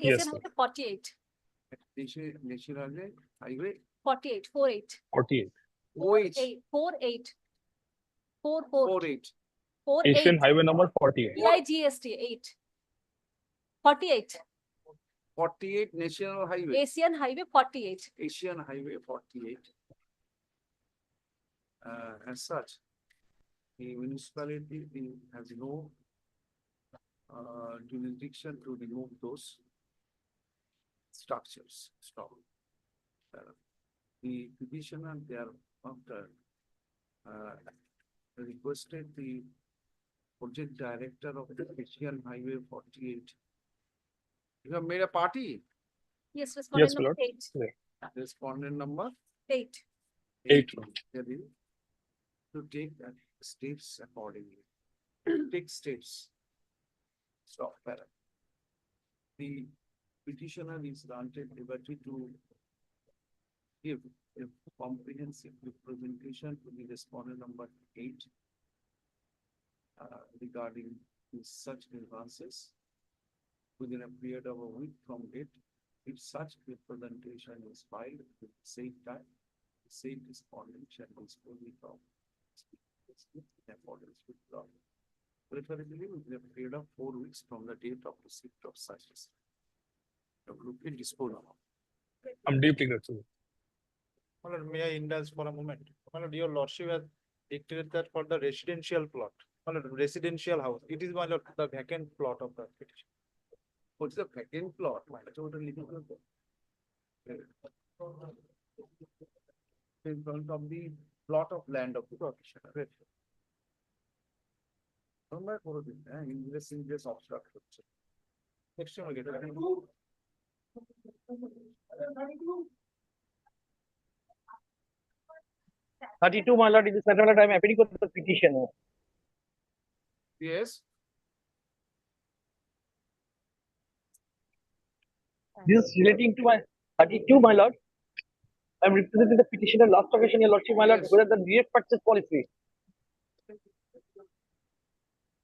Yes, Asian sir. Highway 48. National Highway 48. 48. 48. 48. 48. 4. 48. 48. Asian highway number 48. EIGST 8. 48. 48 National Highway. Asian Highway 48. Asian Highway 48. As such, the municipality has no jurisdiction to remove those structures. Stop. The petitioner thereafter requested the project director of the Asian Highway 48. You have made a party? Yes, respondent Yes, my number lord. 8. Yeah. Respondent number 8. 8. there is, to take that steps accordingly. Take steps. Stop. Para. The petitioner is granted liberty to give a comprehensive representation to the respondent number 8 regarding such grievances within a period of a week from date. If such representation is filed with the same time, the same respondent shall dispose of in accordance with law. Preferably within a period of 4 weeks from the date of receipt of such. The group will dispose of. I'm deeply grateful. My lord, may I indulge for a moment? My lord, your lordship has dictated that for the residential plot, my lord, residential house. It is, my lord, the vacant plot of the petition. What's the vacant plot? In front of the plot of land of the petitioner. Ingress obstruction. Next time we get it. 32, my lord, in this matter, I am appealing for the petitioner. Yes. This is relating to my 32, my lord. I am representing the petitioner last occasion, your lordship, my lord, Yes. whether the direct purchase policy.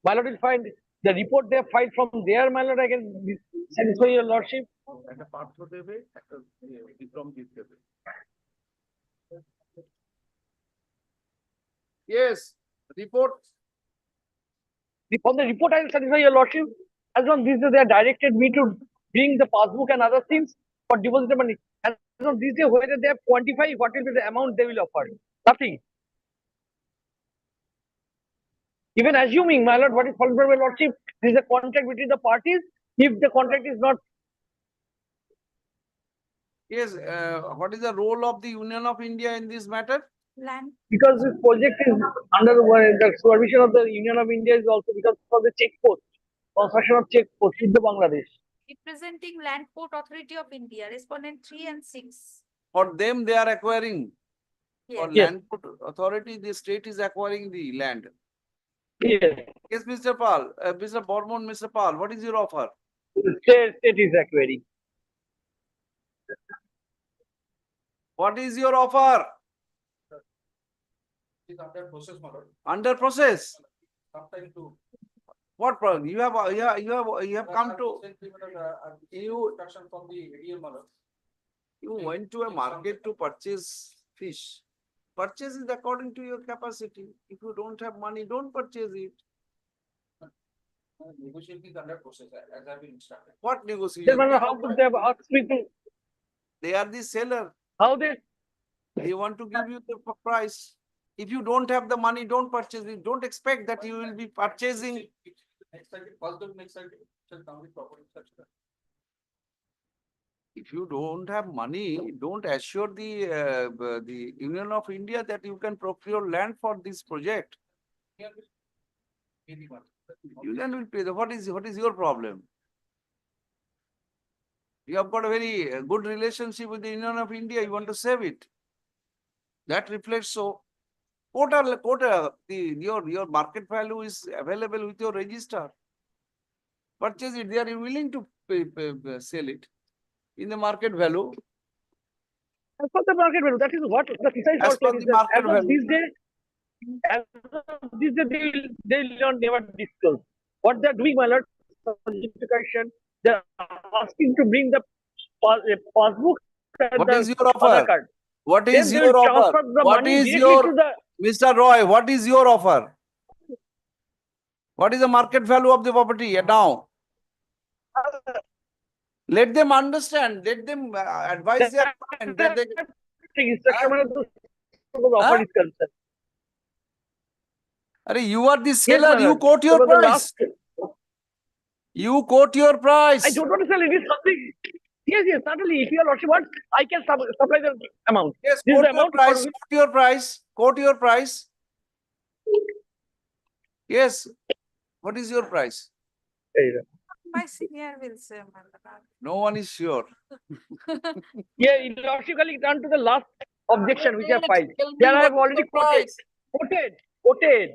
My lord will find the report they have filed from there, my lord, I can satisfy your lordship. একটা পাত্র দেবে একটা বিক্রম জিত দেবে Yes, report. From the report, I will satisfy your lordship. As long as they have directed me to bring the passbook and other things for deposit money. As long as they whether they have quantified what will be the amount they will offer. Nothing. Even assuming, my lord, what is followed by my lordship, there is a contract between the parties. If the contract is not, Yes, what is the role of the Union of India in this matter? Land. because this project is under the supervision of the Union of India, is also because of the check post, construction of check post with the Bangladesh. Representing Land Port Authority of India, respondent 3 and 6. For them, they are acquiring. For Yes. land authority, the state is acquiring the land. Yes. Yes, Mr. Pal, Mr. Bormon, Mr. Pal, what is your offer? State is acquiring. What is your offer? It's under process, my lord. Under process. Sometime to. What problem? You have come to, Instruction from the ADM, my lord. you went to a market to purchase fish. Purchase is according to your capacity. If you don't have money, don't purchase it. Negotiation is under process, as I've been instructed. What Then negotiation? my lord, how could they have asked me to, They are the seller. how they, They want to give you the price. If you don't have the money, don't purchase it. Don't expect that you will be purchasing. Next cycle, first of next cycle, shall come with property such that. If you don't have money, don't assure the Union of India that you can procure land for this project. Union will pay. What is your problem? You have got a very good relationship with the Union of India. You want to save it. That reflects so. Your market value is available with your register. Purchase it. They are willing to sell it in the market value. as per the market value, that is what the precise As per also the is that market as of value. this day, as of this day, they will not never disclose. What they are doing, my lord, justification, they are asking to bring the passbook and What the is your Aadhaar offer? card. What Then is they your will offer? transfer the What money is directly your, to the. Mr. Roy, what is your offer? What is the market value of the property now? Let them understand. Let them advise their client that they. Instruction offer is concerned. You are the Yes, seller. my You lord. quote That your was the price. last. You quote your I price. don't want to sell it. It is something. Yes, yes, certainly. If your lordship wants, I can supply the amount. Yes, This is quote the your amount price. for which Quote your price. Quote your price. Yes. What is your price? My senior will say, my lord. No one is sure. yeah, logically turn to the last objection which I have filed. Tell me There I have what is already the price? quoted.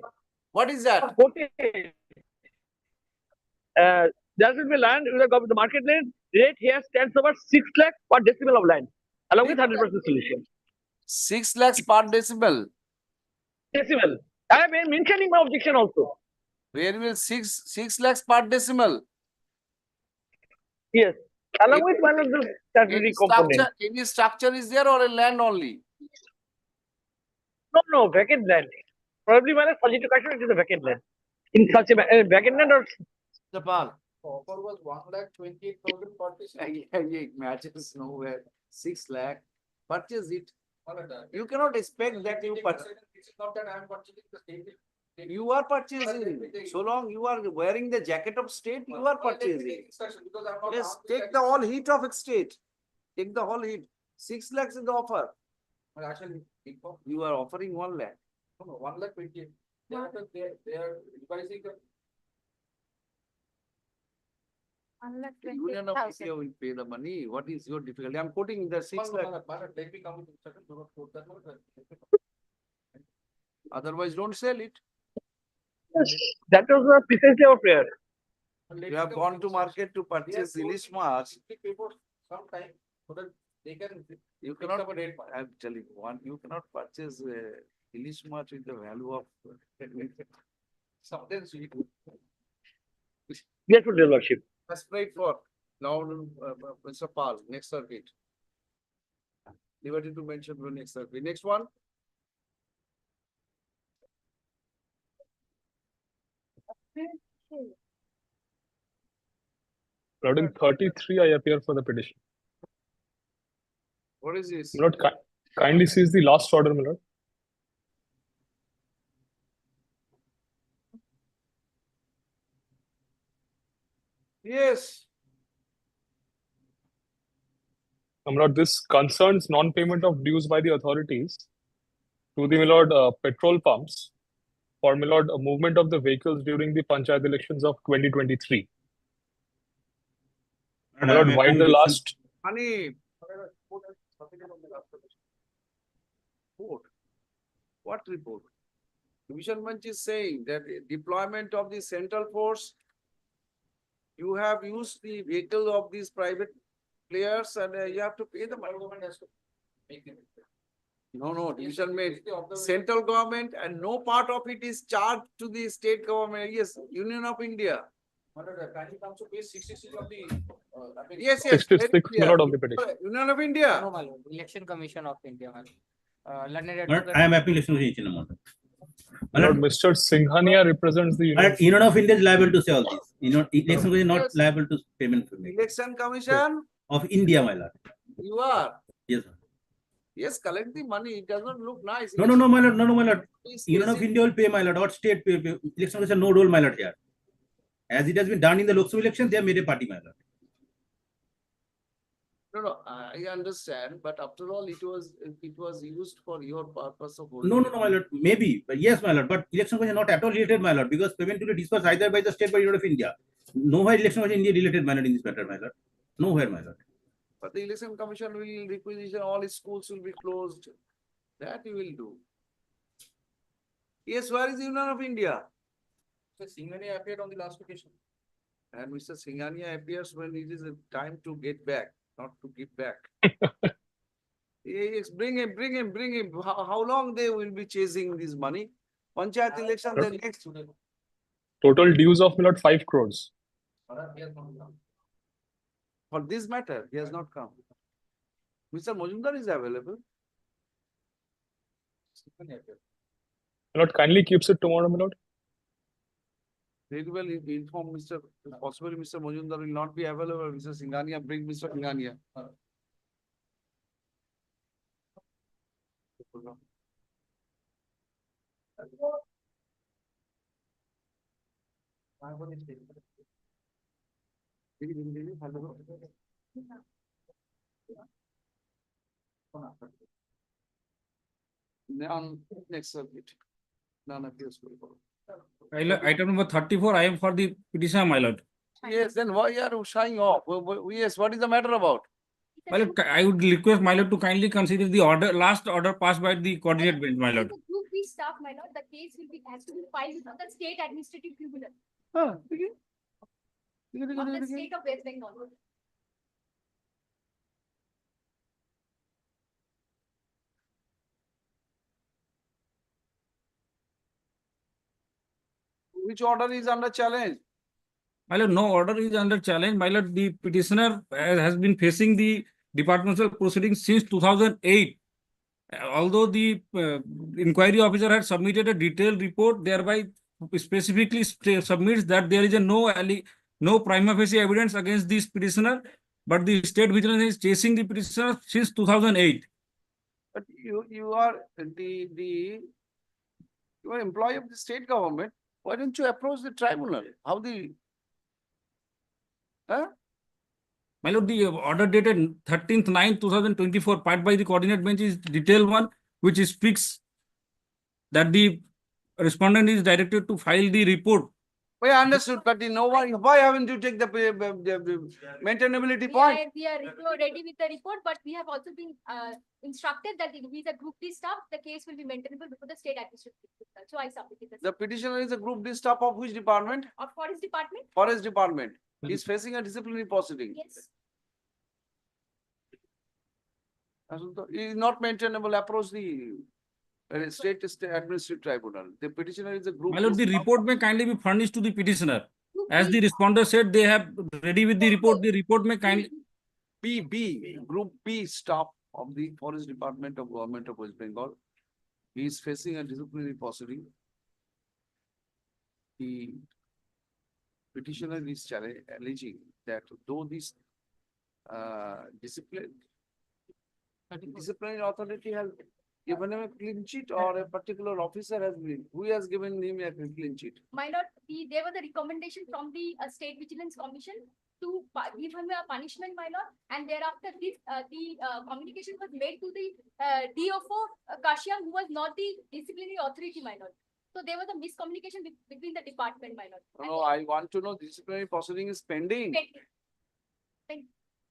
What is that? Quoted. There will be land with the market rate here stands over 6 lakh per decimal of land, along with 100% solution. 6 lakhs per decimal. Decimal. I have been mentioning my objection also. Where will 6 lakhs per decimal? Yes, along with one of the statutory component. Any structure is there or a land only? No, vacant land. Probably when a solicitation it is a vacant land. In such a vacant land or Japan. Offer was 1,28,000 per decimal. It matches nowhere. 6 lakh. Purchase it. You cannot expect that you purchase. This is not that I am purchasing the state. You are purchasing. So long you are wearing the jacket of state, you are purchasing. Yes, take the whole heat of state. Take the whole heat. 6 lakhs is the offer. Actually, You are offering 1 lakh. no, 1,28,000. They are revising the. Union of India will pay the money. What is your difficulty? I am quoting the 6 lakh. Let me come with instruction. Do not quote that one. Otherwise, don't sell it. that was precisely our prayer. You have gone to market to purchase Ilish March. Some time so that they can. You cannot. I am telling you, you cannot purchase Ilish March with the value of. Sometimes we. Yes, your lordship. Let's pray for now, Mr. Pal, next circuit. Liberty to mention the next circuit. Next one. Lord, in 33, I appear for the petition. What is this? Lord, kindly seize the last order, my lord. Yes. My lord, this concerns non-payment of dues by the authorities to the, my lord, petrol pumps for, my lord, movement of the vehicles during the Panchayat elections of 2023. My lord, why the last... Honey. Report. What report? Division Bench is saying that the deployment of the central force, you have used the vehicle of these private players and you have to pay the money. No, division made central government and no part of it is charged to the state government. Yes, Union of India. Can you come to page 66 of the. Yes. 66, my lord, of the petition. Union of India. No, my lord. Election Commission of India, my lord. Lord, I am appealing election commission amount. My lord, Mr. Singhania represents the Union of India is liable to say all this. Election Commission is not Yes. liable to payment for me. Election Commission, Of India, my lord. you are. Yes, sir. Yes, collect the money. It does not look nice. No, my lord. No, my lord. It's Union of easy. India will pay, my lord. What state pay? Election Commission no role, my lord, here. As it has been done in the Lok Sabha election, they have made a party, my lord. No, I understand, but after all, it was used for your purpose of No, holding. my lord. Maybe, but yes, my lord. But election commission not at all related, my lord, because payment to be dispersed either by the state or Union of India. Nowhere election commission India related, my lord, in this matter, my lord. Nowhere, my lord. But the election commission will requisition, all its schools will be closed. That you will do. Yes, where is the Union of India? So Singhania appeared on the last occasion. And Mr. Singhania appears when it is a time to get back, not to give back. Yes, bring him. How long they will be chasing this money? Panchayat election, the next. Total dues of my lord 5 crores. For this matter, he has not come. Mr. Majumdar is available. My lord kindly keeps it tomorrow, my lord. Very well inform Mr. Possibly Mr. Majumdar will not be available. Mr. Singhania, bring Mr. Singhania. Now, next subject. None appears to be. Item number 34, I am for the petition, my lord. Yes, then why are you shying off? Yes, what is the matter about? My lord, I would request my lord to kindly consider the last order passed by the coordinate bench, my lord. Group B staff, my lord, the case has to be filed with the state administrative tribunal Huh. of the state of West Bengal. Which order is under challenge? My lord, no order is under challenge. My lord, the petitioner has been facing the departmental proceedings since 2008. Although the inquiry officer had submitted a detailed report, thereby specifically submits that there is no prima facie evidence against this petitioner, but the state vigilance is chasing the petitioner since 2008. But you are you are employee of the state government. Why don't you approach the tribunal? How the My lord, the order dated 13th-9/2024, part by the coordinate bench is detailed one, which speaks that the respondent is directed to file the report. We understood, but why haven't you take the maintainability point? We are ready with the report, but we have also been instructed that with the group D staff, the case will be maintainable before the state administrative tribunal. So I submitted The petitioner is a group D staff of which department? of Forest Department. Forest Department. He is facing a disciplinary proceeding. Yes. He is not maintainable. Approach the state administrative tribunal. The petitioner is a group. My lord, the report may kindly be furnished to the petitioner. As the responder said, they have ready with the report may kindly. Group B staff of the Forest Department of Government of West Bengal. He is facing a disciplinary proceeding. The petitioner is alleging that though this disciplinary authority has given him a clean sheet, or a particular officer has been, who has given him a clean sheet? My lord, there was a recommendation from the State Vigilance Commission to give him a punishment, my lord, and thereafter the communication was made to the DFO Kashyap, who was not the disciplinary authority, my lord. So there was a miscommunication between the department, my lord. No, I want to know disciplinary proceeding is pending.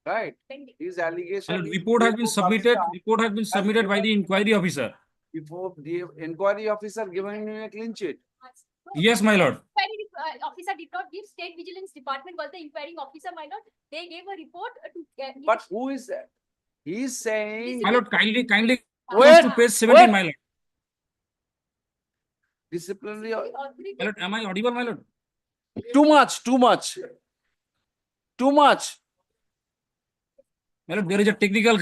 Right. Pending. His allegation. And report has been submitted. Report has been submitted by the inquiry officer. Before the inquiry officer giving him a clean sheet. Yes, my lord. Inquiry officer did not give. State Vigilance Department was the inquiring officer, my lord. They gave a report to. But who is that? He is saying. My lord, kindly Wait, to page 17, my lord. Disciplinary. My lord, am I audible, my lord? Too much. My lord, there is a technical.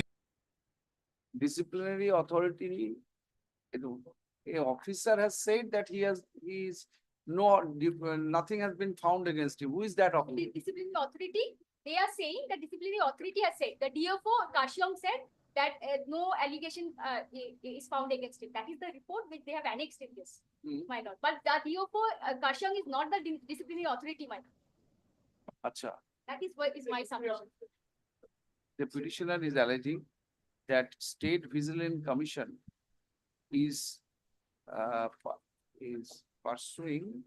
Disciplinary authority. A officer has said that he is No, nothing has been found against him. Who is that officer? The disciplinary authority, they are saying the disciplinary authority has said, the DFO Kashyong said that no allegation is found against him. That is the report which they have annexed in this, my lord. But the DFO Kashyong is not the disciplinary authority, my lord. Acha. That is what is my submission. The petitioner is alleging that State Vigilant Commission is pursuing.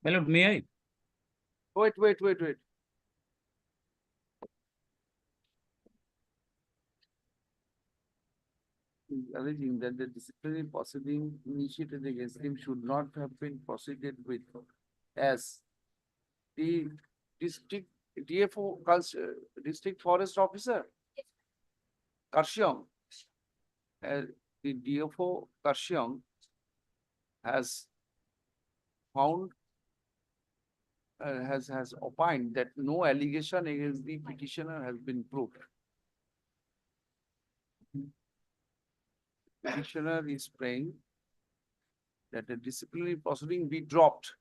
My lord, may I? Wait. Is alleging that the disciplinary proceeding initiated against him should not have been proceeded with as the district DFO district forest officer Kashyong, the DFO Kashyong has found has opined that no allegation against the petitioner has been proved. Petitioner is praying that the disciplinary proceeding be dropped.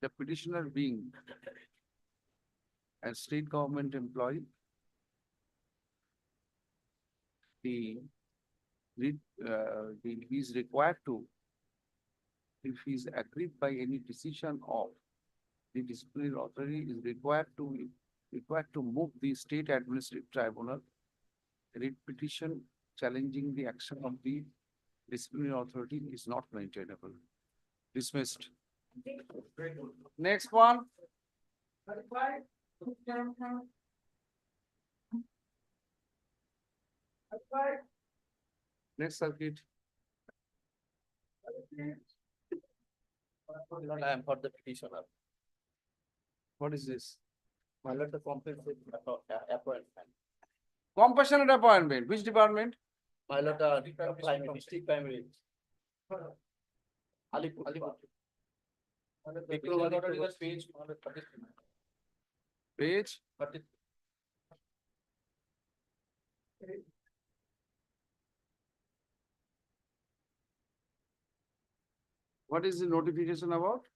The petitioner being a state government employee, he is required to, if he is agreed by any decision of the disciplinary authority, is required to move the state administrative tribunal writ petition challenging the action of the disciplinary authority is not maintainable. Dismissed. Next one. Next circuit. I am for the petitioner. What is this? My lord, the compensation appointment. Compassionate appointment. Which department? My lord, district primary. Alipur. Page. What is the notification about?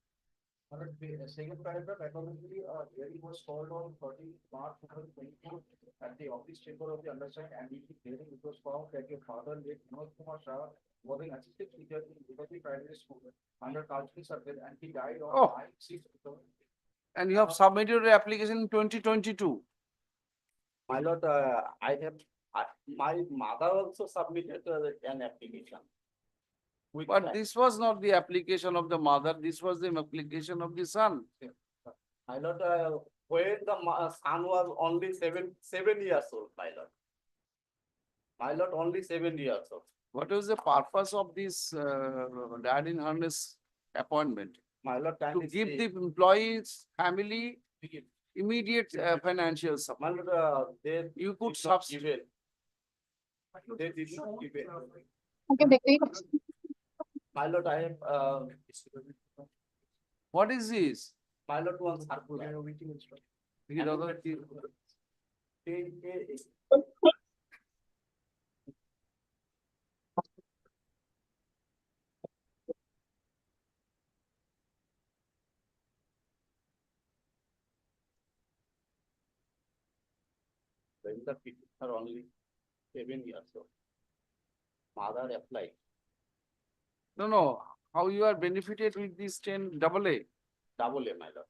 Second paragraph, accordingly, hearing was called on 30 March 2022 at the office chamber of the undersigned, and the hearing it was found that your father, late Manoj Kumar Shah, was an assistant teacher in Liberty Primary School under Calcutta circle, and he died on 9/6. And you have submitted your application in 2022. My lord, my mother also submitted an application. But this was not the application of the mother, this was the application of the son. My lord, when the son was only seven years old, my lord. My lord, only 7 years old. What was the purpose of this dad in harness appointment? My lord, To give the employees, family, immediate financial support. My lord, You could did not substitute. give it. They did not give it. My lord, I have What is this? my lord, one circular. When the people are only 7 years old. Mother applied. No. How you are benefited with this 10 AA? Double A, my lord.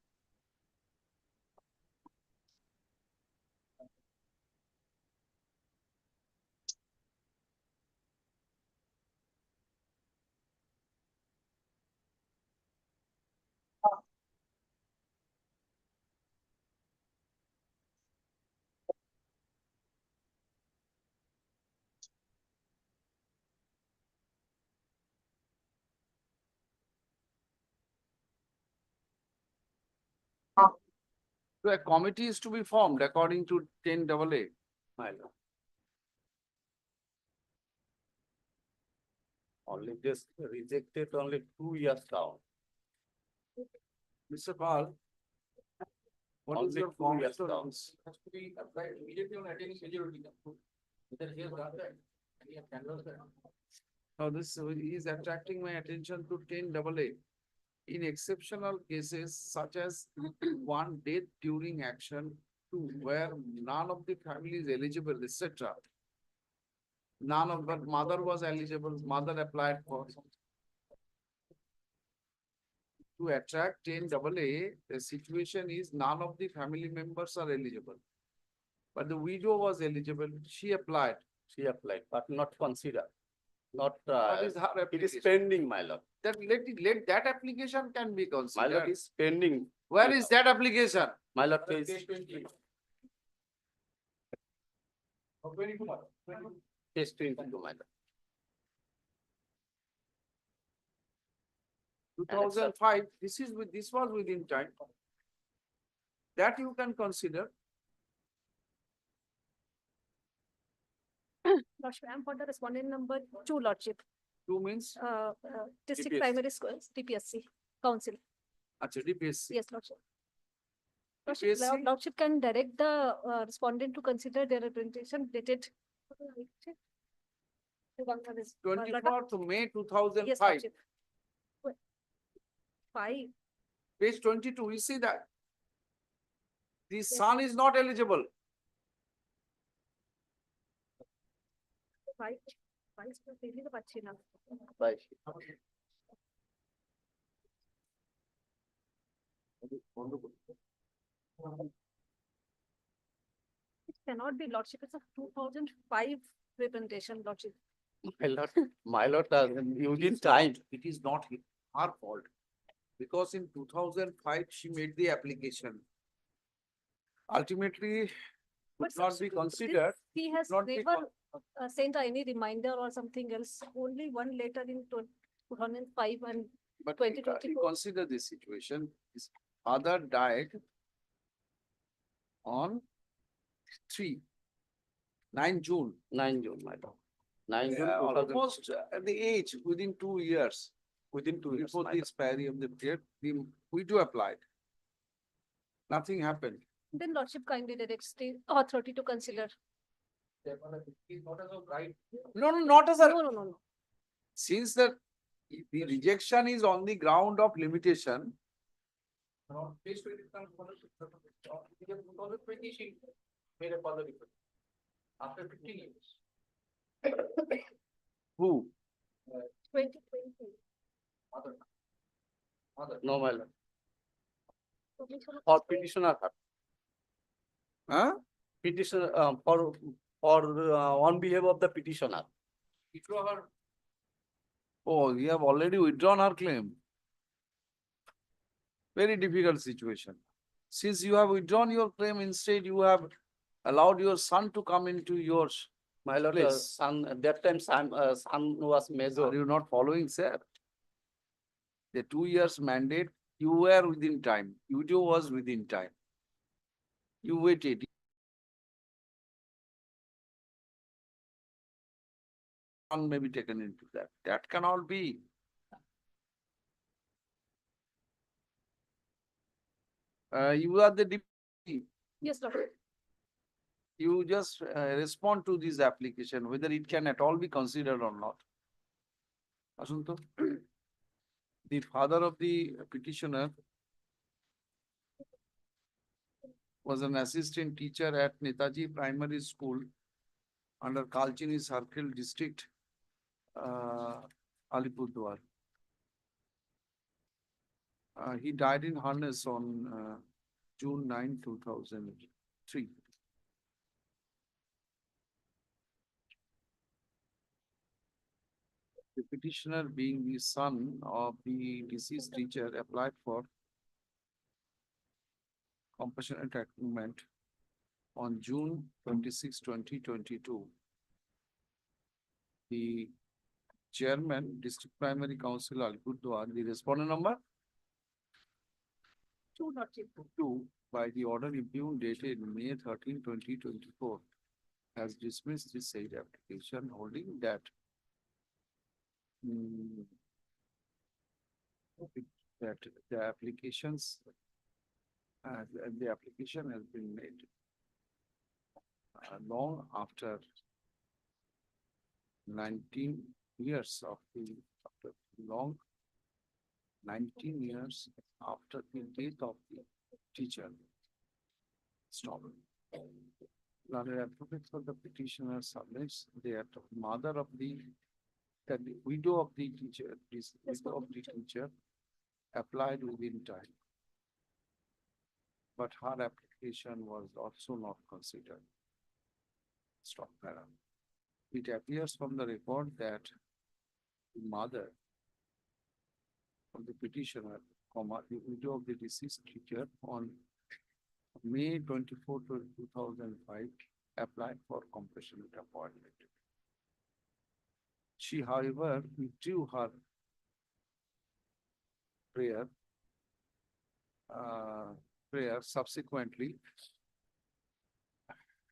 So a committee is to be formed according to 10 AA. My lord. Only this rejected only 2 years down. Mr. Pal, what is Only your 2 years comment down. on this? Has to be applied immediately on attaining majority. Whether he has done that. Now this is attracting my attention to 10AA. In exceptional cases such as one death during action, two where none of the family is eligible, etc. None of but mother was eligible, mother applied for. To attract 10AA, the situation is none of the family members are eligible. But the widow was eligible, she applied. She applied, but not considered. Not, What is her it application? is pending, my lord. That let that application can be My considered. lord is pending. Where is that application? My lord, page page 22, my lord. 2005, this was within time. That you can consider. Lordship, I am for the respondent number 2, Lordship. 2 means? District DPSC. Primary Schools, DPSC, Council. Acha, DPSC. Yes, Lordship. DPSC? Lordship can direct the respondent to consider their representation dated 24th May 2005. Yes, Lordship. 5. Page 22, you see that? The son is not eligible. 5. 5 daily the pachi na. Right. It cannot be, Lordship. It's a 2005 representation, Lordship. My lord, within time. It is not her fault. Because in 2005, she made the application. Ultimately, could not be considered. He has not be never sent any reminder or something else. Only one letter in 2005 and But 2024. consider this situation. His father died on 9 June. 9 June, my lord. 9 June. Almost at the age within 2 years. Within 2 years. Before my the lord. expiry of the period, the widow applied. Nothing happened. Then Lordship kindly directs the authority to consider. No, not as a. No. Since the rejection is on the ground of limitation. After 15 years. Who? 2020. No, my lord. Or petitioner. Huh? Petitioner, for on behalf of the petitioner. Oh, you have already withdrawn her claim. Very difficult situation. Since you have withdrawn your claim, instead you have allowed your son to come into yours. My lord, Place. son, at that time, son was major. Are you not following, sir? The 2 years mandate, you were within time. Widow was within time. You waited. Son may be taken into that. That cannot be. You are the deputy. Yes, Lord. You just respond to this application, whether it can at all be considered or not. Asunto, the father of the petitioner was an assistant teacher at Netaji Primary School under Kalchini Circle District, Alipurduar. He died in harness on June 9, 2003. The petitioner, being the son of the deceased teacher, applied for compassionate treatment on June 26, 2022. The chairman, District Primary Council, Alipurduar, the respondent number 2, Lordship. 2, by the order impugned dated May 13, 2024, has dismissed the said application, holding that that the applications the application has been made long after 19 years of the, after long 19 years after the death of the teacher. Stop. Learned advocate for the petitioner submits that mother of the widow of the teacher, widow of the teacher applied within time. But her application was also not considered. Stop para. It appears from the record that the mother of the petitioner, the widow of the deceased teacher on May 24, 2005, applied for compassionate appointment. She, however, withdrew her prayer subsequently,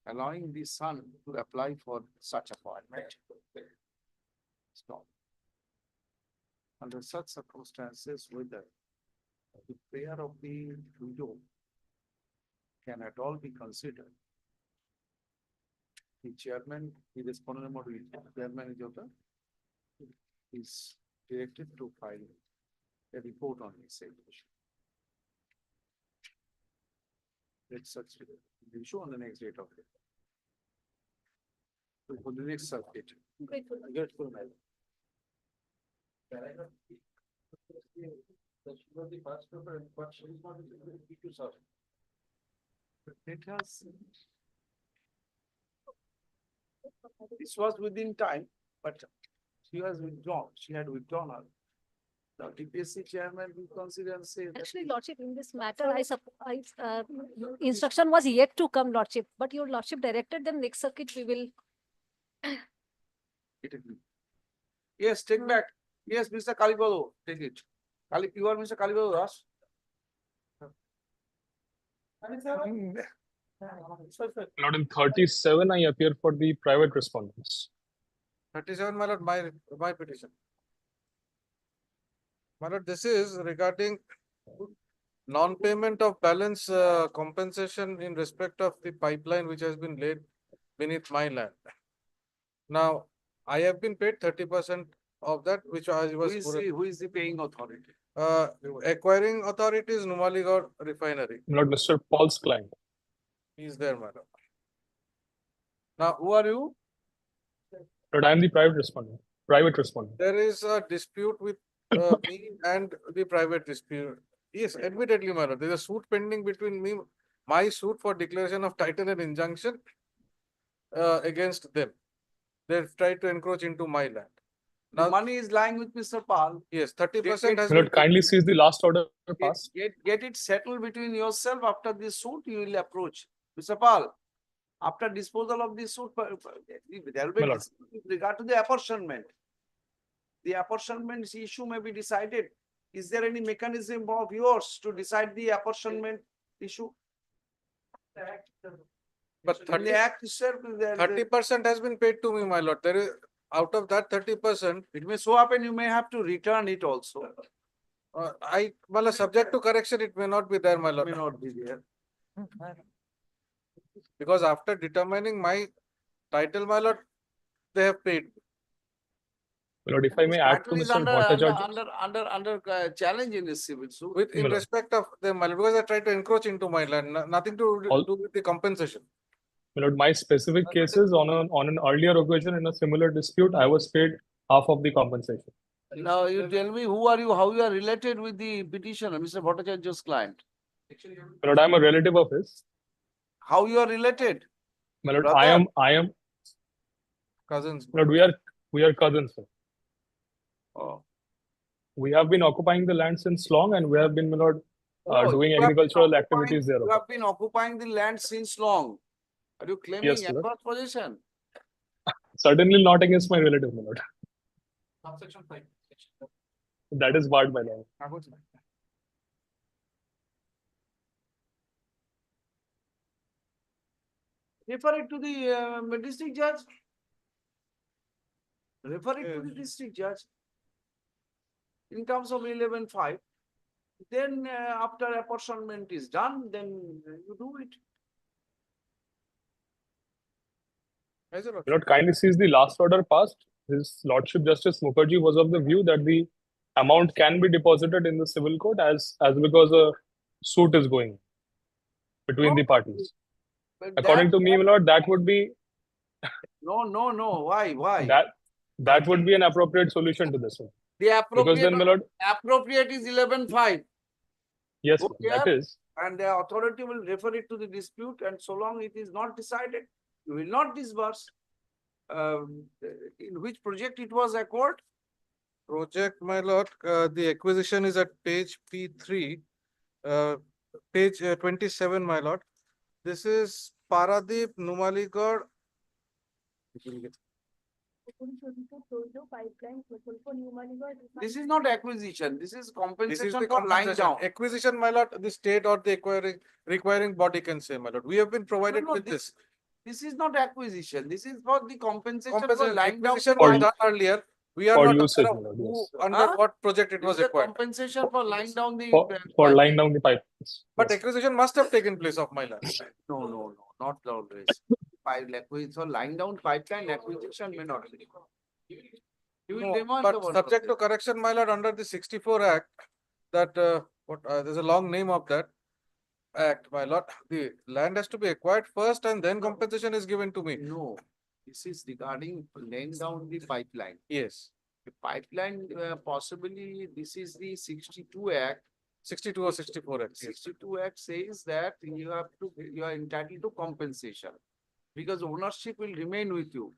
allowing the son to apply for such appointment. Stop. Under such circumstances, whether the prayer of the widow can at all be considered, the chairman, the respondent chairman is directed to file a report on this issue. Let's such the issue on the next date of it. So for the next circuit. Grateful. Grateful, madam. It has. This was within time, but she was withdrawn. She had withdrawn her. The TPSC chairman will consider and say. Actually, Lordship, in this matter, instruction was yet to come, Lordship, but your Lordship directed them next circuit, we will. Yes, take back. Yes, Mr. Kalibalo, take it. You are Mr. Kalibalo, Ras? Lord, in 37, I appear for the private respondents. 37, my lord, my petition. My lord, this is regarding non-payment of balance compensation in respect of the pipeline which has been laid beneath my land. Now, I have been paid 30% of that, which I was. Who is the paying authority? Acquiring authority is Numaligarh Refinery. Lord, Mr. Paul's client. He is there, madam. Now, who are you? Lord, I am the private respondent. There is a dispute with me and the private dispute. Yes, admittedly, madam, there is a suit pending between me, my suit for declaration of title and injunction against them. They've tried to encroach into my land. Now, the money is lying with Mr. Pal. Yes, 30% has Lord, kindly seize the last order pass. Get it settled between yourself. After this suit, you will approach. Mr. Pal, after disposal of this suit, there will be with regard to the apportionment. The apportionment issue may be decided. Is there any mechanism of yours to decide the apportionment issue? But 30% has been paid to me, my lord. There is, out of that 30%, it may so happen you may have to return it also. Well, subject to correction, it may not be there, my lord. May not be there. Because after determining my title, my lord, they have paid. Lord, if I may add to Mr. Bhattacharya. Under challenge in this civil suit. In respect of them, my lord, because they tried to encroach into my land, nothing to do with the compensation. My lord, my specific cases on an earlier occasion in a similar dispute, I was paid half of the compensation. Now you tell me who are you, how you are related with the petitioner, Mr. Bhattacharya's client? My lord, I am a relative of his. How you are related? My lord, Brother? I am Cousins. My lord, we are cousins, sir. Oh. We have been occupying the land since long, and we have been, my lord, doing agricultural activities there. You have been occupying the land since long. Are you claiming adverse possession? Certainly not against my relative, my lord. Subsection 5. That is barred by law. Refer it to the district judge. Refer it to the district judge. In terms of 11.5, then after apportionment is done, then you do it. My lord, kindly seize the last order passed His Lordship Justice Mukherjee was of the view that the amount can be deposited in the civil court as because a suit is going between the parties. But According to me, my lord, that would be no. Why? that would be an appropriate solution to this one. The Because then, my lord, appropriate is 11.5. yes, Go that there, is. and the authority will refer it to the dispute, and so long it is not decided, you will not disburse. In which project it was acquired? Project, my lord, the acquisition is at page P3, page 27, my lord. This is Paradip, Numaligarh. This is not acquisition, this is This is compensation the for lying compensation. down. Acquisition, my lord, the state or the requiring body can say, my lord. We have been provided with this. This is not acquisition, this is for the compensation for lying down. Acquisition was done earlier. We are For not usage, aware my of lord, who, yes. under what project it This was is the acquired. compensation for lying down the. For lying down the pipelines. But Yes. acquisition must have taken place of my lord. No, not always. So lying down pipeline acquisition may not be. You will No, demand but the subject to correction, my lord, under the 64 Act, that there's a long name of that Act, my lord. The land has to be acquired first and then compensation is given to me. No, this is regarding laying down the pipeline. Yes. The pipeline, possibly, this is the 62 Act. 62 or 64 Act. Yes. 62 Act says that you are entitled to compensation because ownership will remain with you.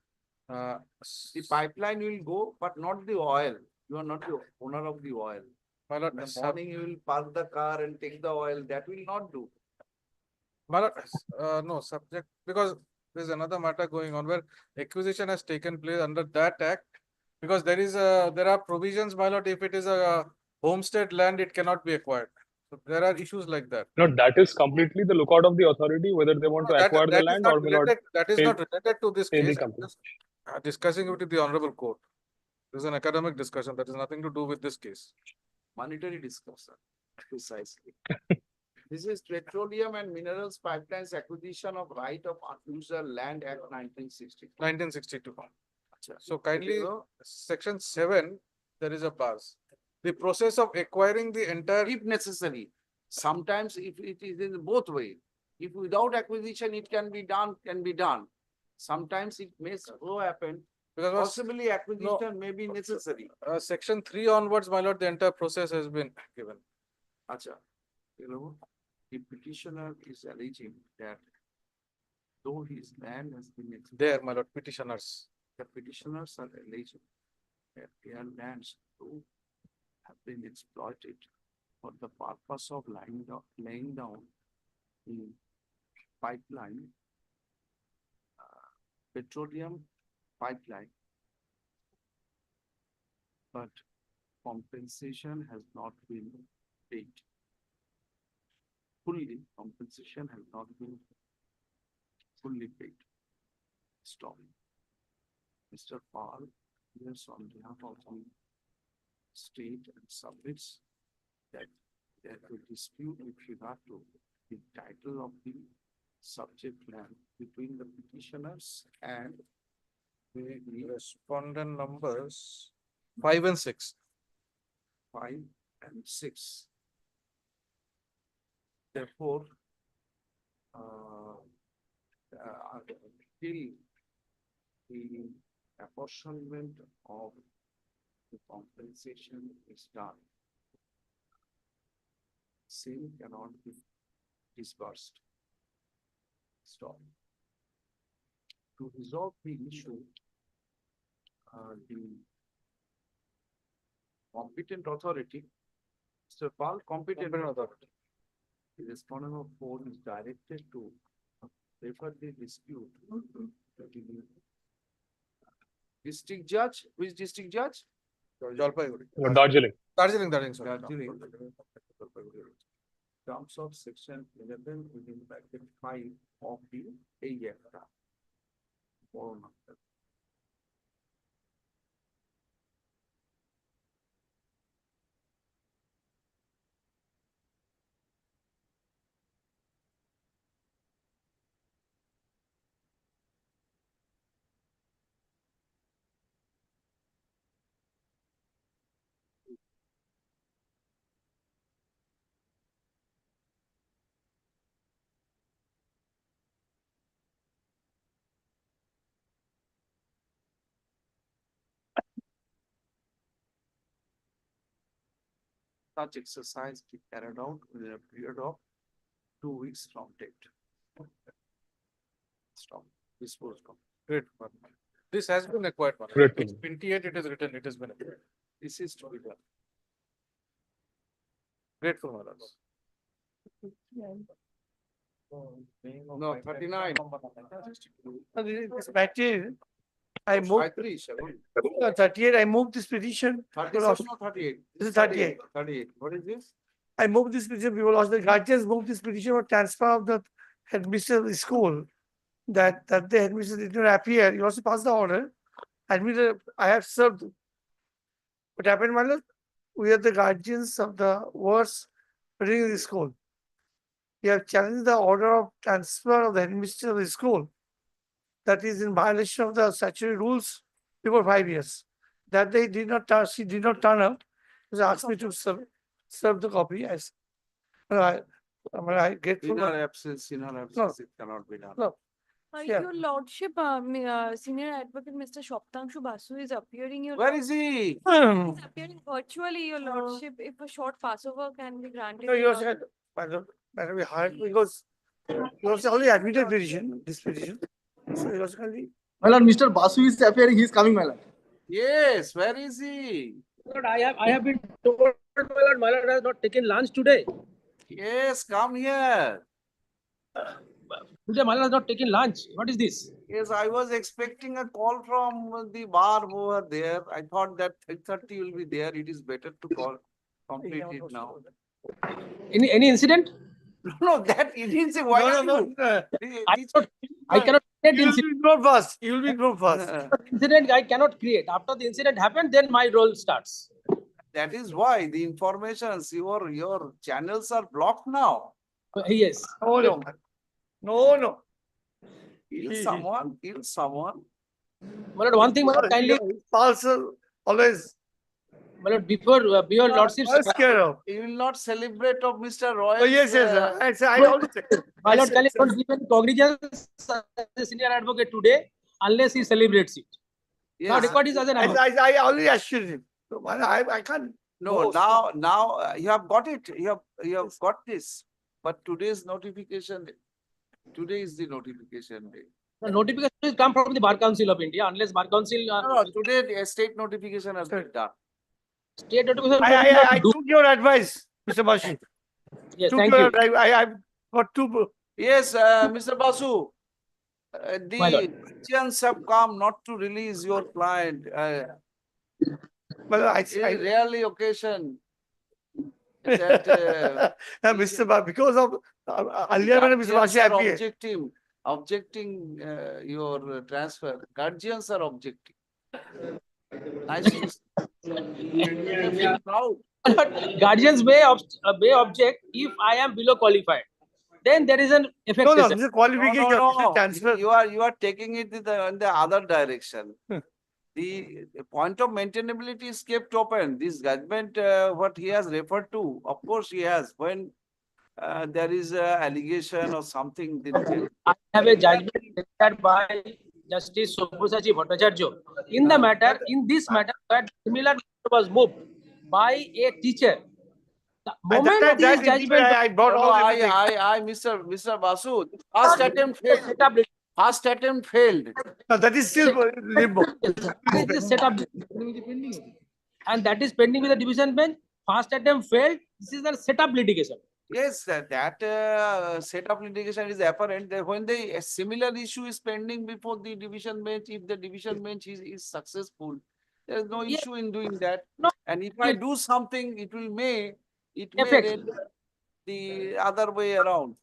The pipeline will go, but not the oil. You are not the owner of the oil. My lord, In the morning, you will park the car and take the oil. That will not do. my lord, no, subject, because there's another matter going on where acquisition has taken place under that Act. Because there are provisions, my lord, if it is a homestead land, it cannot be acquired. So there are issues like that. No, that is completely the lookout of the authority, whether they want to acquire the land or may not. That is not related to this pay the case. I'm company. just discussing it with the honorable court. This is an academic discussion that has nothing to do with this case. Monetary discussion, precisely. This is Petroleum and Minerals Pipelines Acquisition of Right of User Land Act 1960. 1962. So kindly, section 7, there is a pass. The process of acquiring the entire. If necessary, sometimes if it is in both way, if without acquisition it can be done. Sometimes it may so happen, Because possibly acquisition may be necessary. Section 3 onwards, my lord, the entire process has been given. Acha, the petitioner is alleging that though his land has been There, my lord, petitioners. the petitioners are alleging that their lands too have been exploited for the purpose of laying down the pipeline, petroleum pipeline. But compensation has not been paid. Fully, compensation has not been fully paid. Stop. Mr. Paul, yes, on behalf of the state and submits that there is a dispute with regard to the title of the subject land between the petitioners and The respondent numbers 5 and 6. 5 and 6. Therefore, till the apportionment of the compensation is done, same cannot be disbursed. Stop. To resolve the issue, the competent authority, Mr. Pal, competent authority, the respondent of 4 is directed to refer the dispute to the district judge. Which district judge? Jalpaiguri. Darjeeling. Sorry. Darjeeling. Terms of section 11 within bracket 5 of the AFTA. such exercise be carried out within a period of 2 weeks from date. Stop. Disposed of. Great. This has been acquired. Great. It's 28, it is written, it has been acquired. This is to be done. Grateful, my lord. No, 39. This matter, I moved, 38, I moved this petition. 37 or 38? This is 38. 38. What is this? I moved this petition, people lost the guardians moved this petition for transfer of the headmistress of the school. That the headmistress did not appear. You also passed the order. Admitted, I have served. What happened, my lord? We are the guardians of the words reading the school. We have challenged the order of transfer of the headmistress of the school. That is in violation of the statutory rules before 5 years. That they did not turn, she did not turn up. She asked me to serve the copy. I get In her absence, it cannot be done. No. Yeah. Your lordship, senior advocate Mr. Shoptangshu Basu is appearing. Your Where is he? He's appearing virtually, your lordship. If a short passover can be granted. No, you also had, better be hard because you also already admitted petition, this petition. So you also can be. My lord, Mr. Basu is appearing. He is coming, my lord. Yes, where is he? Lord, I have been told, my lord has not taken lunch today. Yes, come here. Today, my lord has not taken lunch. What is this? Yes, I was expecting a call from the bar over there. I thought that 3:30 will be there. It is better to call, complete it now. Any incident? No, that it is a why. No. I cannot create You will incident. be grown fast. You will be grown fast. Incident I cannot create. After the incident happened, then my role starts. That is why the informations, your channels are blocked now. Yes. Oh, no. No. Kill someone. My lord, one thing, my lord, kindly, Also, always. my lord, before lordship, I'm scared of. You will not celebrate of Mr. Roy. Oh, yes. I always say. my lord, kindly don't give any cognizance as a senior advocate today unless he celebrates it. Now, record is as an advocate. I already assured him. So, I can't. No, now you have got it. You have got this. But today's notification, today is the notification day. The notification will come from the Bar Council of India unless Bar Council. No, today the state notification has been done. State notification. I took your advice, Mr. Basu. Yes, thank you. I got two. Yes, Mr. Basu. The petitions have come not to release your client. But I rarely occasion that Mr. Because of earlier when Mr. Basu appeared. objecting your transfer. Guardians are objecting. Nice. Feel proud. Guardians may object if I am below qualified. Then there is an effect. No, this is qualification. No. Transfer. You are taking it in the other direction. The point of maintainability is kept open. This judgment, what he has referred to, of course he has. When there is an allegation or something. I have a judgment rendered by Justice Sobhusachi Bhattacharya. In this matter, that similar matter was moved by a teacher. The moment this judgment, I brought all Mr. Basu, first attempt failed. First attempt failed. No, that is still limbo. It is set up, and that is pending with the division bench. First attempt failed. This is a set up litigation. Yes, that set of litigation is apparent. That when a similar issue is pending before the division bench, if the division bench is successful, there is no issue in doing that. No. And if I do something, it may render the other way around.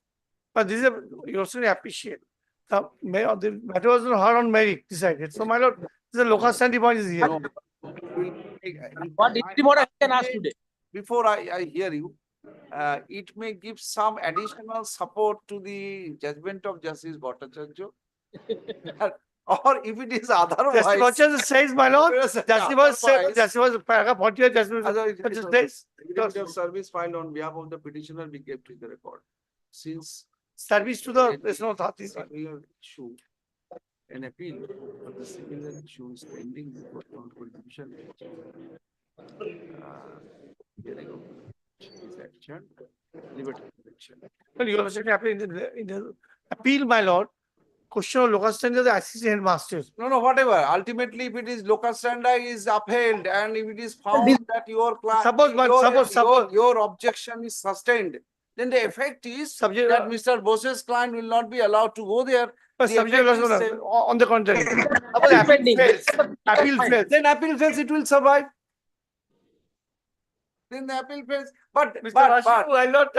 But this is you also appreciate. The matter was not heard on merit decided. So, my lord, this is a local standpoint is here. What I can ask today? Before I hear you, it may give some additional support to the judgment of Justice Bhattacharya. Or if it is otherwise. Justice Bhattacharya says, my lord, Justice was paragraph 48, Justice service filed on behalf of the petitioner be kept in the record. Since service to the there's no issue, an appeal for the similar issue is pending before the division bench. Here I go. petition, liberty to mention. Well, you also have in the appeal, my lord, question of local standard, the assistant headmaster. No, no, whatever. Ultimately, if it is local standard is upheld and if it is found that your client, your objection is sustained, then the effect is Subject- that Mr. Bose's client will not be allowed to go there. But The subject effect is also, same. on the contrary. Suppose appeal fails, appeal fails. Then appeal fails, it will survive. Then the appeal fails. But Why not?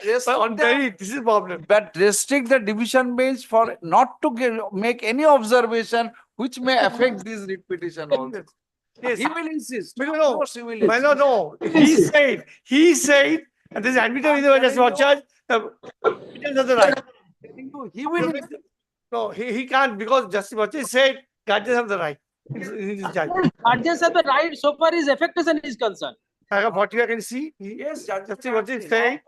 restrict This is problem. but restrict the division bench for not to make any observation which may affect this repetition also. Yes. He will insist. Because Of no, course he will my insist. lord, no. He said, and this is admitted in the just one charge, the petitions are the right. He will. No, he can't because Justice Bachchan said guardians have the right. In his charge. Guardians have the right so far as effectuation is concerned. I have what you can see. Yes, Justice Bachchan said,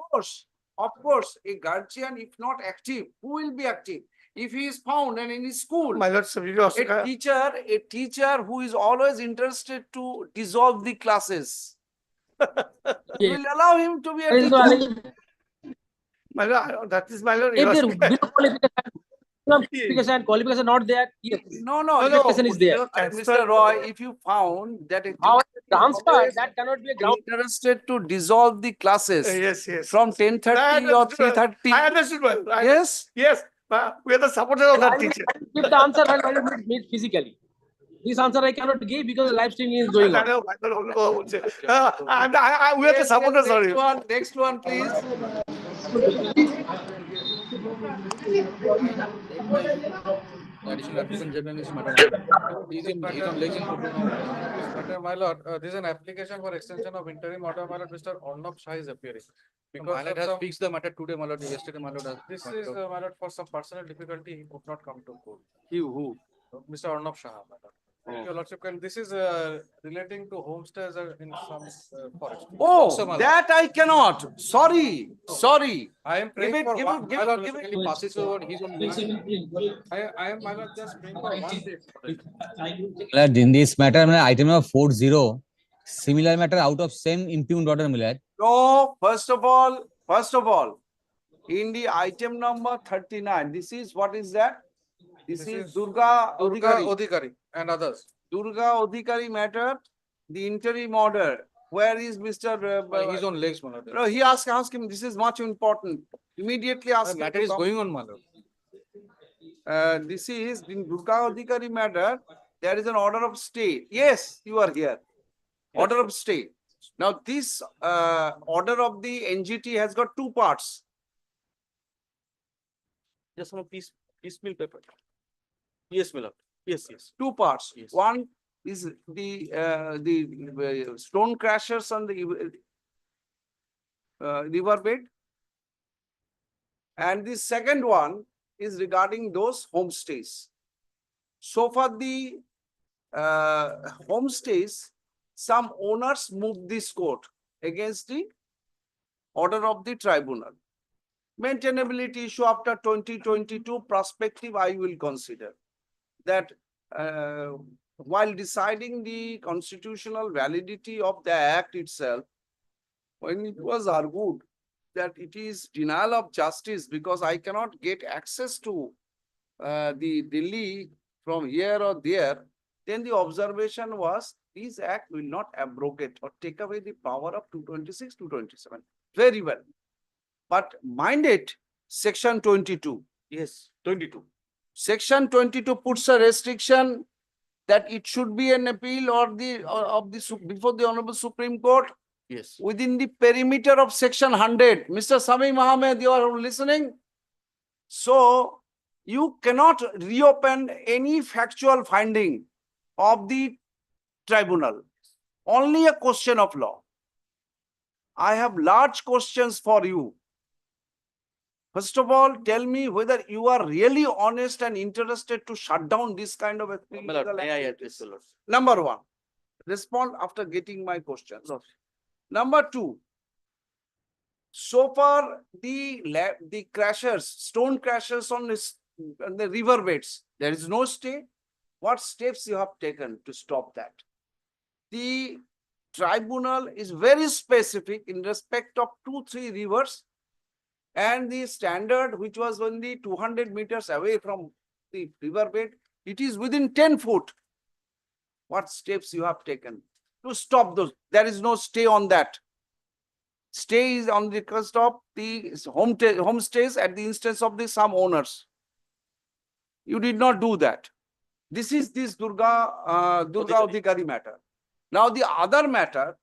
of course, a guardian, if not active, who will be active? If he is found and in his school, my lord, a teacher who is always interested to dissolve the classes, will allow him to be a teacher. My lord, that is my lord. If there qualification not there, yes. No, Effectuation is there. Mr. Roy, if you found that a How teacher transfer, that cannot be a ground. interested to dissolve the classes Yes. from 10:30 or 3:30. I understood well. Yes? Yes. We are the supporters of that teacher. Give the answer when I will meet physically. This answer I cannot give because live streaming is going on. We are the supporters of you. Next one, please. Additional applicant general is Madam. He's on legend. My lord, this is an application for extension of interim order. My lord, Mr. Arnab Shah is appearing. Because My lord has fixed the matter today, my lord. Yesterday, my lord has. this is, my lord, for some personal difficulty, he could not come to court. Who? Mr. Arnab Shah, my lord. Your lordship, this is relating to homestays in some forest. Oh, that I cannot. Sorry. I am praying Give for it, one. give My it, lord, give it. basically passes over. He's on legend. I am, my lord, just praying for one day. In this matter, item number 40, similar matter out of same impugned order. No, first of all, in the item number 39, this is, what is that? This is Durga Odhikari and others. Durga Odhikari matter, the interim order. Where is Mr. He's on legs, my lord. No, he ask him, this is much important. Immediately ask him. Matter to is come. going on, my lord. This is in Durga Odhikari matter, there is an order of stay. Yes, you are here. Order of stay. Now, this order of the NGT has got two parts. Just one piecemeal paper. Yes, my lord. Yes. Two parts. Yes. One is the stone crashers on the riverbed. And the second one is regarding those homestays. So for the homestays, some owners moved this court against the order of the tribunal. Maintainability issue after 2022 prospective, I will consider that while deciding the constitutional validity of the act itself, when it was argued that it is denial of justice because I cannot get access to the Delhi from here or there, then the observation was this act will not abrogate or take away the power of 226, 227. Very well. But mind it, section 22. Yes, 22. Section 22 puts a restriction that it should be an appeal or before the Honorable Supreme Court. Yes. Within the perimeter of section 100. Mr. Sami Mohammed, you are listening? So, you cannot reopen any factual finding of the tribunal. Only a question of law. I have large questions for you. First of all, tell me whether you are really honest and interested to shut down this kind of illegal activities. Number one, respond after getting my questions. Number two, so far the crashers, stone crashers on the riverbeds, there is no stay. What steps you have taken to stop that? The tribunal is very specific in respect of 2-3 rivers, and the standard which was only 200 meters away from the riverbed, it is within 10 foot. What steps you have taken to stop those? There is no stay on that. Stay is on the cost of the homestays at the instance of the some owners. You did not do that. This is this Durga Adhikari matter. Now the other matter,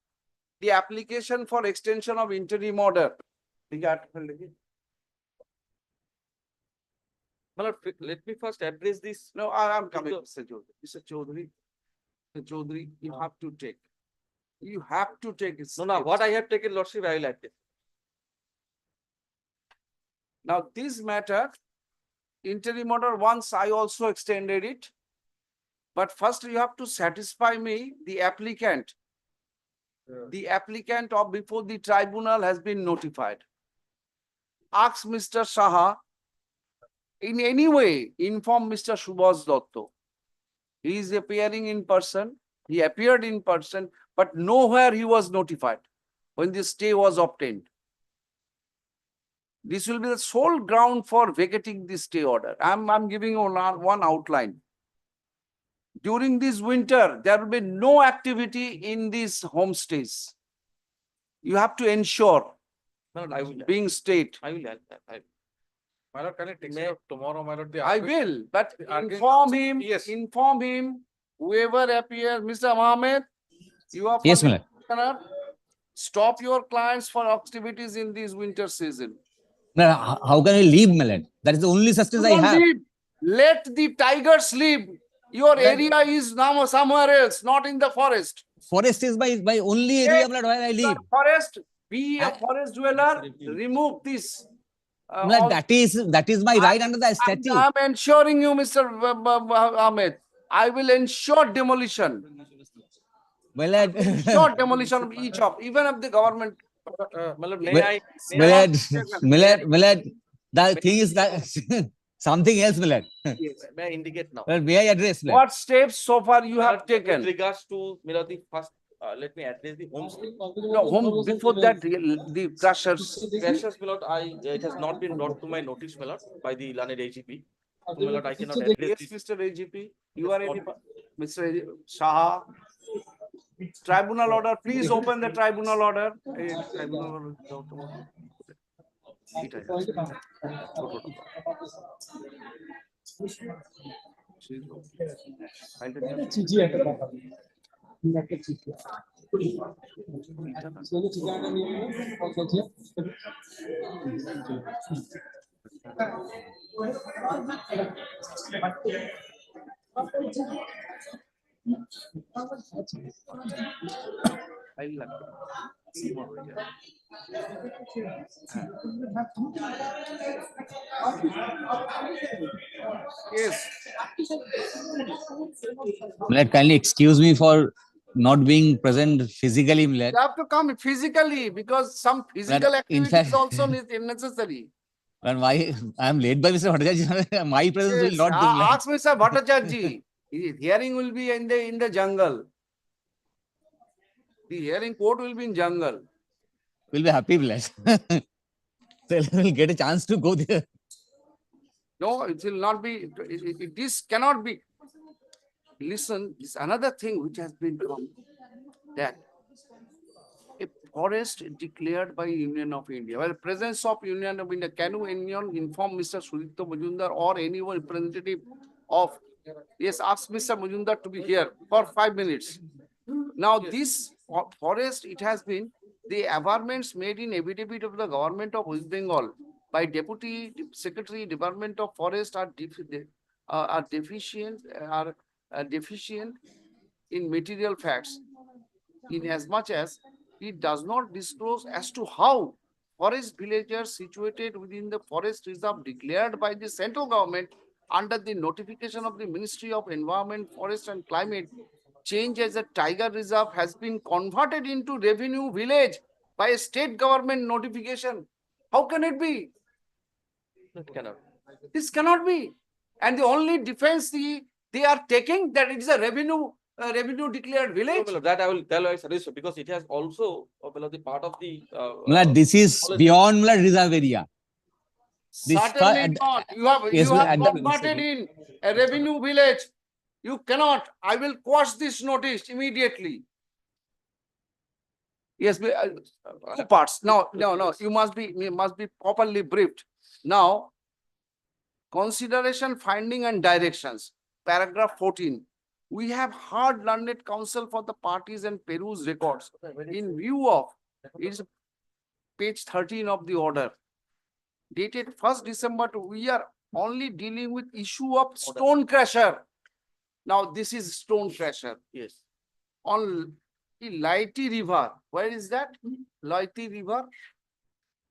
the application for extension of interim order. Let me first address this. No, I'm coming, Mr. Chaudhary. Mr. Chaudhary, you have to take. You have to take it. No, what I have taken, Lordship, I will address. Now, this matter, interim order, once I also extended it. But first you have to satisfy me, the applicant. The applicant of before the tribunal has been notified. Ask Mr. Saha, in any way, inform Mr. Subhas Dotto. He is appearing in person. He appeared in person, but nowhere he was notified when the stay was obtained. This will be the sole ground for vacating the stay order. I'm giving you one outline. During this winter, there will be no activity in these homestays. You have to ensure being state. I will help that. My lord, can I take it tomorrow, my lord? I will, but inform him, inform him, whoever appears, Mr. Mohammed, you are Yes, my lord. Stop your clients for activities in this winter season. No, how can I leave, my lord? That is the only sustenance I Don't have. leave. Let the tigers live. Your area is now somewhere else, not in the forest. Forest is my only area, my lord, where I live. Forest, be a forest dweller, remove this. My lord, that is my right under the statute. I'm ensuring you, Mr. Ahmed, I will ensure demolition. My lord, Ensure demolition of each of, even of the government. my lord, the thing is that something else, my lord. Yes, may I indicate now? Well, may I address, my lord? What steps so far you have taken? With regards to, the first, let me address the homestay. No, before that, the crushers. Crushers, my lord, it has not been brought to my notice, my lord, by the learned AGP. So, my lord, I cannot address Yes, this. Mr. AGP, you are any, Mr. Saha. Tribunal order, please open the tribunal order. Tribunal order. Yes. My lord, kindly excuse me for not being present physically, my lord. You have to come physically because some physical activity is also necessary. And why I am late by Mr. Bhattacharya, my presence will not do. my lord. Ask Mr. Bhattacharya. His hearing will be in the jungle. The hearing court will be in jungle. We'll be happy, my lord. So we'll get a chance to go there. No, it will not be. This cannot be. Listen, this another thing which has been come, that a forest declared by Union of India, well, presence of Union of India, can you inform Mr. Sudipto Majumdar or any representative of, yes, ask Mr. Majumdar to be here for 5 minutes. Now, this forest, it has been, the averments made in affidavit of the government of West Bengal by Deputy Secretary Department of Forest are deficient in material facts, in as much as it does not disclose as to how forest villagers situated within the forest reserve declared by the central government under the notification of the Ministry of Environment, Forest and Climate Change as a tiger reserve has been converted into revenue village by a state government notification. How can it be? It cannot. This cannot be. And the only defense they are taking that it is a revenue revenue declared village. No, that I will tell you, sir, because it has also the part of the. Malad, this is policy. beyond Malad reserve area. This Certainly not. You yes, have at the- converted in a revenue village. You cannot. I will quash this notice immediately. Yes, two parts. No. You must be properly briefed. Now, consideration, finding and directions. Paragraph 14. We have heard learned counsel for the parties and peruse records. In view of, it's page 13 of the order. Dated 1st December, we are only dealing with issue of stone crusher. Now, this is stone crusher. Yes. On the Laiti River, where is that? Laiti River.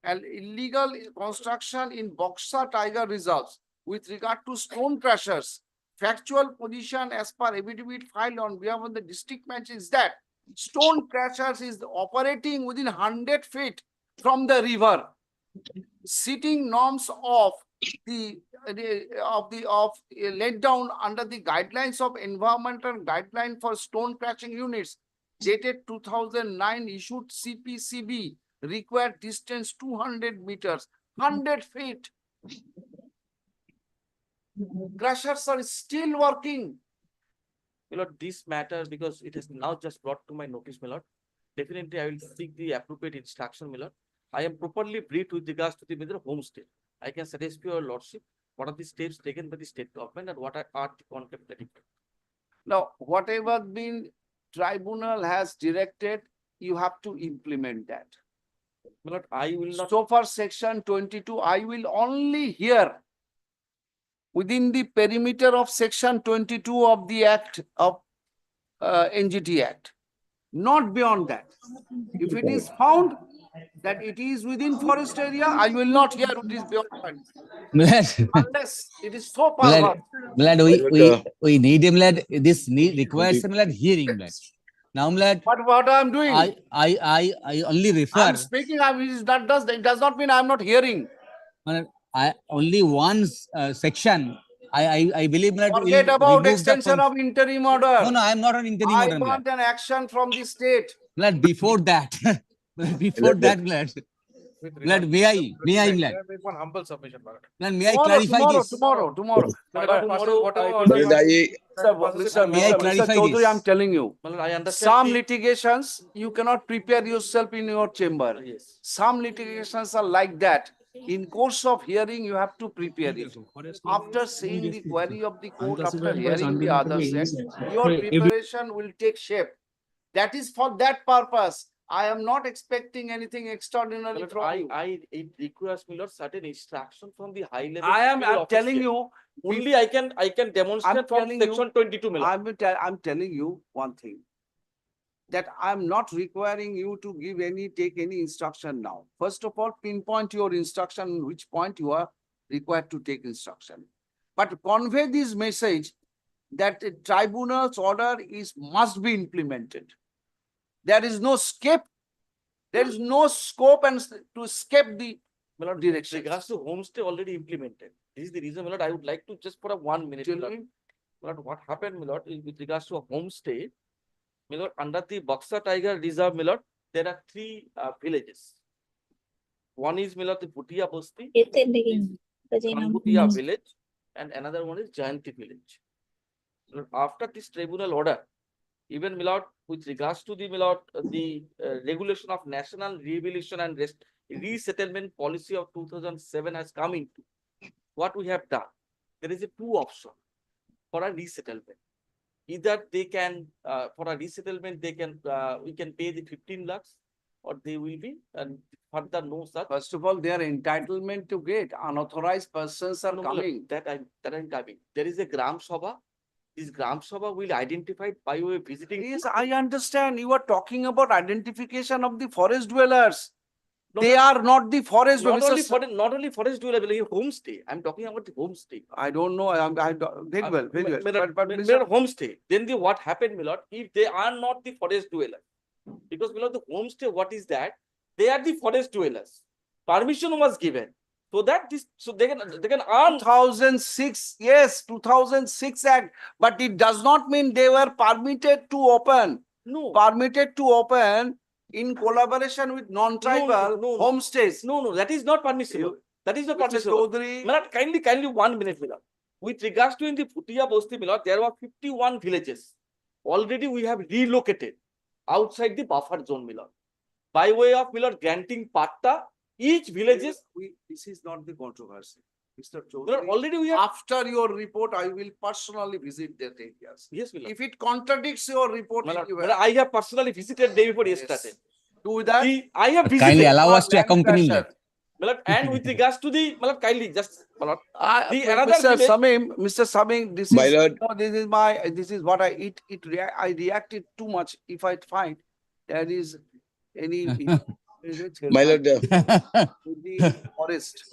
And illegal construction in Boxer Tiger reserves with regard to stone crushers. Factual position as per affidavit filed on behalf of the district bench is that stone crushers is operating within 100 feet from the river. Sitting norms of laid down under the guidelines of environmental guideline for stone crushing units dated 2009 issued CPCB required distance 200 meters, 100 feet. Crushers are still working. My lord, this matter, because it is now just brought to my notice, my lord, definitely I will seek the appropriate instruction, my lord. I am properly briefed with regards to the matter homestay. I can suggest to your lordship what are the steps taken by the state government and what are the contemplated. Now, whatever been tribunal has directed, you have to implement that. My lord, I will not. So far, section 22, I will only hear within the perimeter of section 22 of the Act of NGT Act, not beyond that. If it is found that it is within forest area, I will not hear it is beyond that. Unless it is so perverse. we need him, lad. This requires him, lad, hearing, lad. Now, lad. What I am doing? I only refer. I'm speaking. It does not mean I am not hearing. I only one section. I believe that forget about extension of interim order. No, I am not on interim order. I want an action from the state. Lad, before that, lad, may I, lad. Make one humble submission, Bharat. Lad, may I clarify this? Tomorrow. May I clarify Chaudhary, this? I'm telling you. I understand. Some litigations, you cannot prepare yourself in your chamber. Yes. Some litigations are like that. In course of hearing, you have to prepare it. After seeing the query of the court, after hearing the other set, your preparation will take shape. That is for that purpose. I am not expecting anything extraordinary from you. It requires me lot certain instruction from the high level. I'm telling you. Only I can demonstrate from section 22. I'm telling you one thing. That I'm not requiring you to take any instruction now. First of all, pinpoint your instruction, which point you are required to take instruction. But convey this message that the tribunal's order must be implemented. There is no escape. There is no scope to escape the direction. Regards to homestay already implemented. This is the reason, my lord, I would like to just for a 1 minute. My lord, what happened, my lord, with regards to a homestay, my lord, under the Boxer Tiger Reserve, my lord, there are 3 villages. One is, my lord, the Bhutia Basti, Bhutia village, and another one is Jayanti village. Lord, after this tribunal order, even, my lord, with regards to the, my lord, the regulation of National Rehabilitation and Resettlement Policy of 2007 has come into. What we have done, there is a 2 options for a resettlement. Either they can, for a resettlement, they can, we can pay the 15 lakhs, or they will be, and further no such. First of all, their entitlement to get unauthorized persons are coming. That I'm coming. There is a Gram Sabha. This Gram Sabha will identify by way of visiting. Yes, I understand. You are talking about identification of the forest dwellers. They are not the forest Not dwellers. not only forest dweller, but homestay. I'm talking about the homestay. I don't know. Very well. But homestay. Then what happened, my lord, if they are not the forest dweller? Because, my lord, the homestay, what is that? They are the forest dwellers. Permission was given. So that this, so they can earn. 2006, yes, 2006 Act, but it does not mean they were permitted to open. No. Permitted to open in collaboration with non-tribal homestays. No, that is not permissible. That is not Mr. permissible. Chaudhary, Milord, kindly 1 minute, Milord. With regards to in the Bhutia Bosti, Milord, there were 51 villages. Already we have relocated outside the buffer zone, Milord. By way of, Milord, granting patta, each villages. this is not the controversy. Mr. Milord, Chaudhary, already we have. after your report, I will personally visit that areas. Yes, Milord. If it contradicts your report, Milord, you Milord, I have personally visited day before Yes. yesterday. do that. I have visited. Kindly allow us to Land accompany pressure. him. Milord, and with regards to the, Milord, kindly just, Milord, the another Mr. village. Mr. Samim, this My is, lord. no, this is what I I reacted too much. If I find there is any. My lord, with the forest.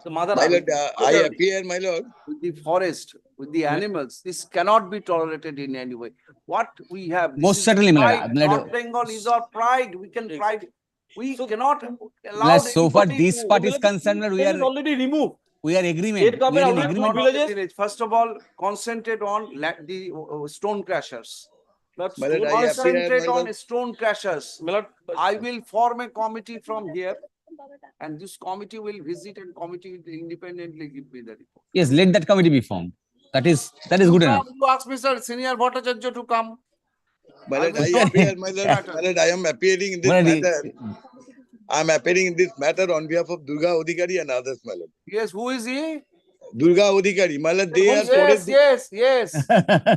So, Mother, my lord, I appear, my lord. With the forest, with the animals, this cannot be tolerated in any way. What we have. this Most is certainly, my lord. pride. My lord. North Bengal is our pride. We can pride. We cannot allow. Well, so far anybody this to- part is concerned, Milord, It is already removed. we are agreement. State government We are in already agreement. removed villages. First of all, concentrate on the stone crashers. Milord, My lord, stone- I appear, Concentrate my on lord. stone crashers. Milord, I will form a committee from here, and this committee will visit and committee will independently give me the report. Yes, let that committee be formed. That is good enough. You ask Mr. Senior Bhattacharya to come. My lord, will I not appear, be my lord. matter. My lord, I am appearing in this Well, matter. I am appearing in this matter on behalf of Durga Odhikari and others, my lord. Yes, who is he? Durga Odhikari, my lord, they are Yes, forest. yes.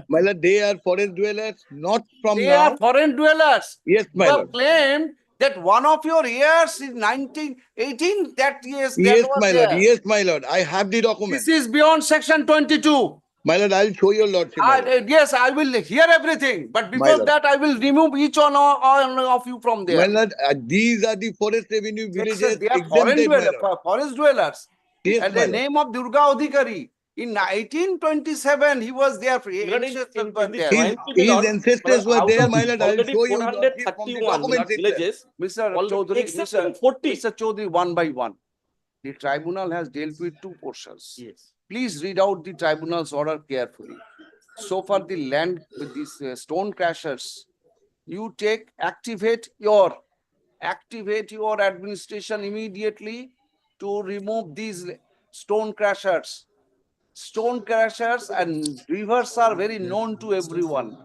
My lord, they are forest dwellers, not from They now. are foreign dwellers. Yes, my You have lord. claimed that one of your heirs in 1918, that yes, that Yes, was my lord. there. Yes, my lord. I have the document. This is beyond section 22. My lord, I'll show your lordship. My lord. Yes, I will hear everything, but before lord. that, I will remove each one of you from there. My lord, these are the forest revenue villages They are foreign exempted, my lord. forest dwellers. Yes, And my the lord. name of Durga Odhikari. In 1827, he was there. Milord, in Ancestors the were there. 20, His Milord, ancestors were out there, of my lord. I'll already show you lordship from the 431 documents itself. villages, Mr. already Chaudhary, excepting 40. Mr. Chaudhary, one by one. The tribunal has dealt with two portions. Yes. Please read out the tribunal's order carefully. So far, the land with these stone crashers, you activate your administration immediately to remove these stone crashers. Stone crashers and rivers are very known to everyone.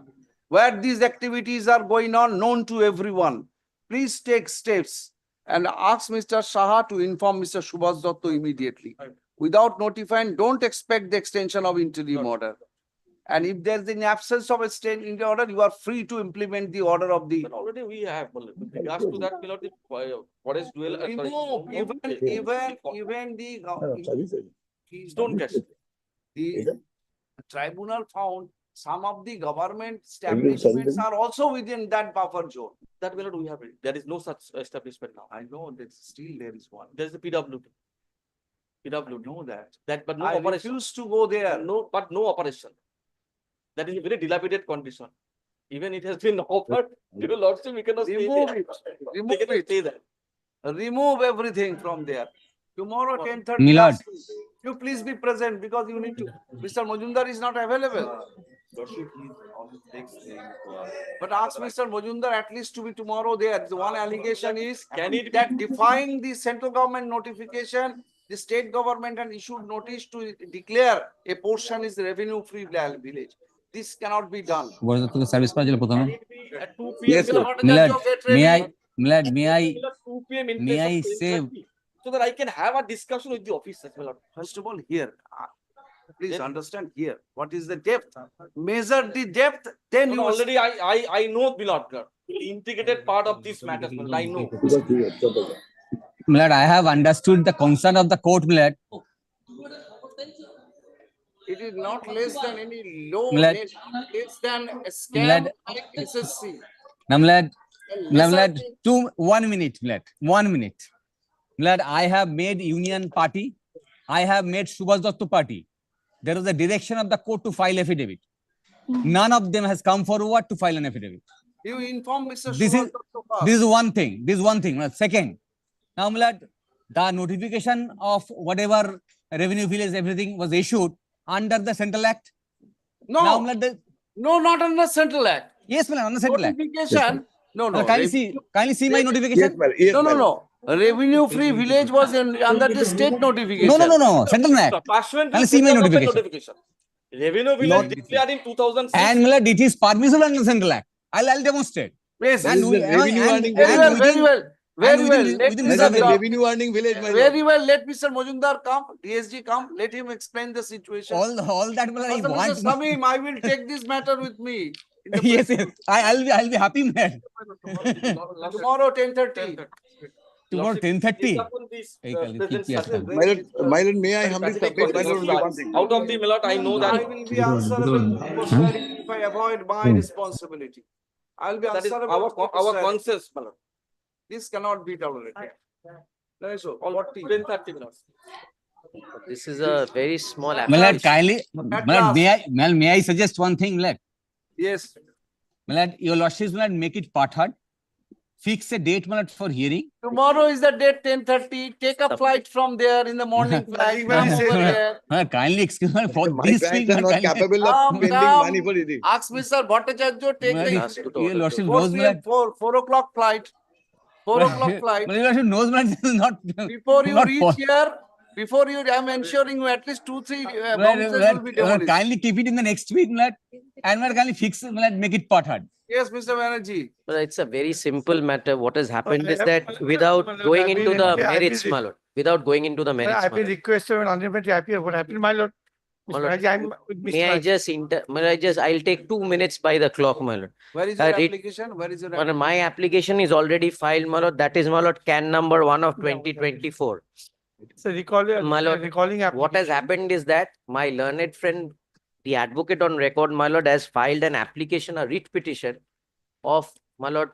Where these activities are going on, known to everyone. Please take steps and ask Mr. Saha to inform Mr. Subhas Datto immediately. Without notifying, don't expect the extension of interim order. And if there's an absence of a state in the order, you are free to implement the order of the. But already we have, with regards to that, Milord, the forest dweller. Remove even the Stone cash. the tribunal found some of the government establishments are also within that buffer zone. That Milord we have, there is no such establishment now. I know that still there is one. There is the PWD. PWD. Know that. But no I operation. refuse to go there. But no operation. That is a very dilapidated condition. Even it has been offered, your lordship, we cannot stay Remove there. it. We Remove cannot it. stay there. Remove everything from there. Tomorrow 10:30. Milord. You please be present because you need to. Mr. Majumdar is not available. But ask Mr. Majumdar at least to be tomorrow there. The one allegation is that defying the central government notification, the state government had issued notice to declare a portion is revenue free village. This cannot be done. Service করার জন্য প্রথমে At 2 p.m. Yes, sir. Milord, may I 2 p.m. in may place I of say 10:30, so that I can have a discussion with the officers, Milord. First of all, here, please understand here, what is the depth? Measure the depth, then No, you. already I know, Milord, the integrated part of this matter, Milord, I know. Milord, I have understood the concern of the court, Milord. It is not less than any low, Milord. less than a scam Milord. like SSC. Now, Milord, Lesser Milord, 1 minute, Milord, 1 minute. Milord, I have made Union Party. I have made Subhas Datto Party. There was a direction of the court to file affidavit. None of them has come forward to file an affidavit. You inform Mr. This Subhas is Datto first. this is one thing. This is one thing. Milord. Second, now, Milord, the notification of whatever revenue village, everything was issued under the Central Act? Now, my lord, No, not under Central Act. yes, my lord, on the Central Act. Notification, no, My lord, no. kindly see my notification. No, no, no. Revenue-free village was under the state notification. No, Central Act. Pursuant to Kindly see my Central Government notification. Revenue village Lord, declared in 2006. And my lord, it is permissible under Central Act. I'll demonstrate. Yes, And we- very well, and very well, within- very well. within- Let within Mr. reserve area. earning village, very well. Let Mr. Majumdar come, DSG come. Let him explain the situation. All that, my lord, I Also, want. Mr. Samim, I will take this matter with me. in the Yes, press yes. I'll be happy, man. Tomorrow, 10:30. Tomorrow, 10:30. My lord, may I humbly submit, my lord, only one thing. Out of the my lord, I know I that will be answerable personally if I avoid my responsibility. I'll be that is answerable. our personally. conscience, my lord. This cannot be tolerated. That is all. All 10:30 minutes. This is a very small My lord, application. kindly, my lord, may I suggest one thing, my lord? Yes. My lord, your lordships, my lord, make it part hard. Fix a date, my lord, for hearing. Tomorrow is the date 10:30. Take a flight from there in the morning flight. Come over here. My lord, kindly excuse me for My this clients week. are not capable of Come, spending money for it. Ask Mr. Bhattacharya, take My the lord, your lordship knows, my lord. 4 o'clock flight. 4 o'clock flight. My lordship knows, my lord, this is not. Before you not reach for- here, I'm ensuring you at least 2-3 My lord, bounces will be demolished. kindly keep it in the next week, my lord. And my lord, kindly fix it, my lord, make it part hard. Yes, Mr. Banerjee. Well, it's a very simple matter. What has happened is that without going into the merits, my lord, without going into the merits, I've my been lord. requested and unlimited happy. What happened, my lord? My Mr. lord, Banerjee, I'm with Mr. May I Banerjee. just, I'll take 2 minutes by the clock, my lord. Where is your read- application? Where is your My lord, application? my application is already filed, my lord. That is, my lord, CAN number 1 of 2024. It's a recalling, My lord, recalling What has application. happened is that my learned friend, the advocate on record, my lord, has filed an application, a writ petition of, my lord,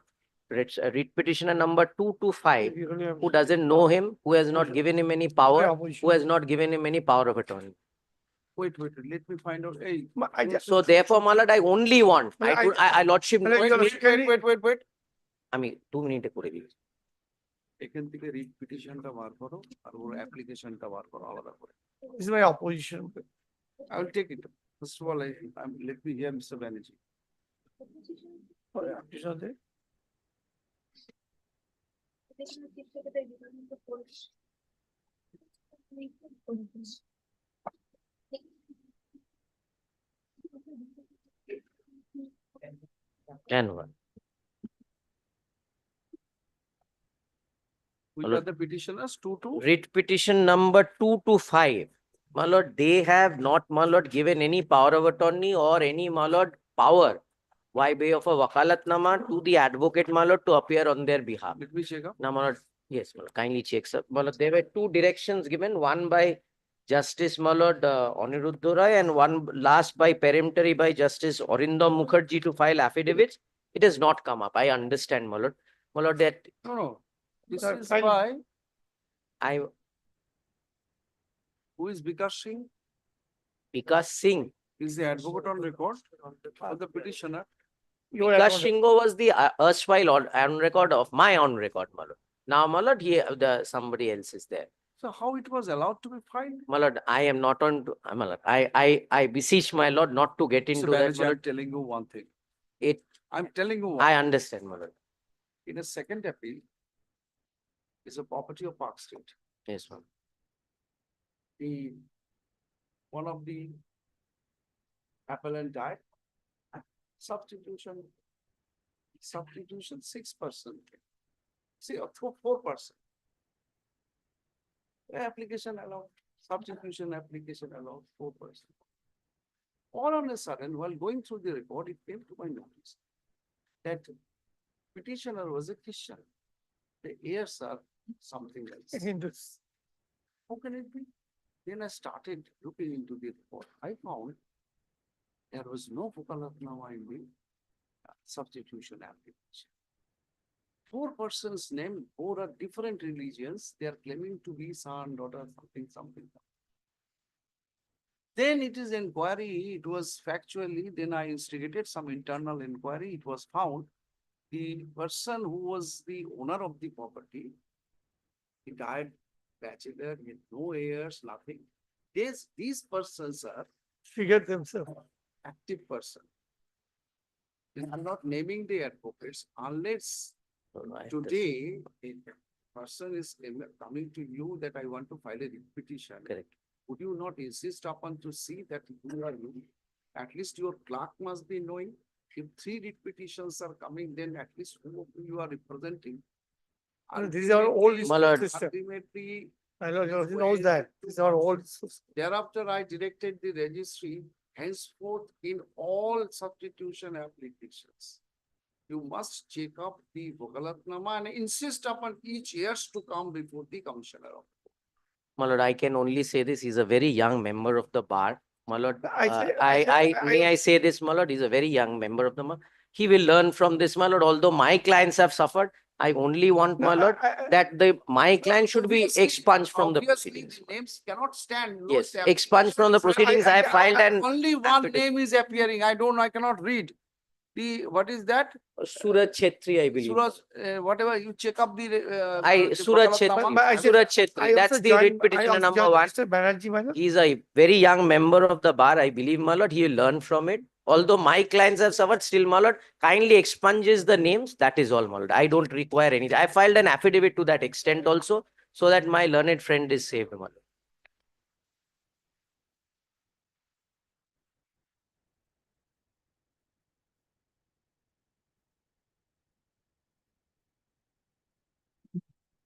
writ petitioner number 225, who doesn't know him, who has not given him any power, who has not given him any power of attorney. Wait, let me find out. Hey, So therefore, my lord, I only want, I lordship, wait. আমি 2 মিনিটে করে দিই। এখান থেকে writ পিটিশনটা বার করো আর ওর অ্যাপ্লিকেশনটা বার করো আলাদা করে। This is my opposition. I will take it. First of all, let me hear Mr. Banerjee. And one. Which are the petitioners? 2 Writ petition number 225. My lord, they have not, my lord, given any power of attorney or any, my lord, power by way of a wakalatnama to the advocate, my lord, to appear on their behalf. Let me check up. Now, my lord, yes, my lord, kindly check, sir. My lord, there were 2 directions given, one by Justice, my lord, Aniruddha Roy, and one last by peremptory by Justice Arindam Mukherjee to file affidavits. It has not come up. I understand, my lord. My lord, that No. This is by, I, who is Vikas Singh? Vikas Singh. Is the advocate on record or the petitioner? Vikas Shingo was the erstwhile on record of my on record, my lord. Now, my lord, somebody else is there. So how it was allowed to be filed? My lord, I am not on, my lord, I beseech my lord not to get into that, my I'm lord. telling you one thing. I'm telling you one. I understand, my lord. In a second appeal, is a property of Park State. Yes, ma'am. One of the appellant died. Substitution 6%. See, or 4%. Application allowed, substitution application allowed 4%. All on a sudden, while going through the report, it came to my notice that petitioner was a Christian. The heirs are something else. How can it be? Then I started looking into the report. I found there was no Fukalatnama in the substitution application. 4 persons named, 4 are different religions. They are claiming to be son, daughter, something. Then it is inquiry. It was factually, then I instigated some internal inquiry. It was found the person who was the owner of the property, he died bachelor, with no heirs, nothing. These persons are Figure themselves. active person. I'm not naming the advocates unless today a person is coming to you that I want to file a writ petition. Correct. Would you not insist upon to see that you are you? At least your clerk must be knowing. If 3 writ petitions are coming, then at least who you are representing. These are all Ultimately, I know, he knows that. These are all. thereafter, I directed the registry, henceforth in all substitution applications. You must check up the Vokalatnama and insist upon each heirs to come before the commissioner. My lord, I can only say this, he's a very young member of the bar. My lord, may I say this, my lord, he's a very young member of the bar. He will learn from this, my lord, although my clients have suffered. I only want, my lord, that my client should be expunged from the proceedings. Names cannot stand. Yes, expunged from the proceedings. I filed an only one name is appearing. I cannot read. What is that? Suraj Chetri, I believe. Suraj, whatever, you check up the. Suraj Chetri, Suraj Chetri, that's the writ petitioner number 1. He's a very young member of the bar, I believe, my lord. He will learn from it. Although my clients have suffered, still, my lord, kindly expunges the names. That is all, my lord. I don't require anything. I filed an affidavit to that extent also, so that my learned friend is saved, my lord.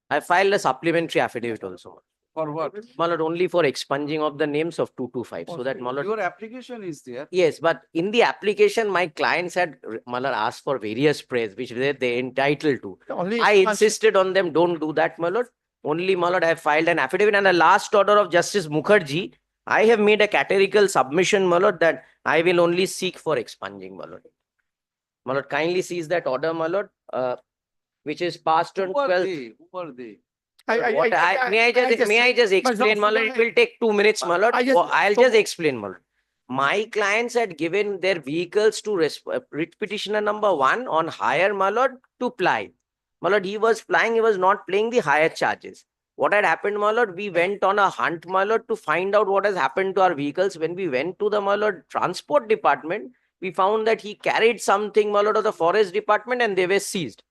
I filed a supplementary affidavit also. For what? My lord, only for expunging of the names of 225. So that, my lord. Your application is there. Yes, but in the application, my clients had, my lord, asked for various praise, which they entitled to. I insisted on them, don't do that, my lord. Only, my lord, I have filed an affidavit, and the last order of Justice Mukherjee, I have made a categorical submission, my lord, that I will only seek for expunging, my lord. My lord, kindly sees that order, my lord, which is passed on 12th. Who are they? May I just explain, my lord? It will take 2 minutes, my lord. I'll just explain, my lord. My clients had given their vehicles to writ petitioner number 1 on hire, my lord, to ply. My lord, he was plying, he was not paying the hire charges. What had happened, my lord? We went on a hunt, my lord, to find out what has happened to our vehicles. When we went to the, my lord, transport department, we found that he carried something, my lord, of the forest department, and they were seized.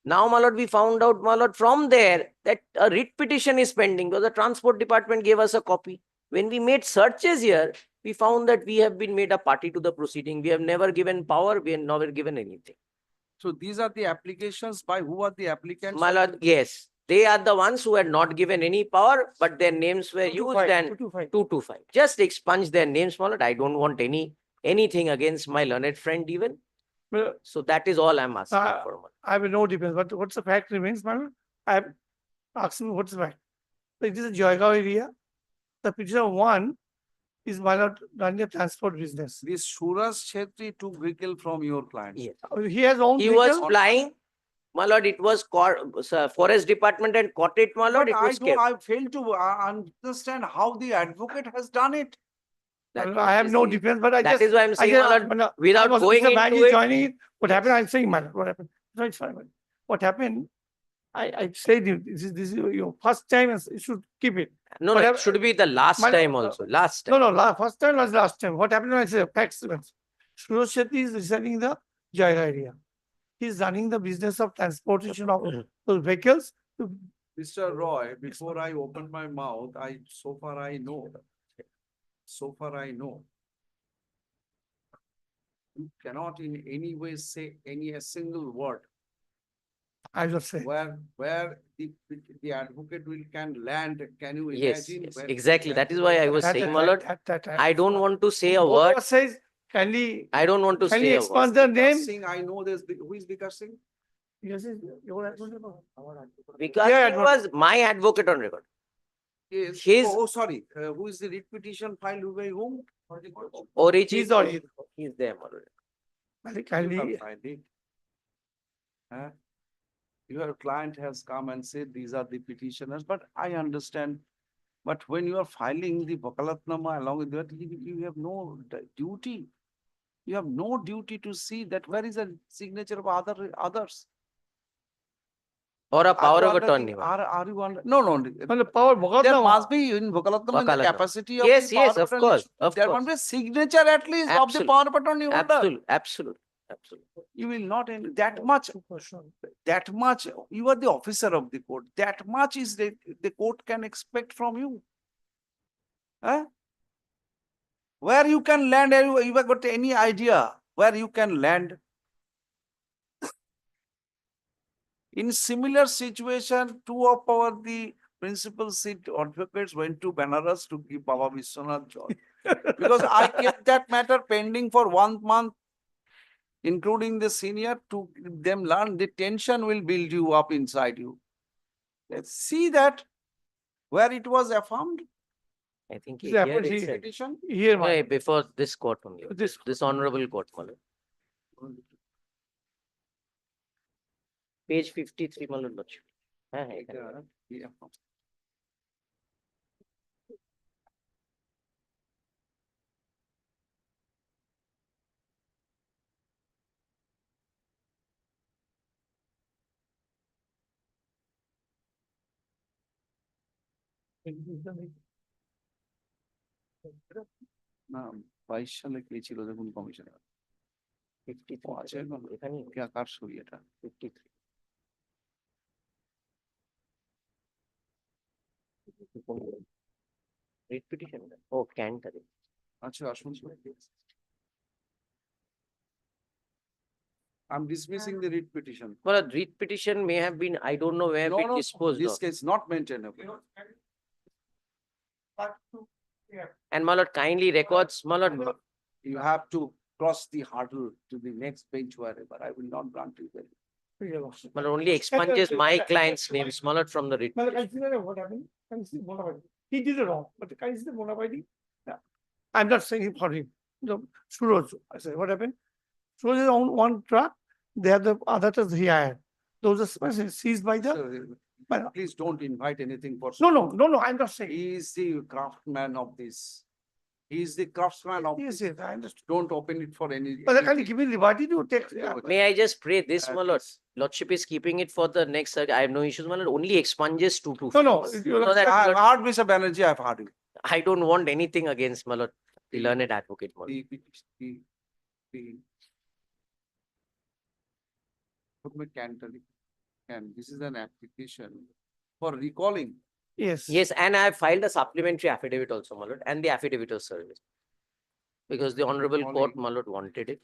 Now, my lord, we found out, my lord, from there that a writ petition is pending because the transport department gave us a copy. When we made searches here, we found that we have been made a party to the proceeding. We have never given power. We have never given anything. So these are the applications by who are the applicants? My lord, yes. They are the ones who had not given any power, but their names were used and 225. Just expunge their names, my lord. I don't want anything against my learned friend even. So that is all I'm asking for. I have no defense, but what's the fact remains, madam? I'm asking what's the fact. So it is a Jalpaiguri area. The petitioner 1 is my lord running a transport business. This Suraj Chetri took vehicle from your client. Yes. He has own He was flying. My lord, it was forest department and caught it, my lord. I fail to understand how the advocate has done it. I have no defense, but that is why I'm saying, my lord, without going into it. Joining it, what happened? I'm saying, madam, what happened? No, it's fine. What happened? I said this is your first time, and you should keep it. No, it should be the last time also. Last time. No, first time was last time. What happened? I said facts. Suraj Chetri is residing in the Jalpaiguri area. He's running the business of transportation of those vehicles. Mr. Roy, before I open my mouth, so far I know. You cannot in any way say a single word. I just say where the advocate can land. Can you imagine? Yes, exactly. That is why I was saying, my lord, I don't want to say a word. I don't want to say a word. The name? Singh, I know this. Who is Vikas Singh? Yes, your advocate. Vikas Singh was my advocate on record. Yes. Sorry. Who is the writ petition filed by whom? He's there, my lord. Your client has come and said these are the petitioners, but I understand. But when you are filing the Vakalatnama along with that, you have no duty. You have no duty to see that where is the signature of others. Or a power of Are you attorney. Are you under, no, no. Well, power There Bhagavatma. must be in Vakalatnam in the Vakalatnam. capacity of Yes, the yes, power of attorney. course, of There course. must be a signature at least of the Absolute. power of attorney holder. Absolute, absolute, absolute. You will not that much, you are the officer of the court. That much is the court can expect from you. Huh? Where you can land, you have got any idea where you can land? In similar situation, two of the principal seat advocates went to Banaras to give Baba Vishwanath job. Because I kept that matter pending for 1 month, including the senior, to them learn. The tension will build you up inside you. Let's see that where it was affirmed. I think This here happened it here. said, Petition. Here, yeah, before this court only, this honorable court. Malad. Page 53, Malad. Yeah. না 22 সালে কে ছিল দেখুন commissioner 53 আছে না এখানে কে কার সই এটা 53 writ petition. Oh, canter. আচ্ছা আসুন I'm dismissing the writ petition. Well, a writ petition may have been, I don't know where been disposed This of. case not maintainable. And my lord, kindly records, my lord, You have to cross the hurdle to the next bench wherever. I will not grant you that. my lord only expunges my client's names, my lord, from the writ. Well, consider what happened. Consider bona fide. He did it wrong, but consider bona fide. Yeah. I'm not saying it for him. No, Suraj, I said, what happened? Suraj is on one truck. They have the other trucks he hired. Those are seized by the. Please don't invite anything for. No, I'm not saying. He is the craftsman of this. He is the craftsman of Yes, this. yes, I understand. Don't open it for any. But I can't give you liberty to take. May I just pray this, my lord? Lordship is keeping it for the next, I have no issues, my lord, only expunges 2 No. So that, I have heard Mr. Banerjee, I have heard him. I don't want anything against, my lord, the learned advocate, my lord. This is an application for recalling. Yes. Yes, and I have filed a supplementary affidavit also, my lord, and the affidavit of service. Because the honorable court, my lord, wanted it.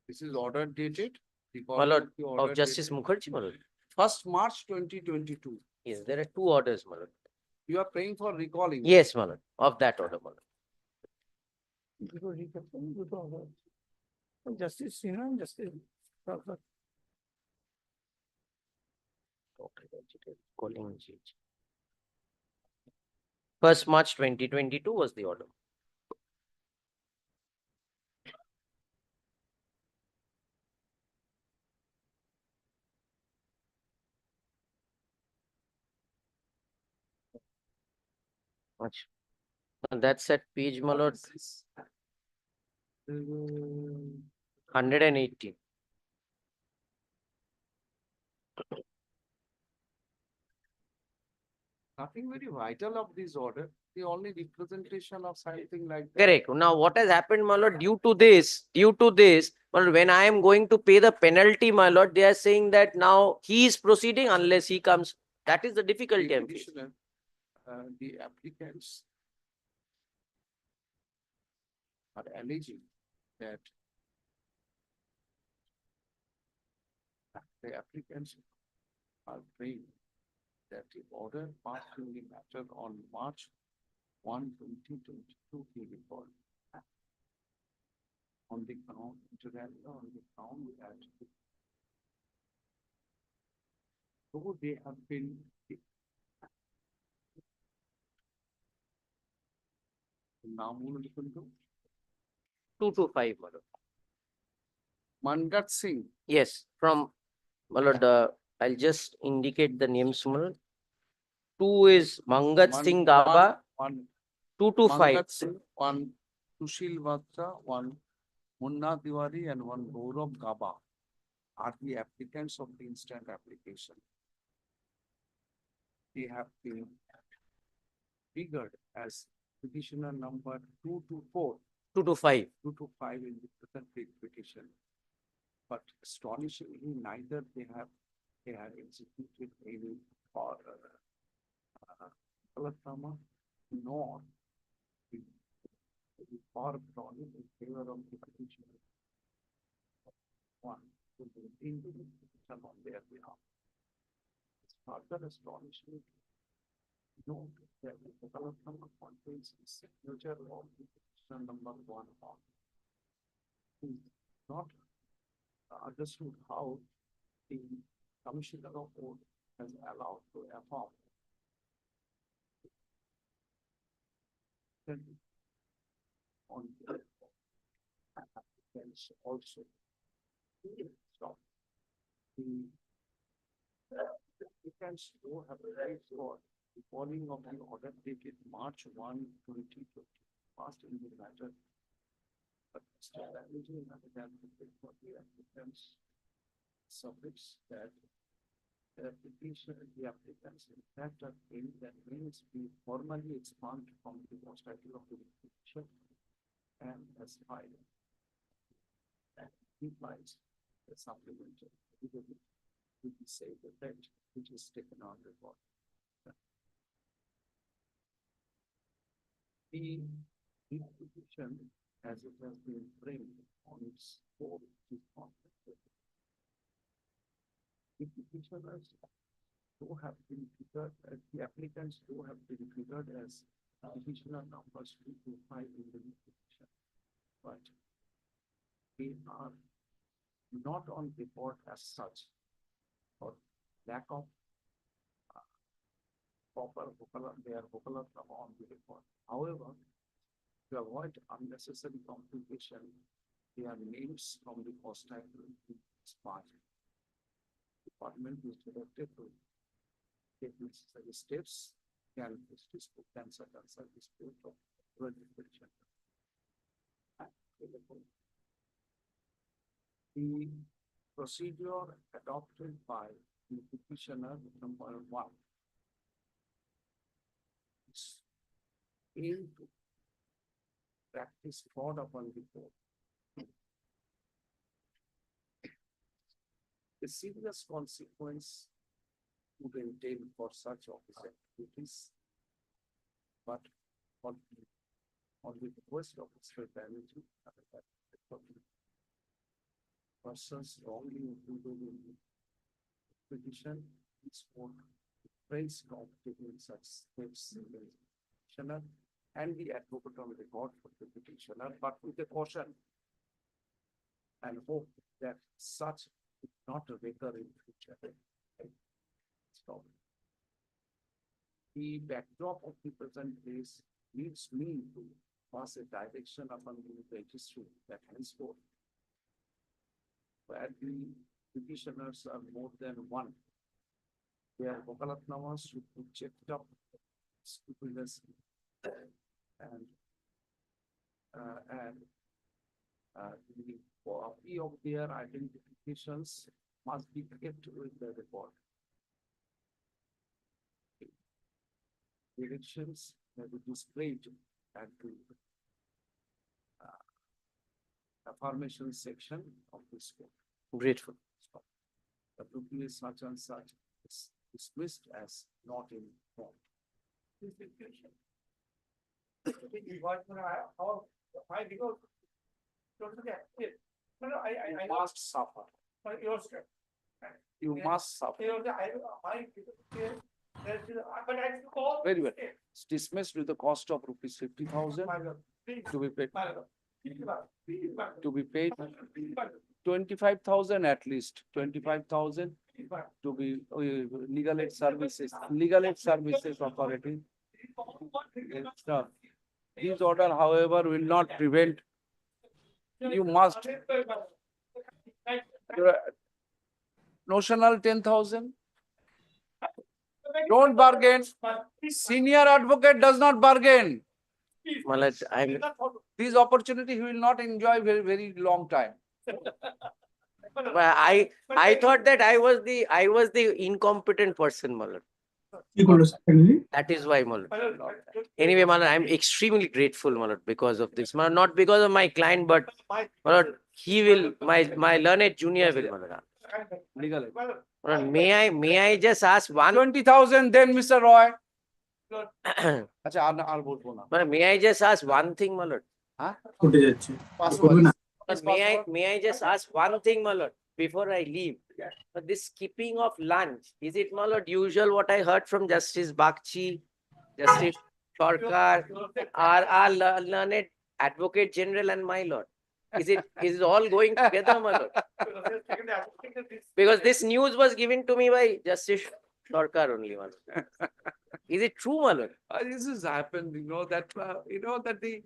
This is order dated. My lord, of Justice Mukherjee, my lord. 1st March 2022. Yes, there are 2 orders, my lord. You are praying for recalling. Yes, my lord, of that order, my lord. Justice, justice. Calling judge. 1st March 2022 was the order. Much. And that's at page, my lord. 180. Nothing very vital of this order. The only representation of something like that. Correct. Now, what has happened, my lord, due to this, my lord, when I am going to pay the penalty, my lord, they are saying that now he is proceeding unless he comes. That is the difficulty. I'm facing. The applicants are alleging that the applicants are praying that the order passed in the matter on March 1, 2022 be recalled. On the ground, that though they have been 2 to 5, my lord. Mangat Singh. Yes, from, my lord, I'll just indicate the names, my lord. 2 is Mangat Singh Gaba, One 225. Mangat Singh, one Sushil Batra, one Munna Tiwari, and one Gaurav Gaba are the applicants of the instant application. They have been figured as petitioner number 224. 225. 225 in the present petition. But astonishingly, neither they have executed any or Palatama nor the power of drawing in favor of the petitioner. One to maintain the petition on their behalf. It's further astonishing to note that the Palatama contains the signature of the petitioner number 1 on. Not understood how the Commissioner of Court has allowed to affirm on the applicants also. Stop. The applicants do have a right for the following of the order dated March 1, 2020, passed in the matter. But still, that is another than for the applicants submits that the petition, the applicants in fact are claiming that means we formally expand from the post title of the petition and as filed. And implies the supplemental with the same effect which is taken on record. The petition as it has been framed on its core is conflicted. The petitioners who have been figured, the applicants who have been figured as petitioner numbers 225 in the petition, but they are not on report as such for lack of proper vocal on the report. However, to avoid unnecessary complication, their names from the post title is part. Department is directed to take necessary steps and dispute of registration. The procedure adopted by the petitioner number 1 is aimed to practice fraud upon the court. The serious consequence would entail for such officer duties, but on the request of its fraternity, persons wrongly included in the petition is for praise of taking such steps in the petitioner and the advocate on record for the petitioner, but with a caution and hope that such not recur in future. Stop. The backdrop of the present case leads me to pass a direction upon the registry that henceforth, where the petitioners are more than one, their vocalatnamas should be checked up scrupulously and the copy of their identifications must be kept with the report. Directions may be displayed at the affirmation section of this court. Grateful. The rupee is such and such is dismissed as not in form. You must suffer. You must suffer. Very well. It's dismissed with the cost of rupees 50,000 to be paid. To be paid 25,000 at least, 25,000 to be legal aid services authority. This order, however, will not prevent. You must Notional 10,000. Don't bargain. Senior advocate does not bargain. my lord, This opportunity he will not enjoy very long time. I thought that I was the incompetent person, my lord. That is why, my lord. Anyway, my lord, I'm extremely grateful, my lord, because of this. My lord, not because of my client, but my lord, he will, my learned junior will, my lord. Legal. My lord, may I just ask one? 20,000 then, Mr. Roy. My lord, may I just ask one thing, my lord? May I just ask one thing, my lord, before I leave? But this skipping of lunch, is it, my lord, usual what I heard from Justice Bagchi, Justice Sarkar, our learned Advocate General and my lord? Is it all going together, my lord? Because this news was given to me by Justice Sarkar only, my lord. Is it true, my lord? This has happened, that the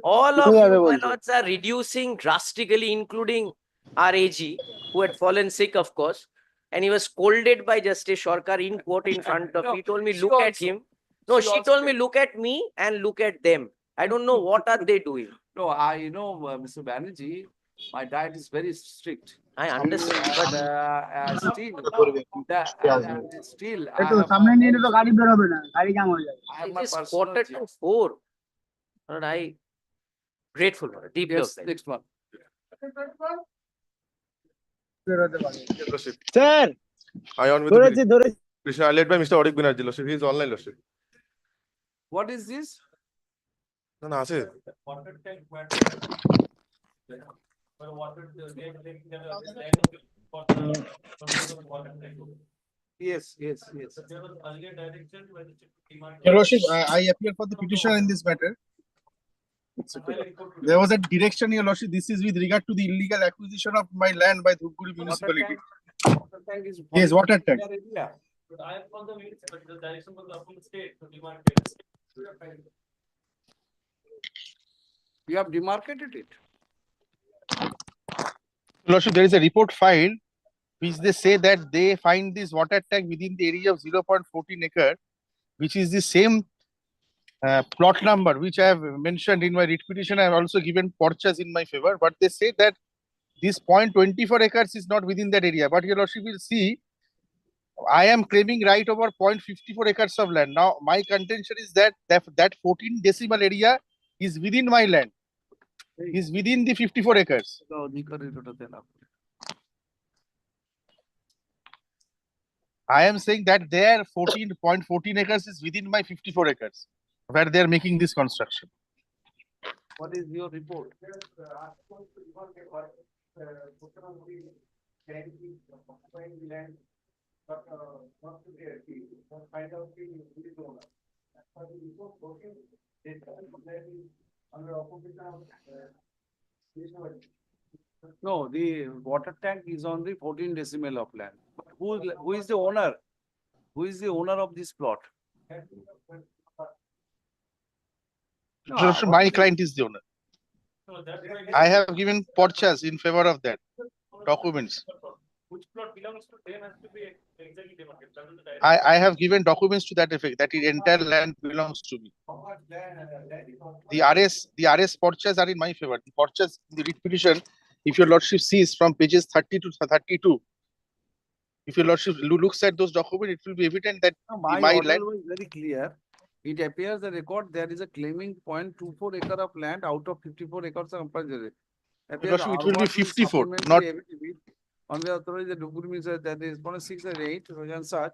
all of you, my lords, are reducing drastically, including our AG, who had fallen sick, of course, and he was scolded by Justice Sarkar in court in front of me. He told me, look at him. No, she told me, look at me and look at them. I don't know what are they doing. No, Mr. Banerjee, my diet is very strict. I understand, but still, I have my it is personal 3:45. Lord, I grateful, Lord, deeply. Yes, next one. Sir, I on with the petition led by Mr. Odik Banerjee, Lordship. He is online, Lordship. What is this? No, no, Asif. Yes. Your Lordship, I appear for the petition in this matter. There was a direction, Your Lordship. This is with regard to the illegal acquisition of my land by Dhupguri municipality. Yes, water tank. You have demarcated it. Lordship, there is a report filed which they say that they find this water tank within the area of 0.14 acre, which is the same plot number which I have mentioned in my writ petition. I have also given purchase in my favor, but they say that this 0.24 acres is not within that area. But Your Lordship will see, I am claiming right over 0.54 acres of land. Now, my contention is that 14 decimal area is within my land, is within the 54 acres. I am saying that their 14.14 acres is within my 54 acres, where they are making this construction. What is your report? No, the water tank is on the 14 decimal of land. But who is the owner? Who is the owner of this plot? No, my client is the owner. I have given purchase in favor of that documents. Which plot belongs to them has to be exactly demarcated. I have given documents to that effect, that the entire land belongs to me. The RS purchase are in my favor. The purchase in the writ petition, if Your Lordship sees from pages 30 to 32, if Your Lordship looks at those documents, it will be evident that My my order land. was very clear. It appears the record there is a claiming 0.24 acre of land out of 54 acres of compulsory. Your Lordship, it will be 54, not. On the authority, the document says that is 6 and 8, and such,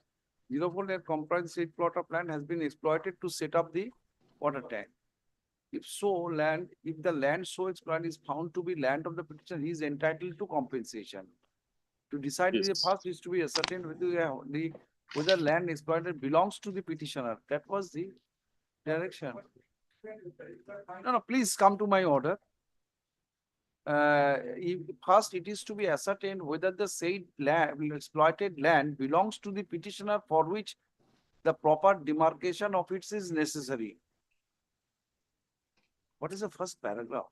04 that comprised state plot of land has been exploited to set up the water tank. If the land so exploited is found to be land of the petitioner, he is entitled to compensation. To decide the first is to be ascertained whether land exploited belongs to the petitioner. That was the direction. No, please come to my order. First, it is to be ascertained whether the said exploited land belongs to the petitioner for which the proper demarcation of it is necessary. What is the first paragraph?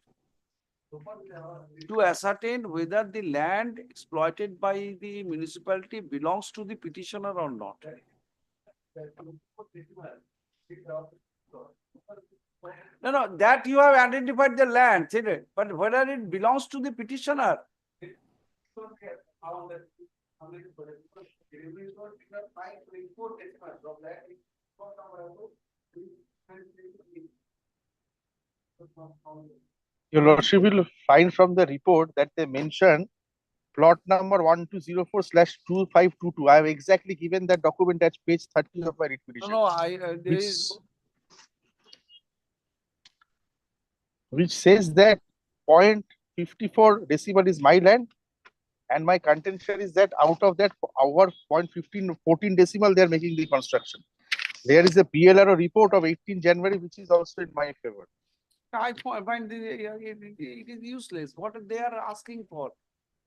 to ascertain whether the land exploited by the municipality belongs to the petitioner or not. No, that you have identified the land, but whether it belongs to the petitioner. Your Lordship will find from the report that they mention plot number 1204/2522. I have exactly given that document at page 30 of my writ petition. There is. Which says that 0.54 decimal is my land, and my contention is that out of that, our 0.14 decimal, they are making the construction. There is a BLRO report of 18 January, which is also in my favor. I find it is useless. What they are asking for?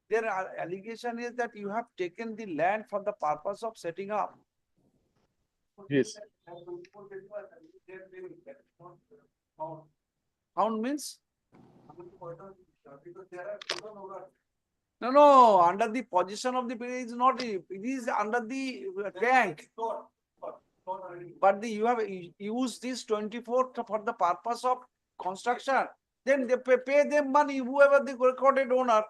Their allegation is that you have taken the land for the purpose of setting up. Yes. Found means? No, under the position of the building is not, it is under the tank. But you have used this 24 for the purpose of construction. Then they pay them money, whoever the recorded owner.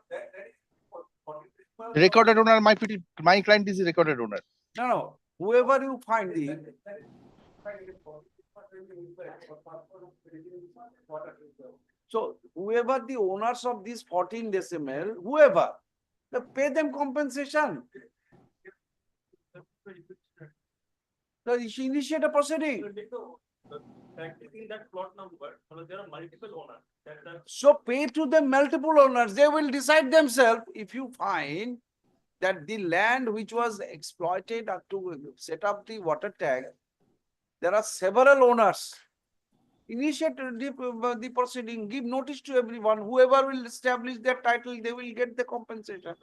Recorded owner, my client is the recorded owner. No, whoever you find the. So whoever the owners of this 14 decimal, whoever, they pay them compensation. So you should initiate a proceeding. Practicing that plot number, there are multiple owners. So pay to the multiple owners. They will decide themselves. If you find that the land which was exploited to set up the water tank, there are several owners. Initiate the proceeding, give notice to everyone. Whoever will establish their title, they will get the compensation.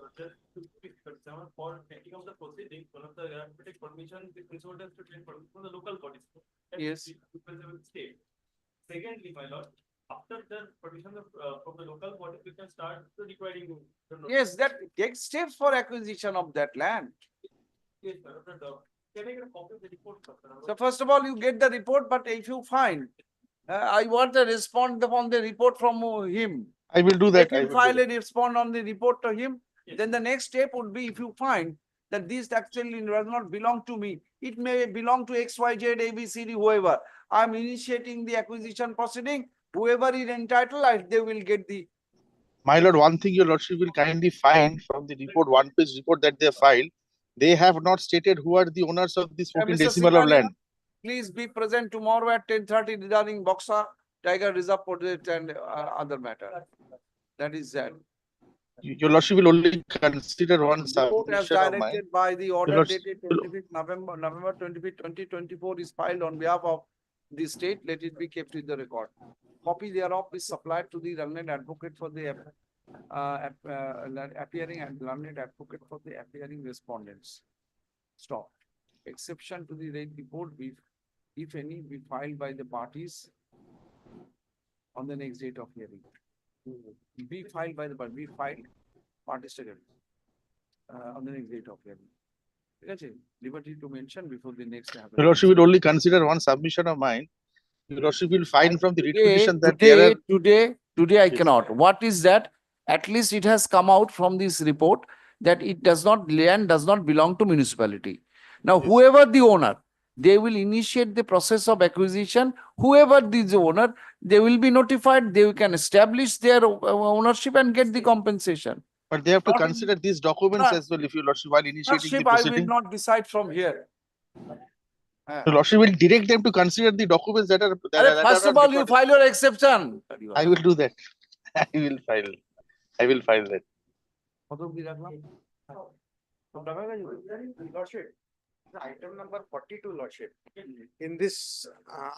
For taking of the proceeding, one of the permission, the principal has to take permission from the local bodies. Yes. State. Secondly, my lord, after the permission from the local body, we can start the requiring. Yes, that takes steps for acquisition of that land. Yes, sir. Can I get a copy of the report? So first of all, you get the report, but if you find, I want a response on the report from him. I will do that. Let him file a response on the report to him. Yes. Then the next step would be, if you find that this actually does not belong to me, it may belong to XYZ, ABCD, whoever. I'm initiating the acquisition proceeding. Whoever is entitled, they will get the. My lord, one thing your lordship will kindly find from the report, one-page report that they filed, they have not stated who are the owners of this 14 decimal of land. Please be present tomorrow at 10:30 regarding Boxa, Tiger Reserve Project and other matter. That is that. Your lordship will only consider one Report as submission of mine. directed by the order dated 25th November 25th, 2024 is filed on behalf of the state. Let it be kept with the record. Copy thereof is supplied to the learned advocate for the appearing and learned advocate for the appearing respondents. Stop. Exception to the rate report, if any, be filed by the parties on the next date of hearing. Be filed by the parties together on the next date of hearing. Liberty to mention before the next. Your lordship will only consider one submission of mine. Your lordship will find from the writ petition that today I cannot. What is that? At least it has come out from this report that land does not belong to municipality. Now, whoever the owner, they will initiate the process of acquisition. Whoever is the owner, they will be notified. They can establish their ownership and get the compensation. But they have to consider these documents as well, if your lordship, while initiating the proceeding. I will not decide from here. Your lordship will direct them to consider the documents that are. First of all, you file your exception. I will do that. I will file that. Lordship, item number 42, Lordship. In this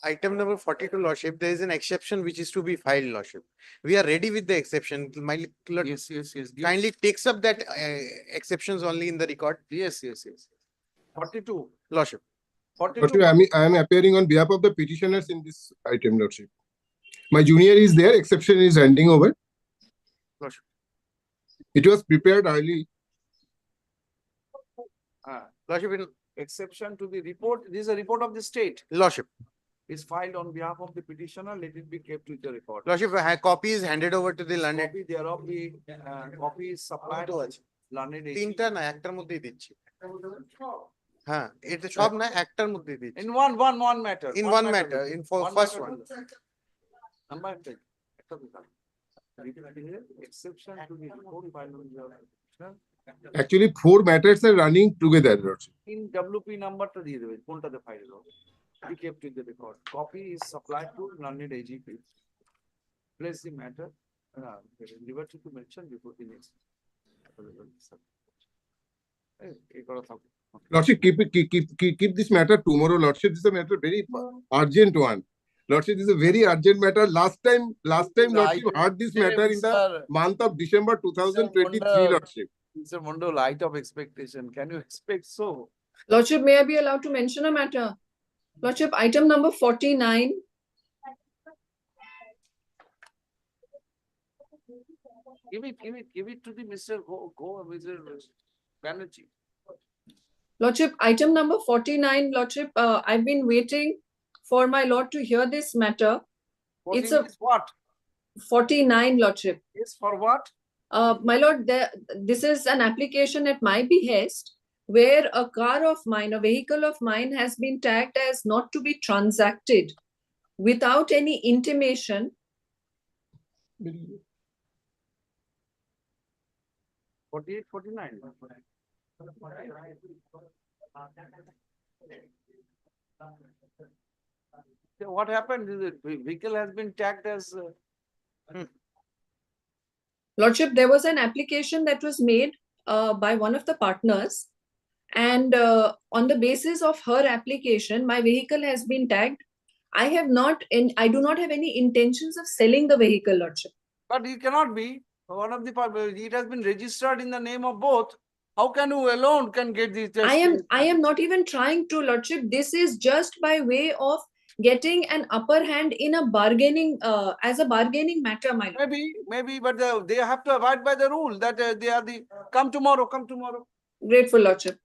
item number 42, Lordship, there is an exception which is to be filed, Lordship. We are ready with the exception. My Lord, yes. Kindly takes up that exceptions only in the record. Yes. 42, Lordship. 42. I am appearing on behalf of the petitioners in this item, Lordship. My junior is there, exception is handing over. Lordship. It was prepared early. Lordship, in Exception to the report, this is a report of the state. Lordship. Is filed on behalf of the petitioner, let it be kept with the record. Lordship, a copy is handed over to the learned. Copy thereof, the copy is supplied to learned AG. তিনটা না একটার মধ্যেই দিচ্ছি হ্যাঁ এটা সব না একটার মধ্যেই দিচ্ছি In one matter. in one matter in first one Number take. Exception to the report filed on behalf of the petitioner. Actually, 4 matters are running together, Lordship. In WP number to দিয়ে দেবে কোনটাতে file হবে be kept with the record. Copy is supplied to learned AGP. Place the matter liberty to mention before the next. Lordship, keep this matter tomorrow, Lordship. This is a matter very urgent one. Lordship, this is a very urgent matter. Last time, Lordship heard this matter in the month of December 2023, Lordship. Mr. Mondo, light of expectation. Can you expect so? Lordship, may I be allowed to mention a matter? Lordship, item number 49. Give it to the Mr. Mr. Banerjee. Lordship, item number 49, Lordship, I've been waiting for my lord to hear this matter. It's a what? 49, Lordship. Yes, for what? My lord, this is an application at my behest where a car of mine, a vehicle of mine has been tagged as not to be transacted without any intimation. 48, 49. So what happened? The vehicle has been tagged as. Lordship, there was an application that was made by one of the partners, and on the basis of her application, my vehicle has been tagged. I do not have any intentions of selling the vehicle, Lordship. But it cannot be. One of the it has been registered in the name of both. How can you alone can get the test? I am not even trying to, Lordship. This is just by way of getting an upper hand in a bargaining as a bargaining matter, my lord. Maybe, but they have to abide by the rule that they are the come tomorrow. Grateful, Lordship.